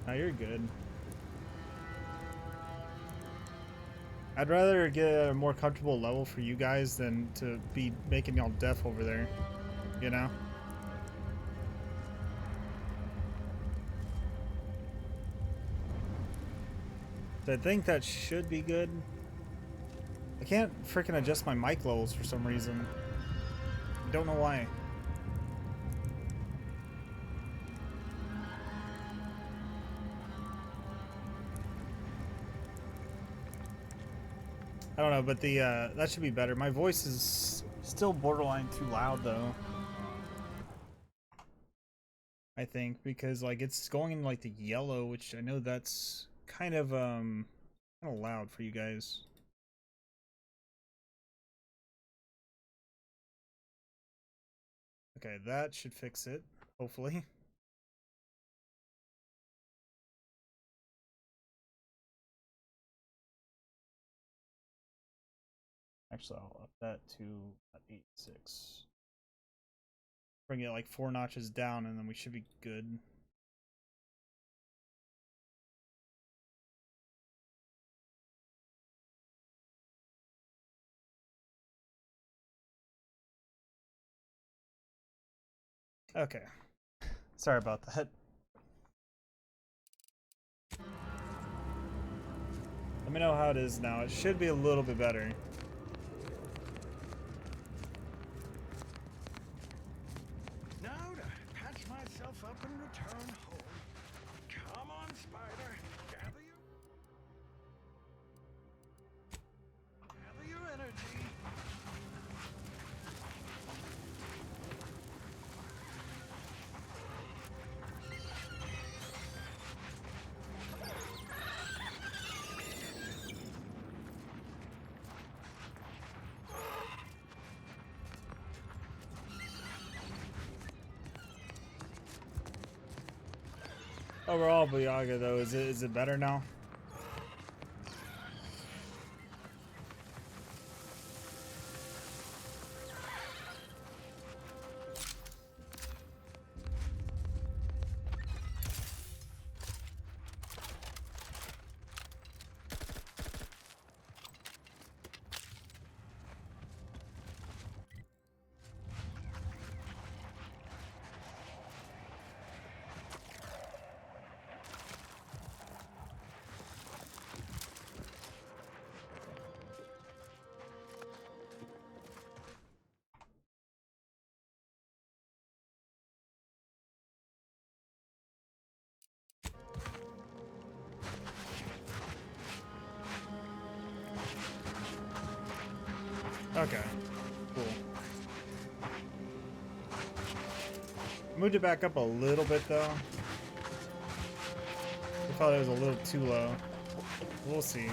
No, you're good. I'd rather get a more comfortable level for you guys than to be making y'all deaf over there, you know? So I think that should be good. I can't freaking adjust my mic levels for some reason. I don't know why. I don't know, but the that should be better. My voice is still borderline too loud though. I think because like it's going in like the yellow, which I know that's kind of loud for you guys. Okay, that should fix it, hopefully. Actually, I'll up that to 86. Bring it like 4 notches down, and then we should be good. Okay. Sorry about that. Let me know how it is now. It should be a little bit better. Up and return home. Come on, Spider. Gather your energy. Overall, Buyaga though, is it better now? Okay, cool. Moved it back up a little bit though. I thought it was a little too low. We'll see.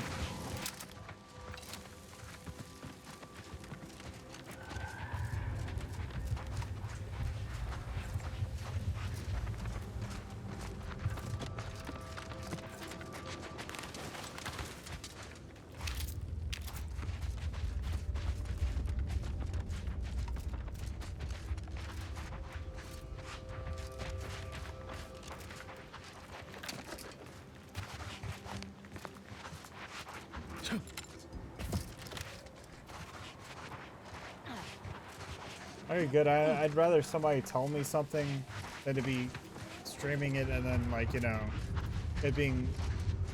Very good. I'd rather somebody tell me something than to be streaming it and then, like, you know, it being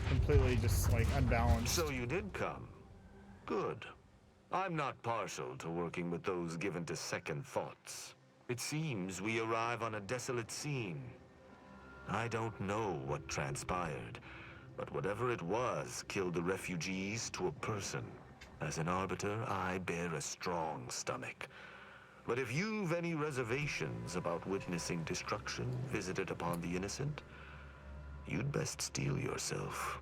completely just, like, unbalanced. So you did come. Good. I'm not partial to working with those given to second thoughts. It seems we arrive on a desolate scene. I don't know what transpired, but whatever it was killed the refugees to a person. As an arbiter, I bear a strong stomach. But if you've any reservations about witnessing destruction visited upon the innocent, you'd best steel yourself.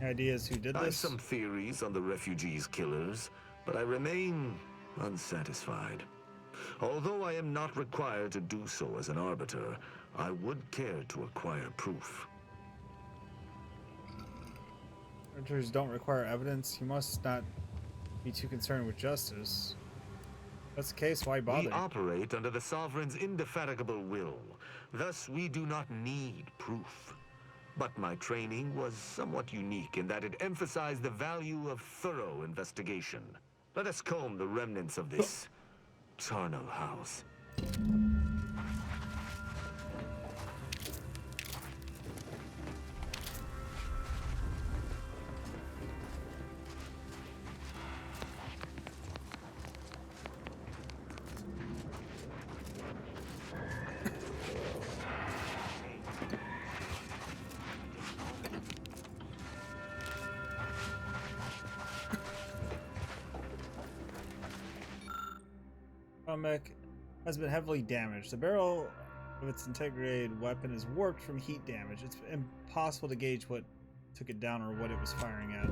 Ideas who did this? I have some theories on the refugees' killers, but I remain unsatisfied. Although I am not required to do so as an arbiter, I would care to acquire proof. Arbiters don't require evidence. You must not be too concerned with justice. If that's the case, why bother? We operate under the Sovereign's indefatigable will. Thus, we do not need proof. But my training was somewhat unique in that it emphasized the value of thorough investigation. Let us comb the remnants of this charnel house. Mech has been heavily damaged. The barrel of its integrated weapon is warped from heat damage. It's impossible to gauge what took it down or what it was firing at.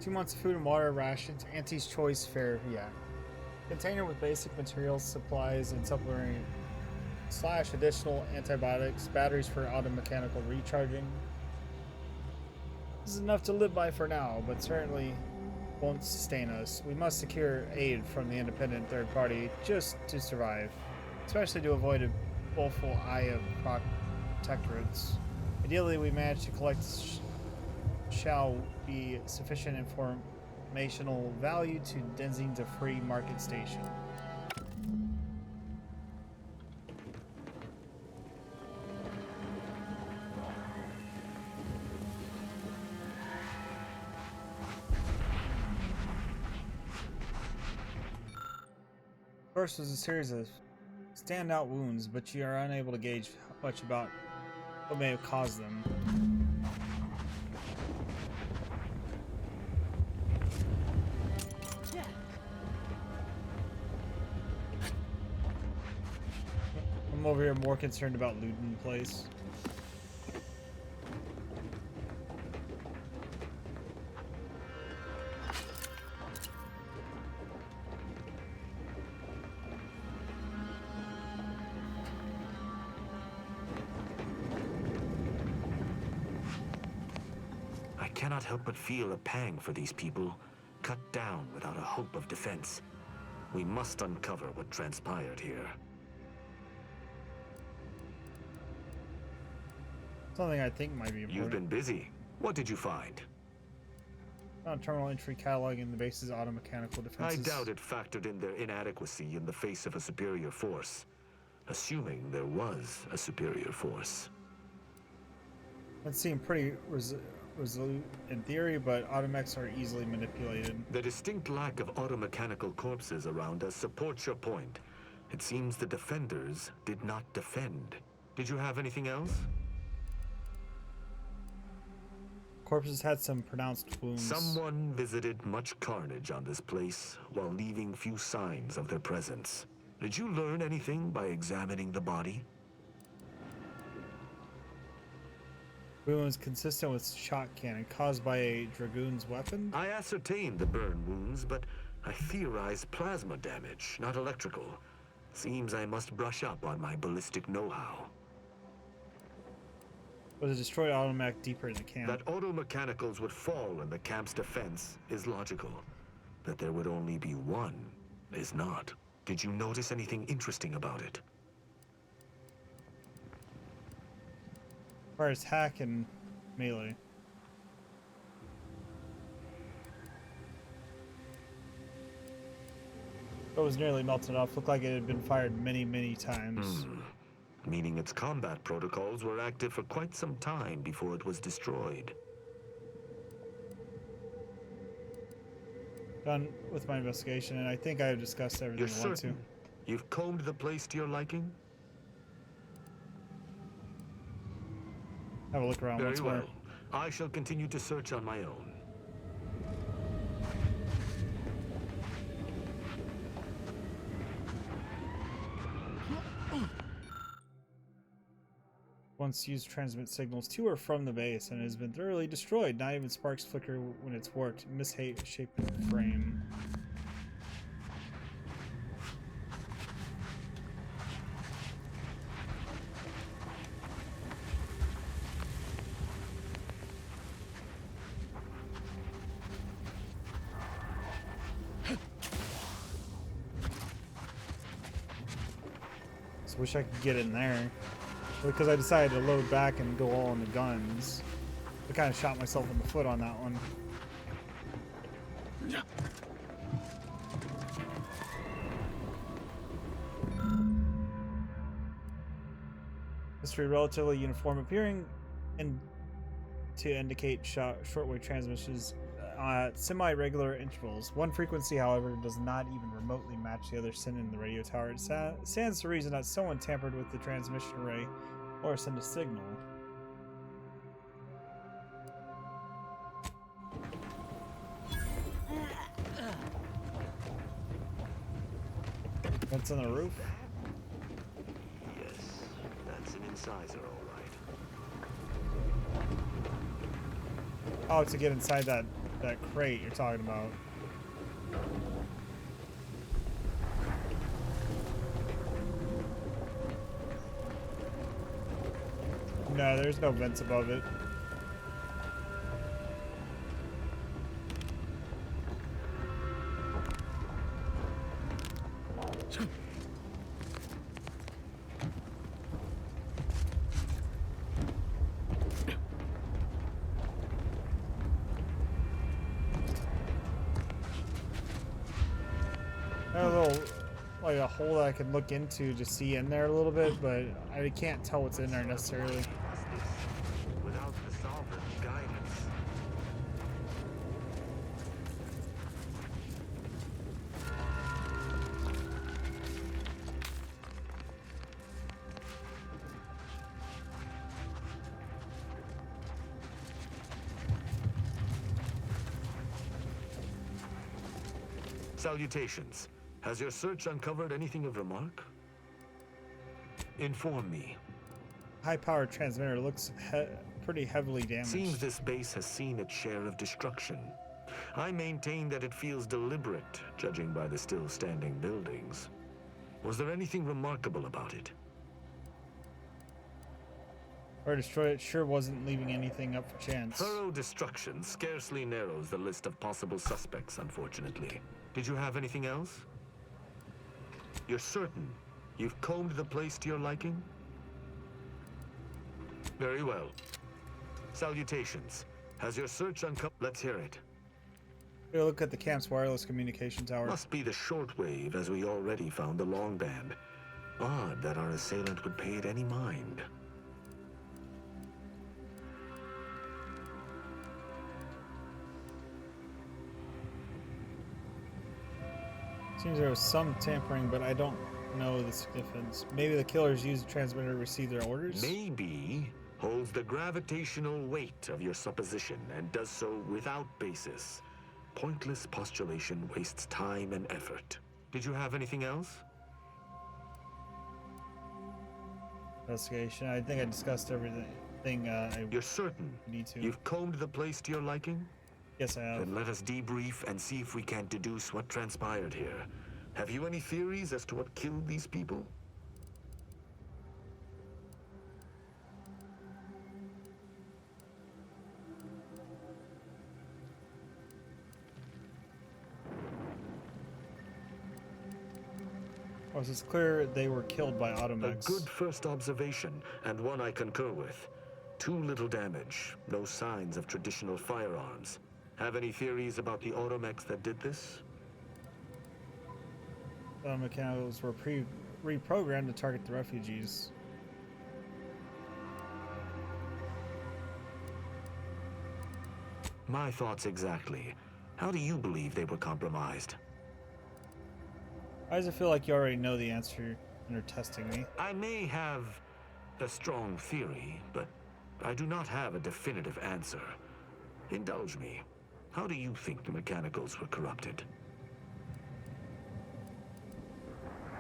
Two months of food and water rations, Auntie's Choice fare, yeah. Container with basic materials, supplies, and supplementary / additional antibiotics, batteries for automechanical recharging. This is enough to live by for now, but certainly won't sustain us. We must secure aid from the independent third party just to survive, especially to avoid a woeful eye of protectorates. Ideally, we manage to collect shall be sufficient informational value to Denzing's a free market station. First was a series of standout wounds, but you are unable to gauge much about what may have caused them. I'm over here more concerned about looting the place. I cannot help but feel a pang for these people, cut down without a hope of defense. We must uncover what transpired here. Something I think might be important. You've been busy. What did you find? Found terminal entry cataloging the base's automechanical defenses. I doubt it factored in their inadequacy in the face of a superior force. Assuming there was a superior force. That seemed pretty resolute in theory, but automechs are easily manipulated. The distinct lack of automechanical corpses around us supports your point. It seems the defenders did not defend. Did you have anything else? Corpses had some pronounced wounds. Someone visited much carnage on this place while leaving few signs of their presence. Did you learn anything by examining the body? Wounds consistent with shot cannon caused by a dragoon's weapon? I ascertained the burn wounds, but I theorize plasma damage, not electrical. Seems I must brush up on my ballistic know-how. Was a destroyed automech deeper in the camp? That automechanicals would fall in the camp's defense is logical. That there would only be one is not. Did you notice anything interesting about it? As far as hack and melee. It was nearly melted off. Looked like it had been fired many, many times. Meaning its combat protocols were active for quite some time before it was destroyed. Done with my investigation, and I think I have discussed everything You're I want to. certain you've combed the place to your liking? Have a look around Very once well. more. I shall continue to search on my own. Once used to transmit signals to or from the base and has been thoroughly destroyed. Not even sparks flicker when it's worked. Misshapen frame. Just wish I could get in there. Because I decided to load back and go all in the guns. I kind of shot myself in the foot on that one. History relatively uniform, appearing to indicate shortwave transmissions at semi-regular intervals. One frequency, however, does not even remotely match the other sent in the radio tower. It stands to reason that someone tampered with the transmission array or sent a signal. Vents on the roof? Yes, that's an incisor, all right. Oh, to get inside that crate you're talking about. No, there's no vents above it. Like a hole that I can look into to see in there a little bit, but I can't tell what's in there necessarily. Without the sovereign's guidance. Salutations. Has your search uncovered anything of remark? Inform me. High-powered transmitter looks pretty heavily damaged. Seems this base has seen its share of destruction. I maintain that it feels deliberate, judging by the still-standing buildings. Was there anything remarkable about it? Or destroy it sure wasn't leaving anything up for chance. Thorough destruction scarcely narrows the list of possible suspects, unfortunately. Did you have anything else? You're certain you've combed the place to your liking? Very well. Salutations. Has your search uncovered? Let's hear it. Take a look at the camp's wireless communication tower. Must be the shortwave, as we already found the long band. Odd that our assailant would pay it any mind. Seems there was some tampering, but I don't know the significance. Maybe the killers used the transmitter to receive their orders? Maybe holds the gravitational weight of your supposition and does so without basis. Pointless postulation wastes time and effort. Did you have anything else? Investigation. I think I discussed everything. You're certain? Need to. You've combed the place to your liking? Yes, I have. Then let us debrief and see if we can deduce what transpired here. Have you any theories as to what killed these people? Oh, so it's clear they were killed by Automechs. A good first observation, and one I concur with. Too little damage, no signs of traditional firearms. Have any theories about the Automechs that did this? Mechanicals were reprogrammed to target the refugees. My thoughts exactly. How do you believe they were compromised? Why does it feel like you already know the answer and are testing me? I may have a strong theory, but I do not have a definitive answer. Indulge me. How do you think the Mechanicals were corrupted?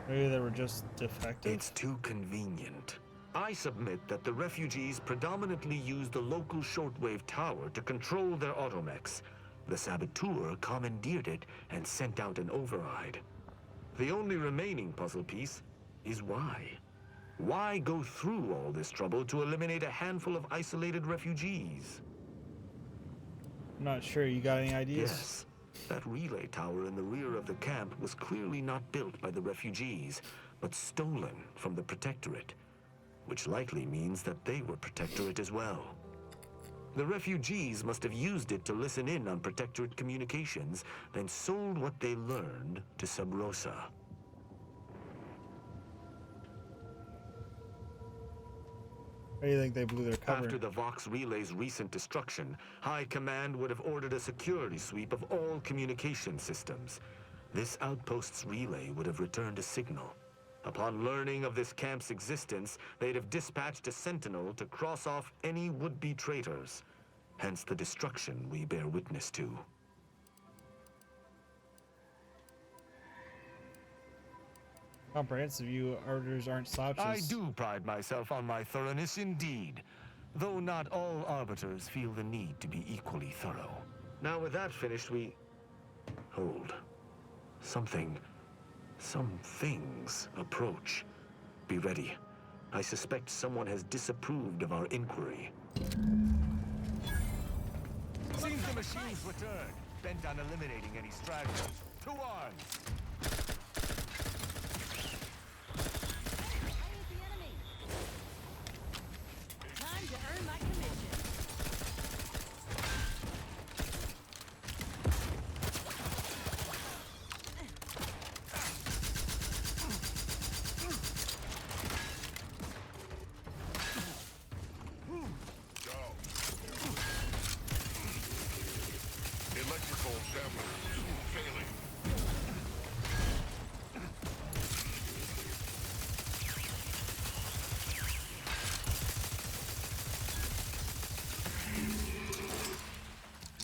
Maybe they were just defective. It's too convenient. I submit that the refugees predominantly used the local shortwave tower to control their Automechs. The saboteur commandeered it and sent out an override. The only remaining puzzle piece is why. Why go through all this trouble to eliminate a handful of isolated refugees? I'm not sure. You got any ideas? Yes. That relay tower in the rear of the camp was clearly not built by the refugees, but stolen from the Protectorate, which likely means that they were Protectorate as well. The refugees must have used it to listen in on Protectorate communications, then sold what they learned to Sub Rosa. Why do you think they blew their cover? After the Vox Relay's recent destruction, High Command would have ordered a security sweep of all communication systems. This outpost's relay would have returned a signal. Upon learning of this camp's existence, they'd have dispatched a sentinel to cross off any would-be traitors. Hence the destruction we bear witness to. Comprehensive, you orders aren't slouches. I do pride myself on my thoroughness indeed, though not all arbiters feel the need to be equally thorough. Now with that finished, we... Hold. Some things approach. Be ready. I suspect someone has disapproved of our inquiry. Seems the machines returned, bent on eliminating any stragglers. To arms! Time to earn my commission. Electrical damage. Failing.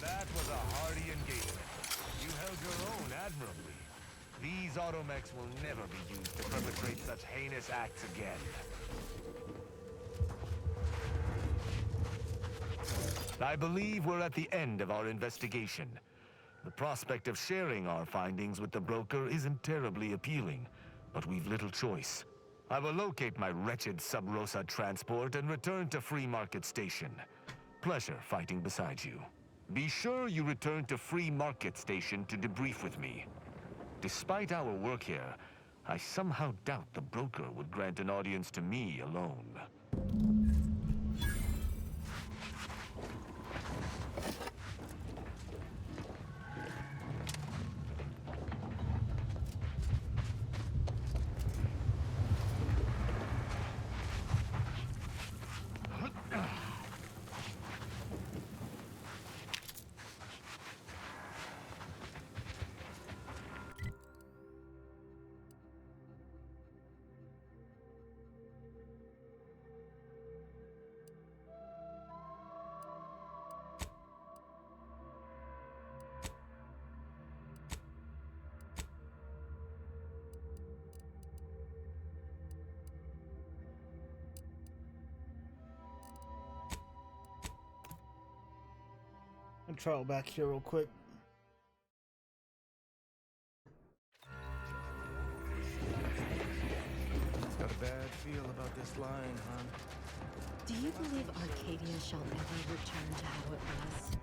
That was a hardy engagement. You held your own admirably. These Automechs will never be used to perpetrate such heinous acts again. I believe we're at the end of our investigation. The prospect of sharing our findings with the broker isn't terribly appealing, but we've little choice. I will locate my wretched Sub Rosa transport and return to Free Market Station. Pleasure fighting beside you. Be sure you return to Free Market Station to debrief with me. Despite our work here, I somehow doubt the broker would grant an audience to me alone. I'll travel back here real quick. Got a bad feel about this line, huh? Do you believe Arcadia shall ever return to how it was?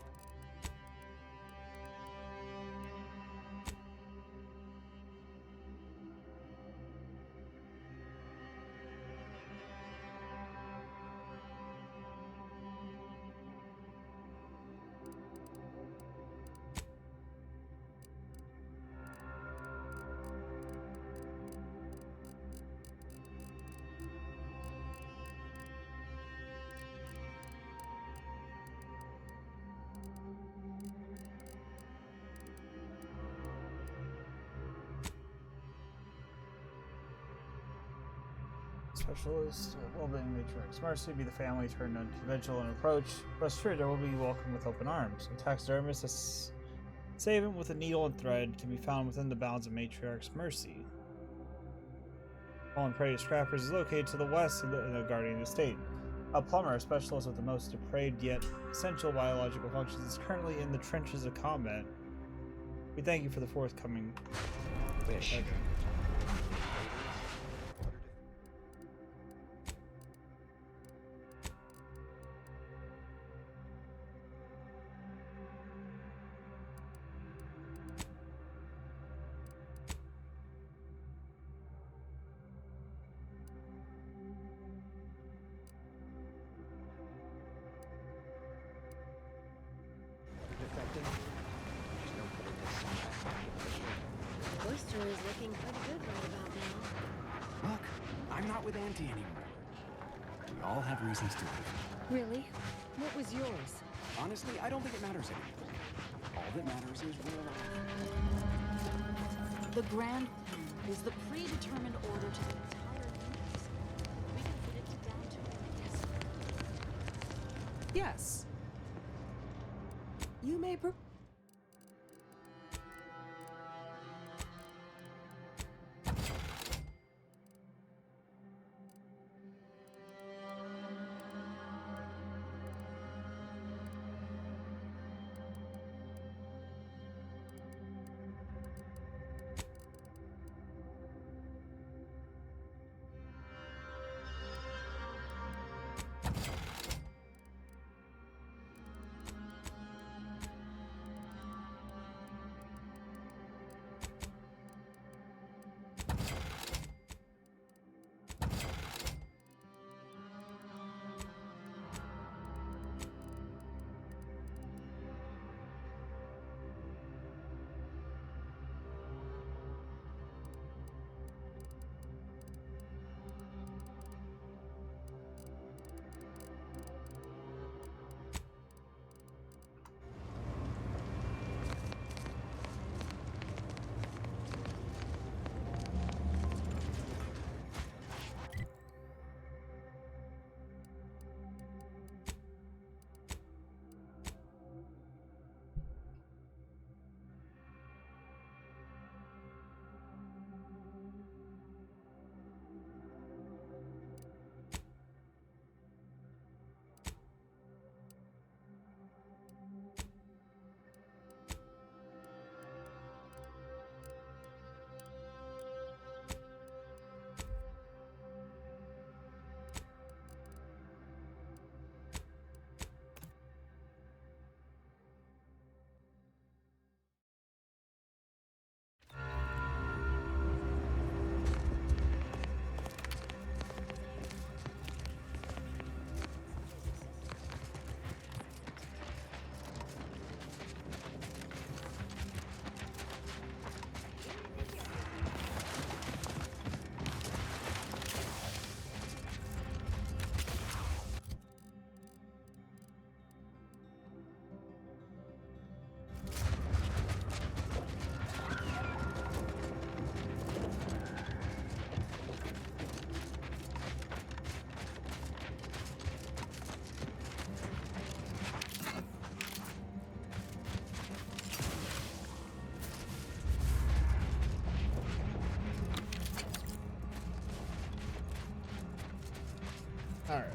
Specialist, well-being matriarch's mercy, be the family turned unconventional and approach. Rest assured, there will be welcome with open arms. A taxidermist, a savant with a needle and thread, can be found within the bounds of matriarch's mercy. Fallen prey to scrappers is located to the west of the Guardian Estate. A plumber, a specialist with the most depraved yet essential biological functions, is currently in the trenches of combat. We thank you for the forthcoming wish. Okay. Is looking pretty good right about now. Look, I'm not with Auntie anymore. We all have reasons to live. Really? What was yours? Honestly, I don't think it matters anymore. All that matters is we're alive. The Grand Plan is the predetermined order to the entire universe. We can fit it down to it. Yes. You may Alright.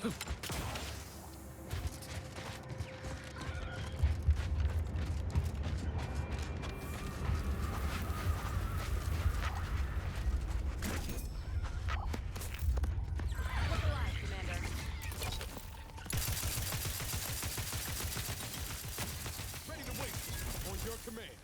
Ready to wait. On your command.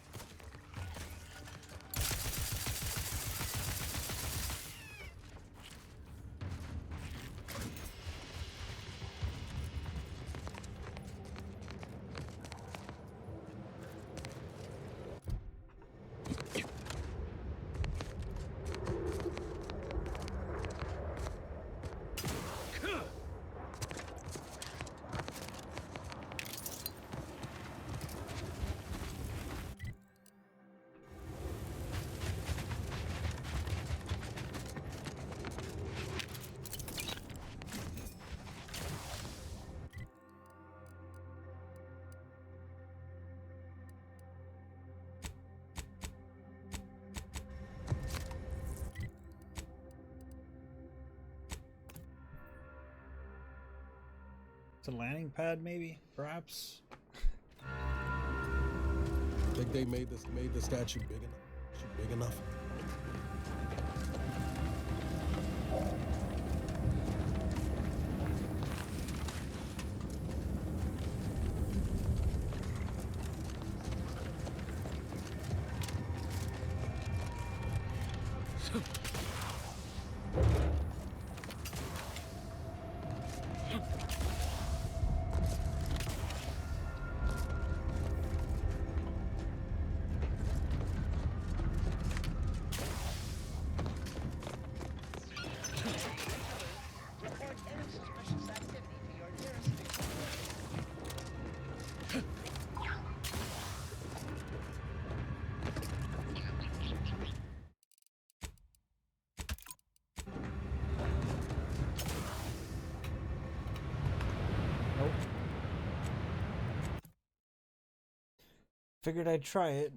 It's a landing pad, maybe, perhaps. Think they made the statue big enough? Big enough? Figured I'd try it.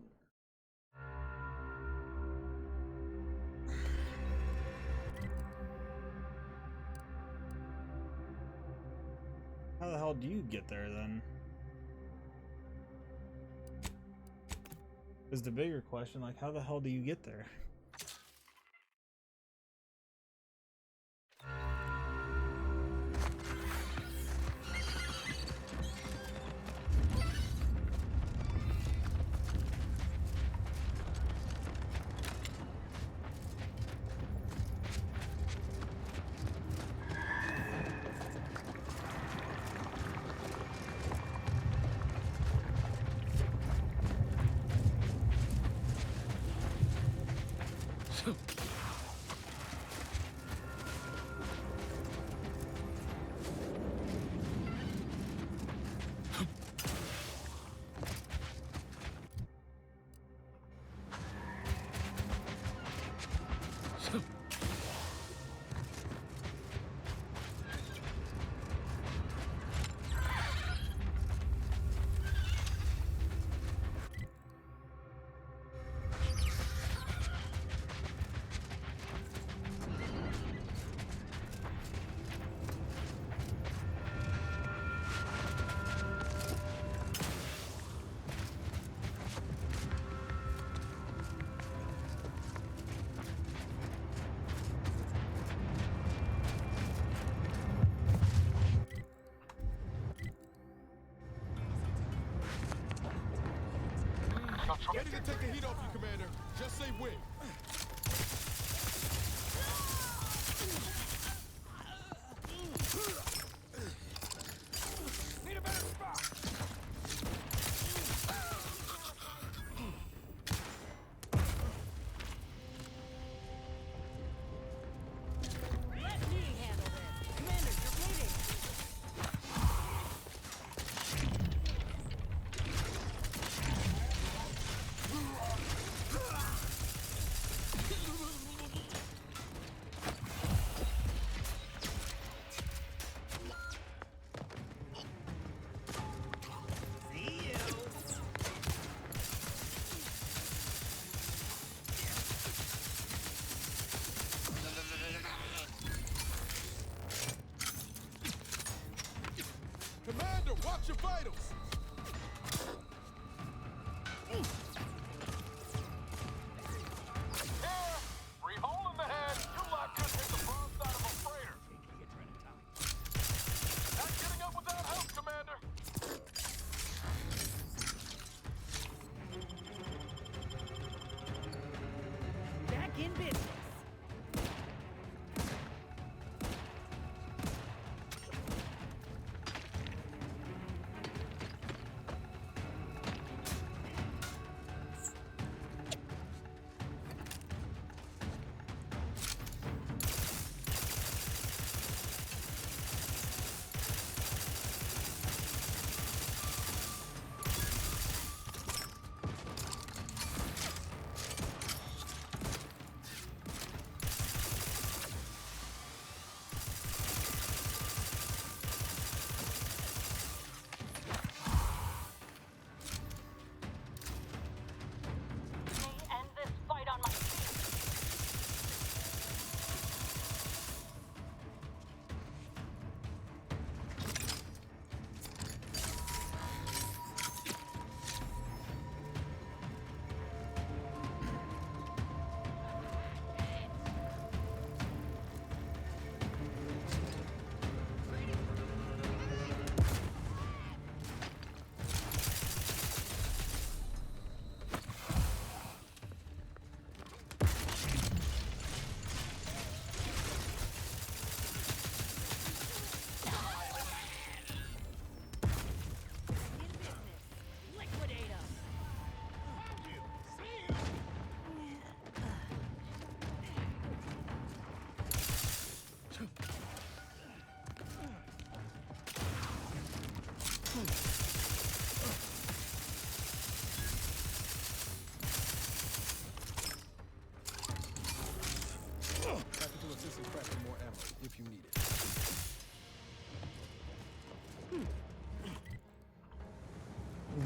How the hell do you get there then? Is the bigger question, like, how the hell do you get there? Ready to take the heat off you, Commander. Just say when. Need a better spot. Let me handle this. Commander, you're bleeding.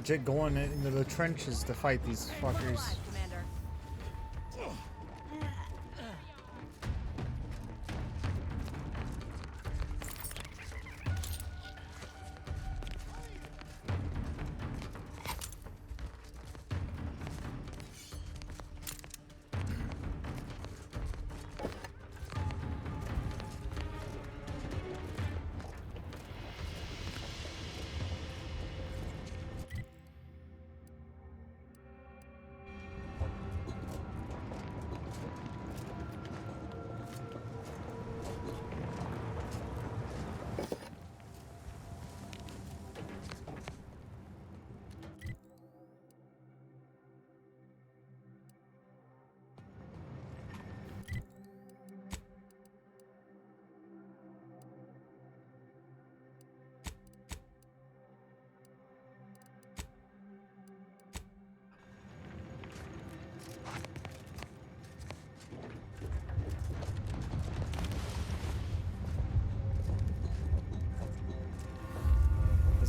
legit going into the trenches to fight these fuckers.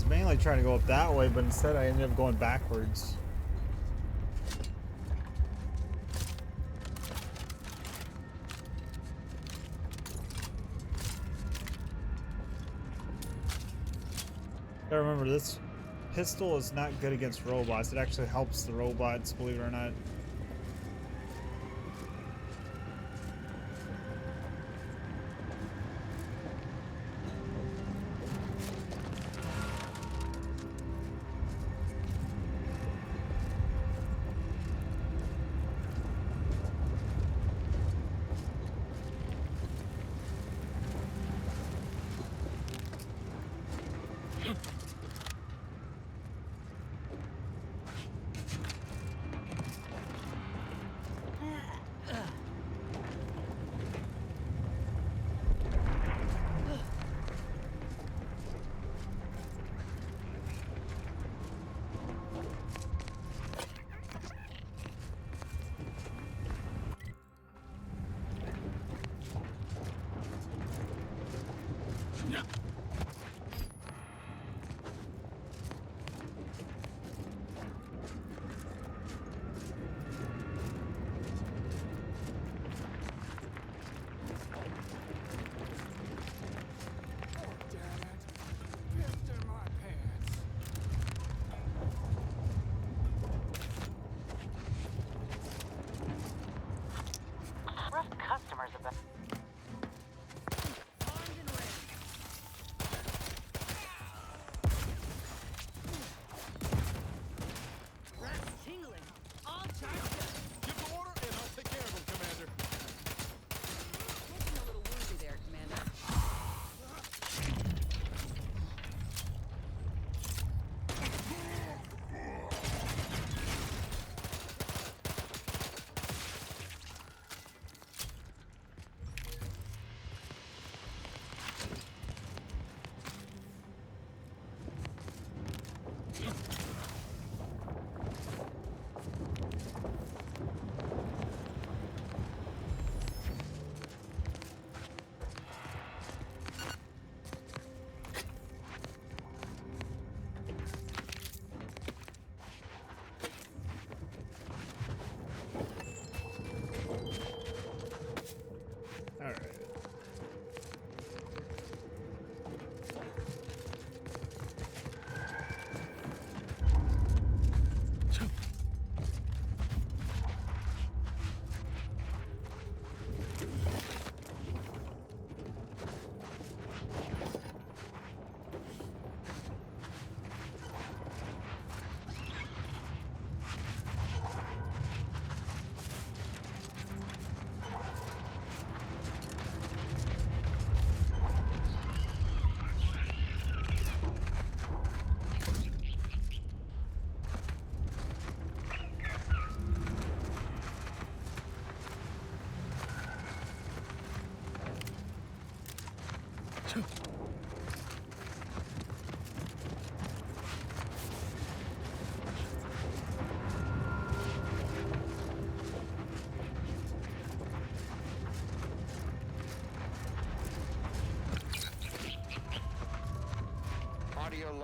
Mainly trying to go up that way, but instead I ended up going backwards. Gotta remember, this pistol is not good against robots. It actually helps the robots, believe it or not.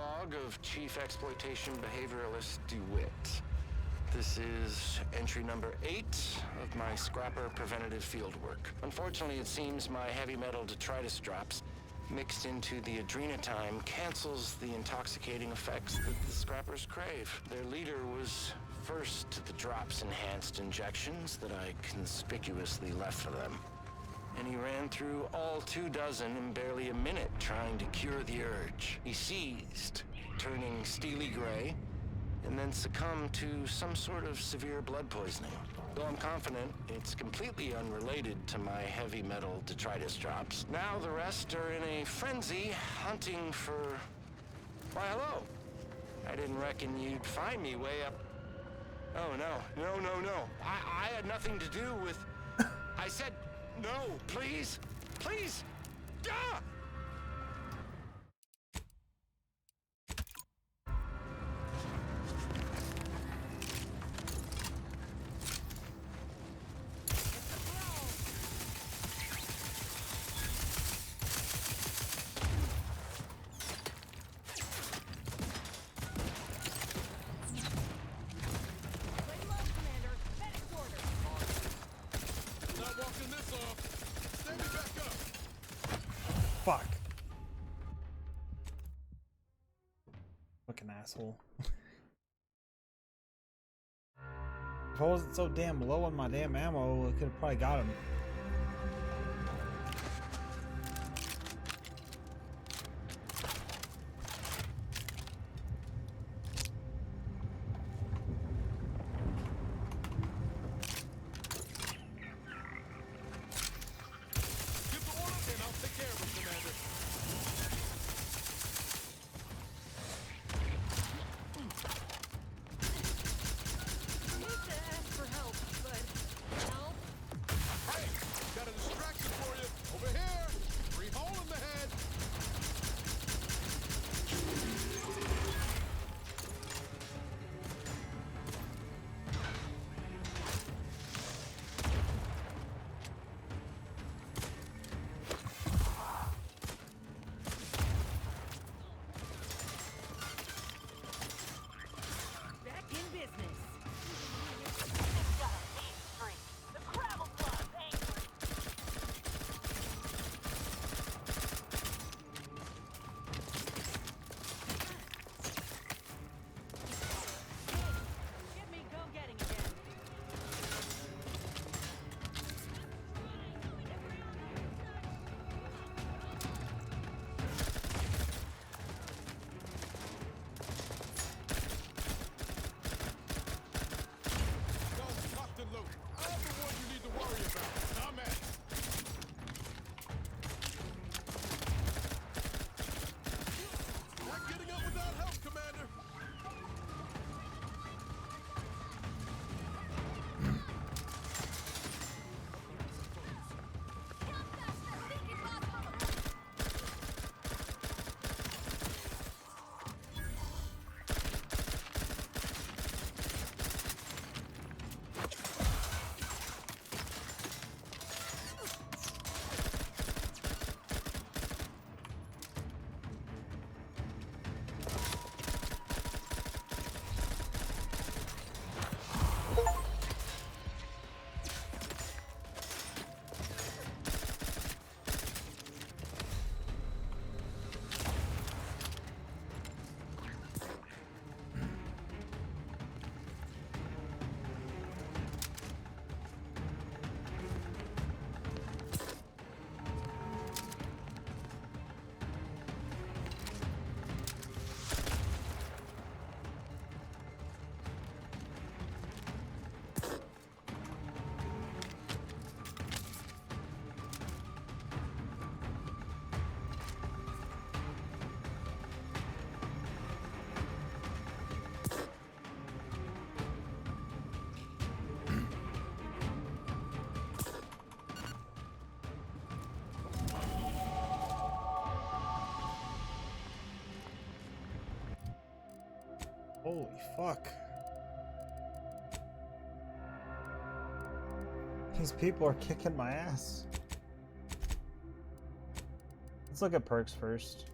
log of Chief Exploitation Behavioralist DeWitt. This is entry number 8 of my scrapper preventative fieldwork. Unfortunately, it seems my heavy metal detritus drops mixed into the adrenotime cancels the intoxicating effects that the scrappers crave. Their leader was first to the drops-enhanced injections that I conspicuously left for them. And he ran through all 24 in barely a minute trying to cure the urge. He seized, turning steely gray, and then succumbed to some sort of severe blood poisoning. Though I'm confident it's completely unrelated to my heavy metal detritus drops. Now the rest are in a frenzy hunting for... Why, hello. I didn't reckon you'd find me way up... Oh, no. No. I had nothing to do with... I said, no, please. Please. Ah! Fuck. Fucking asshole. If I wasn't so damn low on my damn ammo, I could have probably got him. Holy fuck. These people are kicking my ass. Let's look at perks first.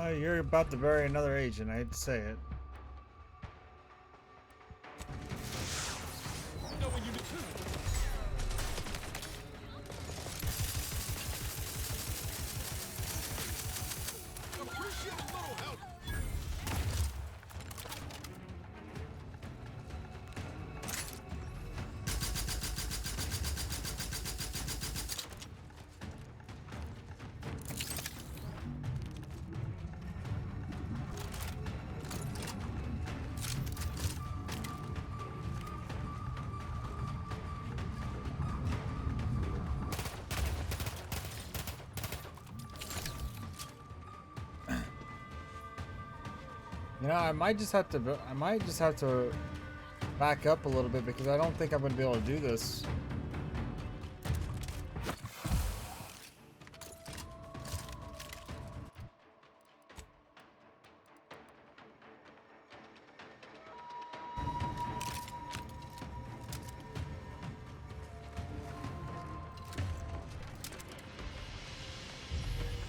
You're about to bury another agent, I hate to say it. You know, I might just have to back up a little bit because I don't think I'm going to be able to do this.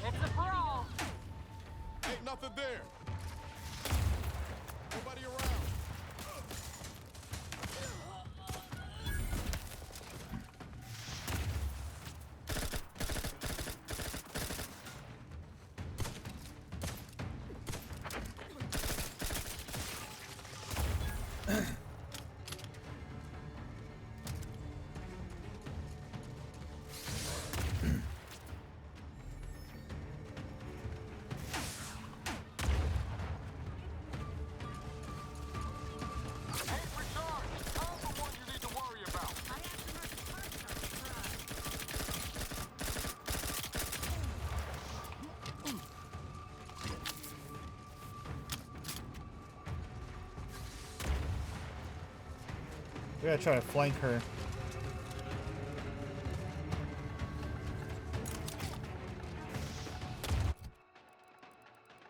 It's a brawl. Ain't nothing there. Nobody around. We gotta try to flank her.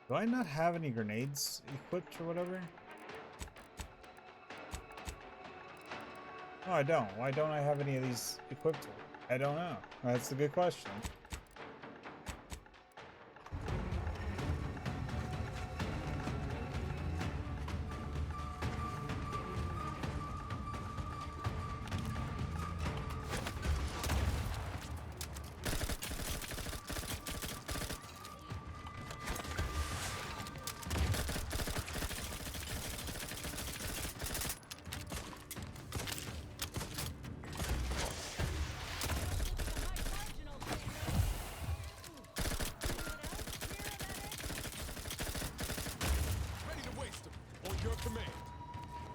Do I not have any grenades equipped or whatever? No, I don't. Why don't I have any of these equipped? I don't know. That's a good question.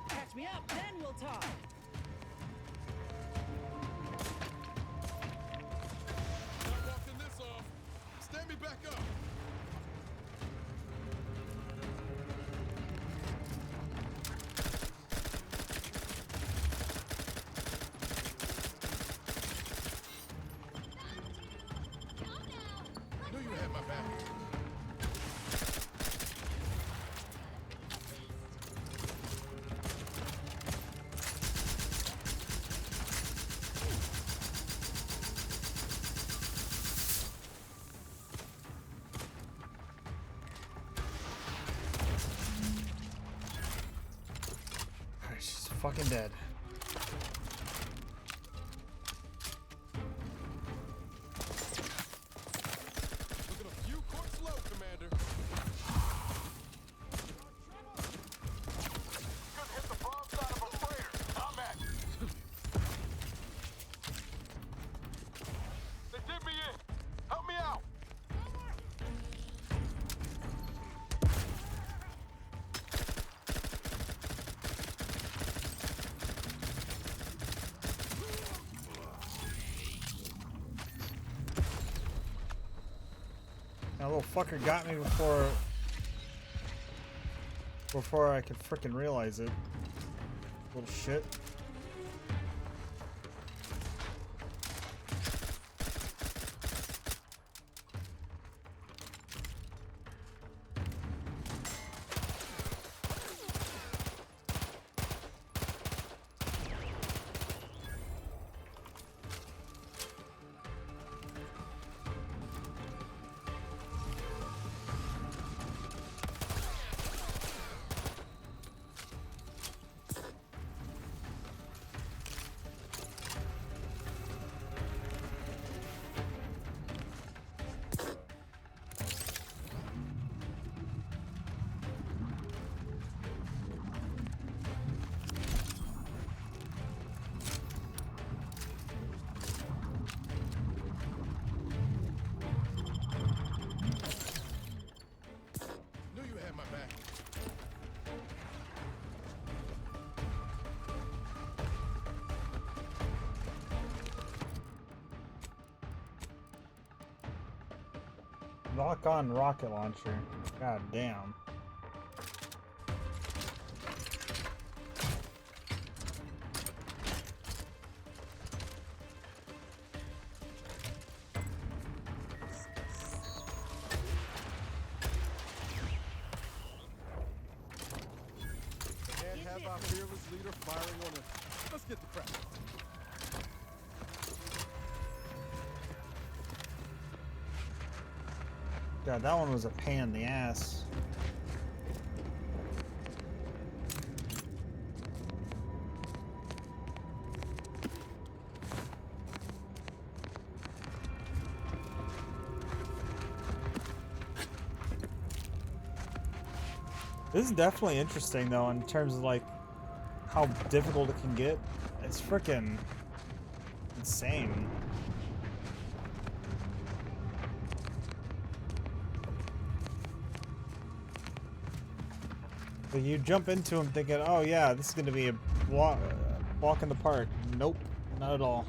Catch me up, then we'll talk. Not walking this off. Stand me back up. Knew you had my back. She's fucking dead. Looking a few courts low, Commander. Couldn't hit the broadside of a freighter. Combat. They did me in. Help me out. That little fucker got me before I could frickin' realize it. Little shit. Lock on rocket launcher. God damn. Can't have our fearless leader firing on us. Let's get the pressure. God, that one was a pain in the ass. This is definitely interesting though in terms of like how difficult it can get. It's freaking insane. But you jump into them thinking, oh yeah, this is going to be a walk in the park. Nope, not at all.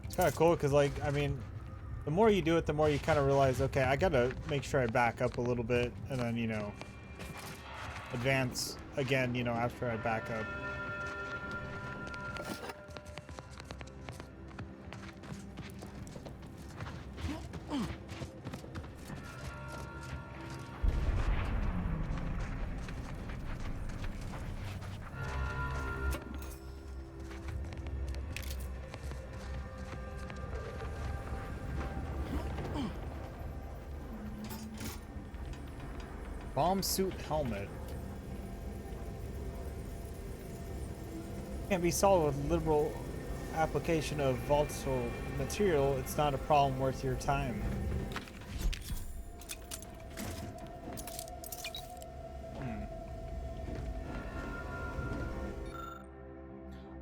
It's kind of cool because, like, I mean, the more you do it, the more you kind of realize, okay, I gotta make sure I back up a little bit and then, you know, advance again, you know, after I back up. Bomb suit helmet. Can't be solved with liberal application of volatile material. It's not a problem worth your time.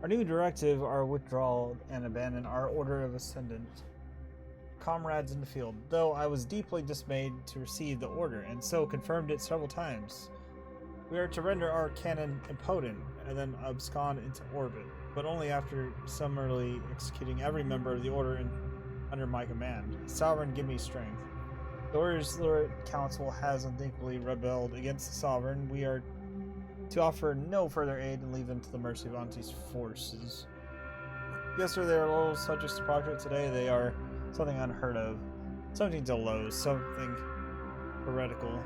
Our new directive, our withdrawal and abandon our order of ascendant comrades in the field, though I was deeply dismayed to receive the order, and so confirmed it several times. We are to render our cannon impotent, and then abscond into orbit, but only after summarily executing every member of the order under my command. Sovereign, give me strength. The Order's Laureate Council has unthinkably rebelled against the Sovereign. We are to offer no further aid and leave them to the mercy of Auntie's forces. Yesterday they were loyal subjects to Project. Today they are something unheard of. Something to loathe. Something heretical.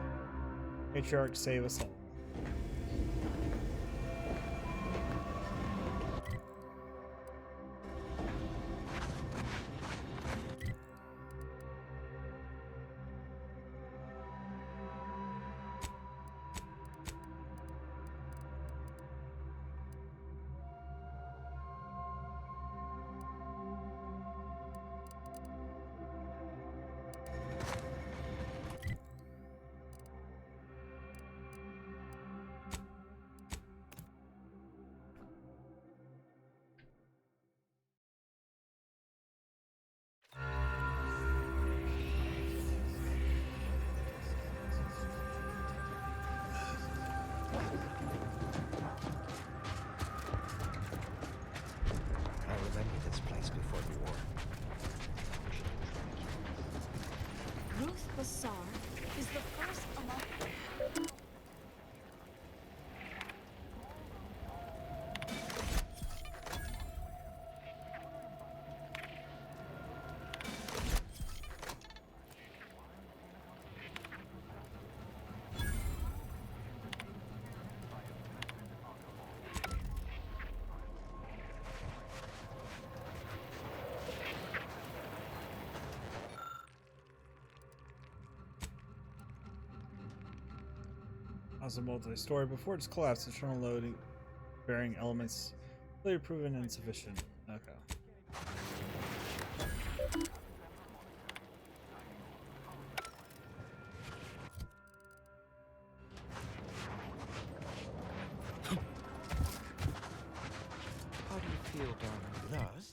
Matriarch, save us all. Is the first among... As a multi-story, before its collapse, internal loading bearing elements clearly proven insufficient. Okay. How do you feel, darling? Thus?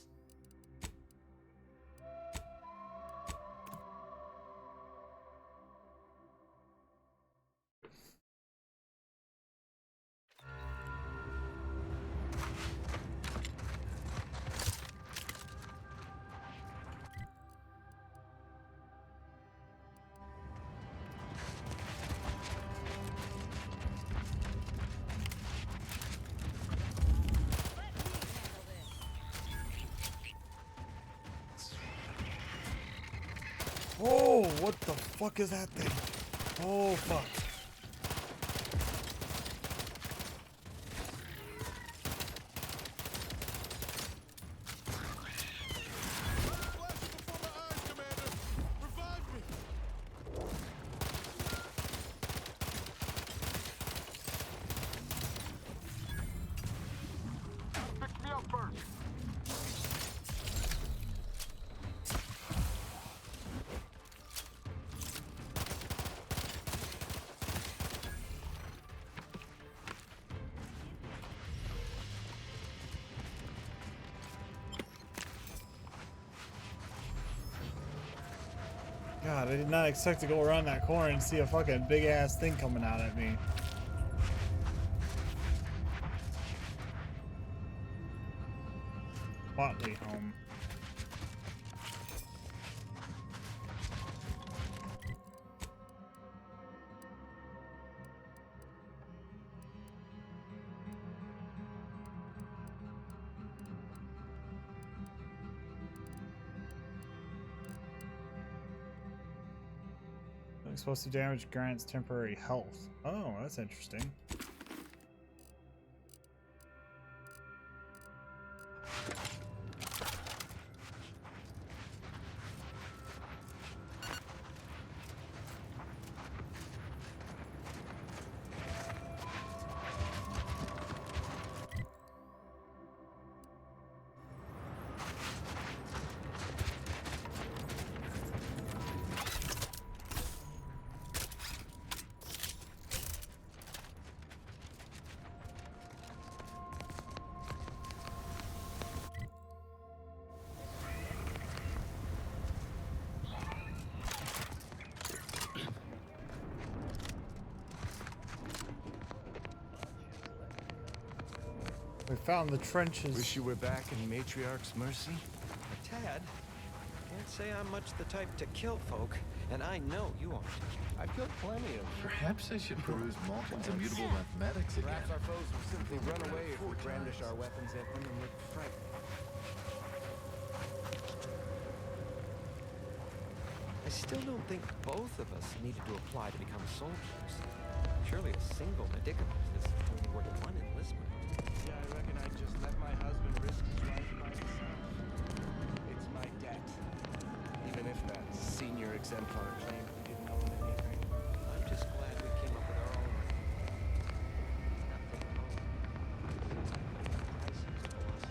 Oh, what the fuck is that thing? Oh, fuck. Pick me up first. God, I did not expect to go around that corner and see a fucking big ass thing coming out at me. Watley home. Explosive damage grants temporary health. Oh, that's interesting. We found the trenches. Wish you were back in Matriarch's Mercy? Tad, can't say I'm much the type to kill folk, and I know you aren't. I've killed plenty of... Perhaps I should peruse Malton's immutable mathematics again. Perhaps our foes will simply run away if we brandish our weapons at them and look frightened. I still don't think both of us needed to apply to become soldiers. Surely a single medicament is only worth one enlistment. Yeah, I reckon I'd just let my husband risk his life by himself. It's my debt. Even if that senior exemplar claimed we didn't own anything. I'm just glad we came up with our own.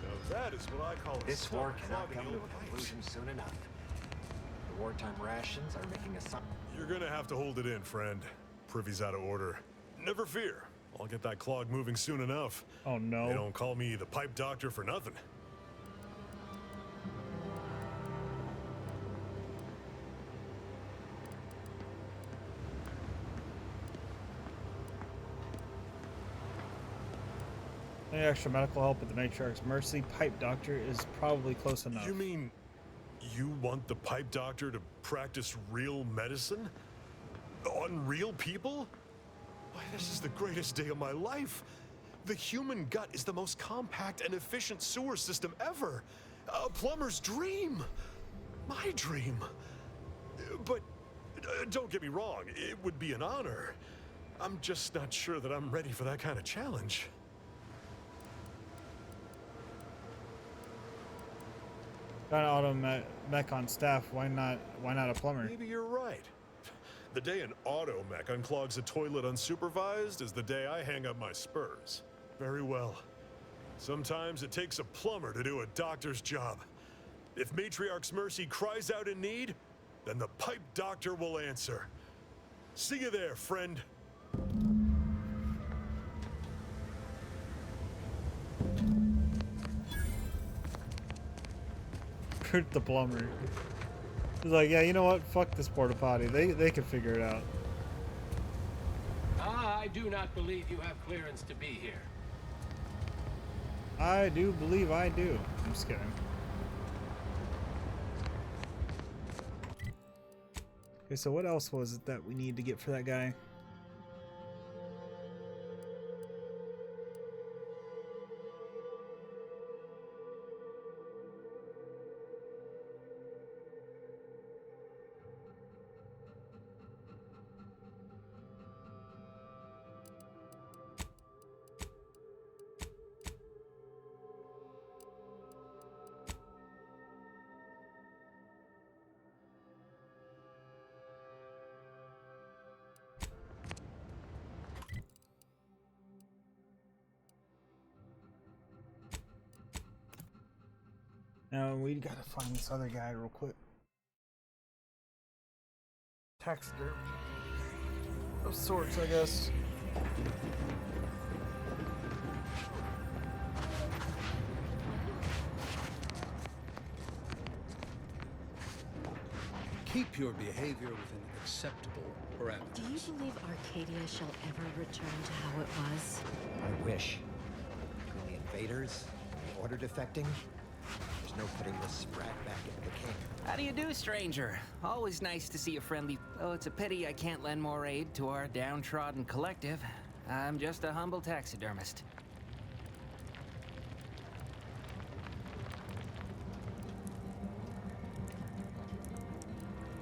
Now that is what I call a This war cannot clogging come to a old conclusion soon enough. The wartime rations are making us some. You're gonna have to hold it in, friend. Privy's out of order. Never fear. I'll get that clog moving soon enough. Oh no. They don't call me the pipe doctor for nothing. Any extra medical help at the Matriarch's Mercy? Pipe doctor is probably close enough. You mean you want the pipe doctor to practice real medicine? On real people? Why, this is the greatest day of my life. The human gut is the most compact and efficient sewer system ever. A plumber's dream. My dream. But don't get me wrong, it would be an honor. I'm just not sure that I'm ready for that kind of challenge. Got an auto mech on staff. Why not a plumber? Maybe you're right. The day an auto mech unclogs a toilet unsupervised is the day I hang up my spurs. Very well. Sometimes it takes a plumber to do a doctor's job. If Matriarch's Mercy cries out in need, then the pipe doctor will answer. See you there, friend. Kurt the plumber. He's like, yeah, you know what? Fuck this porta potty. They can figure it out. I do not believe you have clearance to be here. I do believe I do. I'm just kidding. Okay, so what else was it that we need to get for that guy? Now we gotta find this other guy real quick. Taxidermy of sorts, I guess. Keep your behavior within acceptable parameters. Do you believe Arcadia shall ever return to how it was? I wish. Between the invaders, and the order defecting, there's no putting this sprat back into the camp. How do you do, stranger? Always nice to see a friendly... Oh, it's a pity I can't lend more aid to our downtrodden collective. I'm just a humble taxidermist.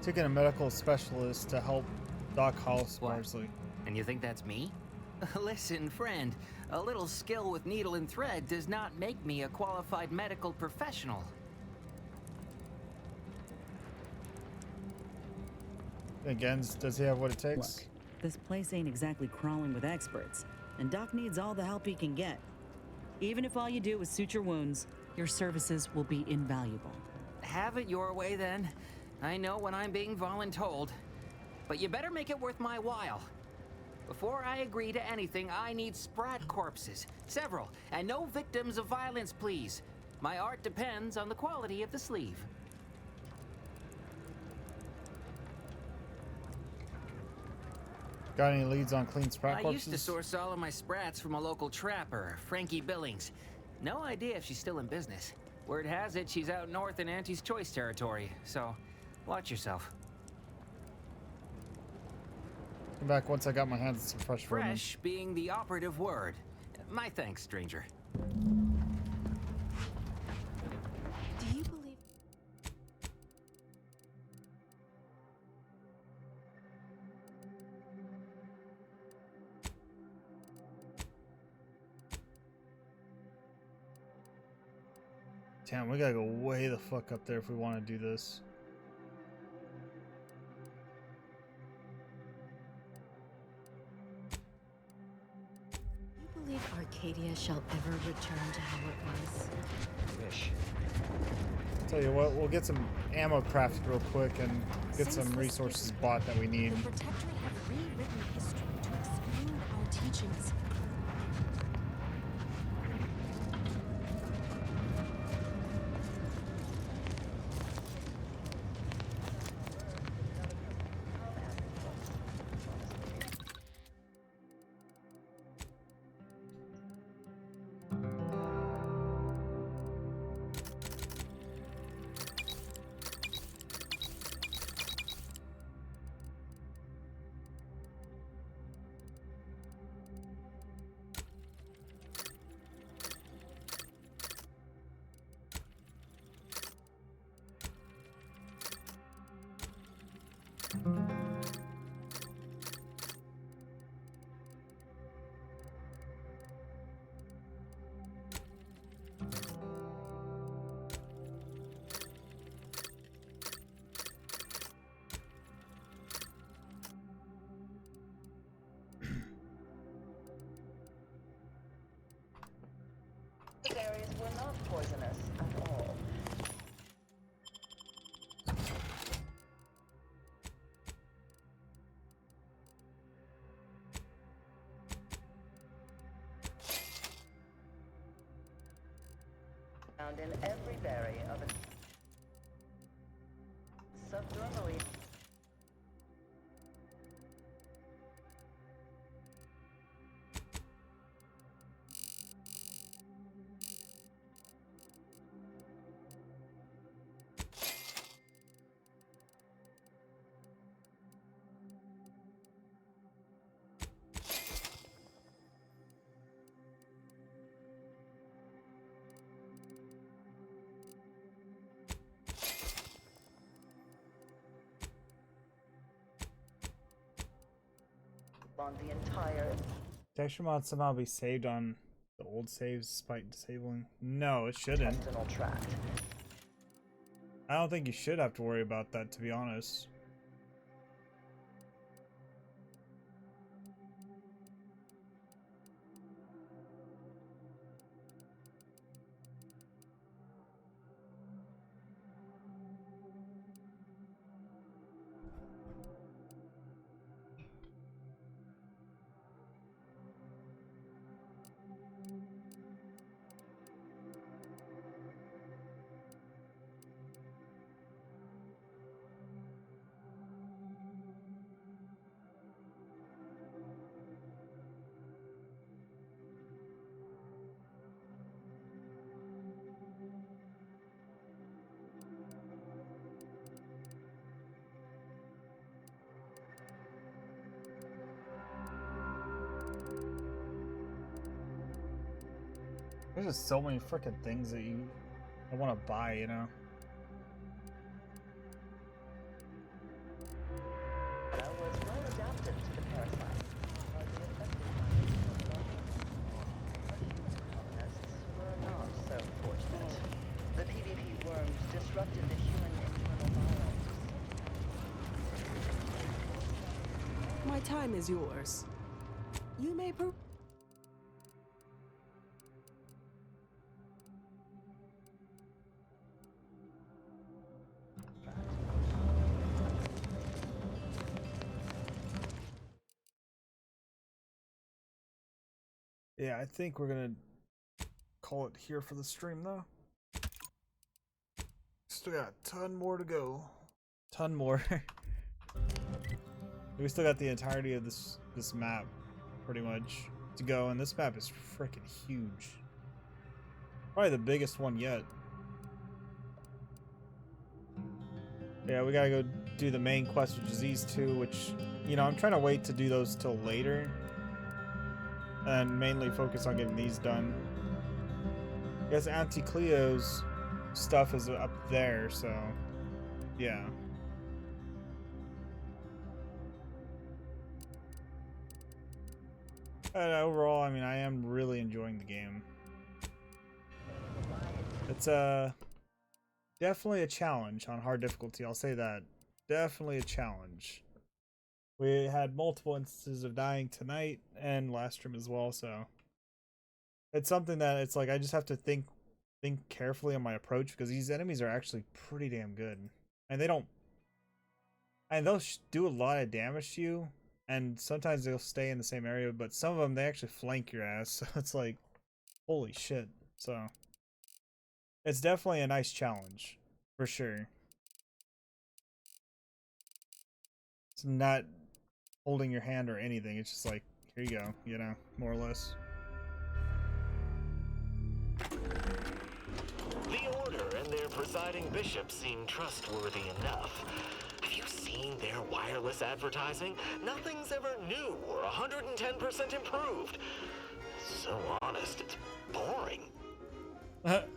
Taking a medical specialist to help Doc Hollis largely. And you think that's me? Listen, friend, a little skill with needle and thread does not make me a qualified medical professional. Again, does he have what it takes? Look, this place ain't exactly crawling with experts, and Doc needs all the help he can get. Even if all you do is suture wounds, your services will be invaluable. Have it your way, then. I know when I'm being voluntold. But you better make it worth my while. Before I agree to anything, I need sprat corpses. Several. And no victims of violence, please. My art depends on the quality of the sleeve. Got any leads on clean sprat I corpses? used to source all of my sprats from a local trapper, Frankie Billings. No idea if she's still in business. Word has it she's out north in Auntie's Choice territory, so watch yourself. Come back once I got my hands on some fresh vermin. Fresh being the operative word. My thanks, stranger. Do you believe... Damn, we gotta go way the fuck up there if we want to do this. Do you believe Arcadia shall ever return to how it was? I wish. Tell you what, we'll get some ammo crafted real quick and get some resources bought that we need. The Protectorate have rewritten history to exclude our teachings. Berries were not poisonous at all. Found in every berry of a subdermally. On the entire Texture mod somehow be saved on the old saves despite disabling? No, it shouldn't. intestinal tract. I don't think you should have to worry about that, to be honest. There's just so many freaking things that I want to buy, you know. That was well adapted to the parasite. Colonists were not so fortunate. The PvP worms disrupted the human internal biomes. My time is yours. You may Yeah, I think we're gonna call it here for the stream though. Still got a ton more to go. Ton more. We still got the entirety of this map pretty much to go, and this map is freaking huge. Probably the biggest one yet. Yeah, we gotta go do the main quest, which is these two, which, you know, I'm trying to wait to do those till later. And mainly focus on getting these done. I guess Auntie Cleo's stuff is up there, so yeah. But overall, I mean, I am really enjoying the game. It's definitely a challenge on hard difficulty, I'll say that. Definitely a challenge. We had multiple instances of dying tonight and last stream as well, so it's something that it's like I just have to think carefully on my approach, because these enemies are actually pretty damn good, and they'll do a lot of damage to you, and sometimes they'll stay in the same area, but some of them they actually flank your ass, so it's like holy shit. So it's definitely a nice challenge for sure. It's not holding your hand or anything, it's just like, here you go, you know, more or less. The Order and their presiding bishop seem trustworthy enough. Have you seen their wireless advertising? Nothing's ever new or 110% improved. So honest, it's boring. But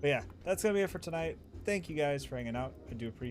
yeah, that's gonna be it for tonight. Thank you guys for hanging out. I do appreciate it.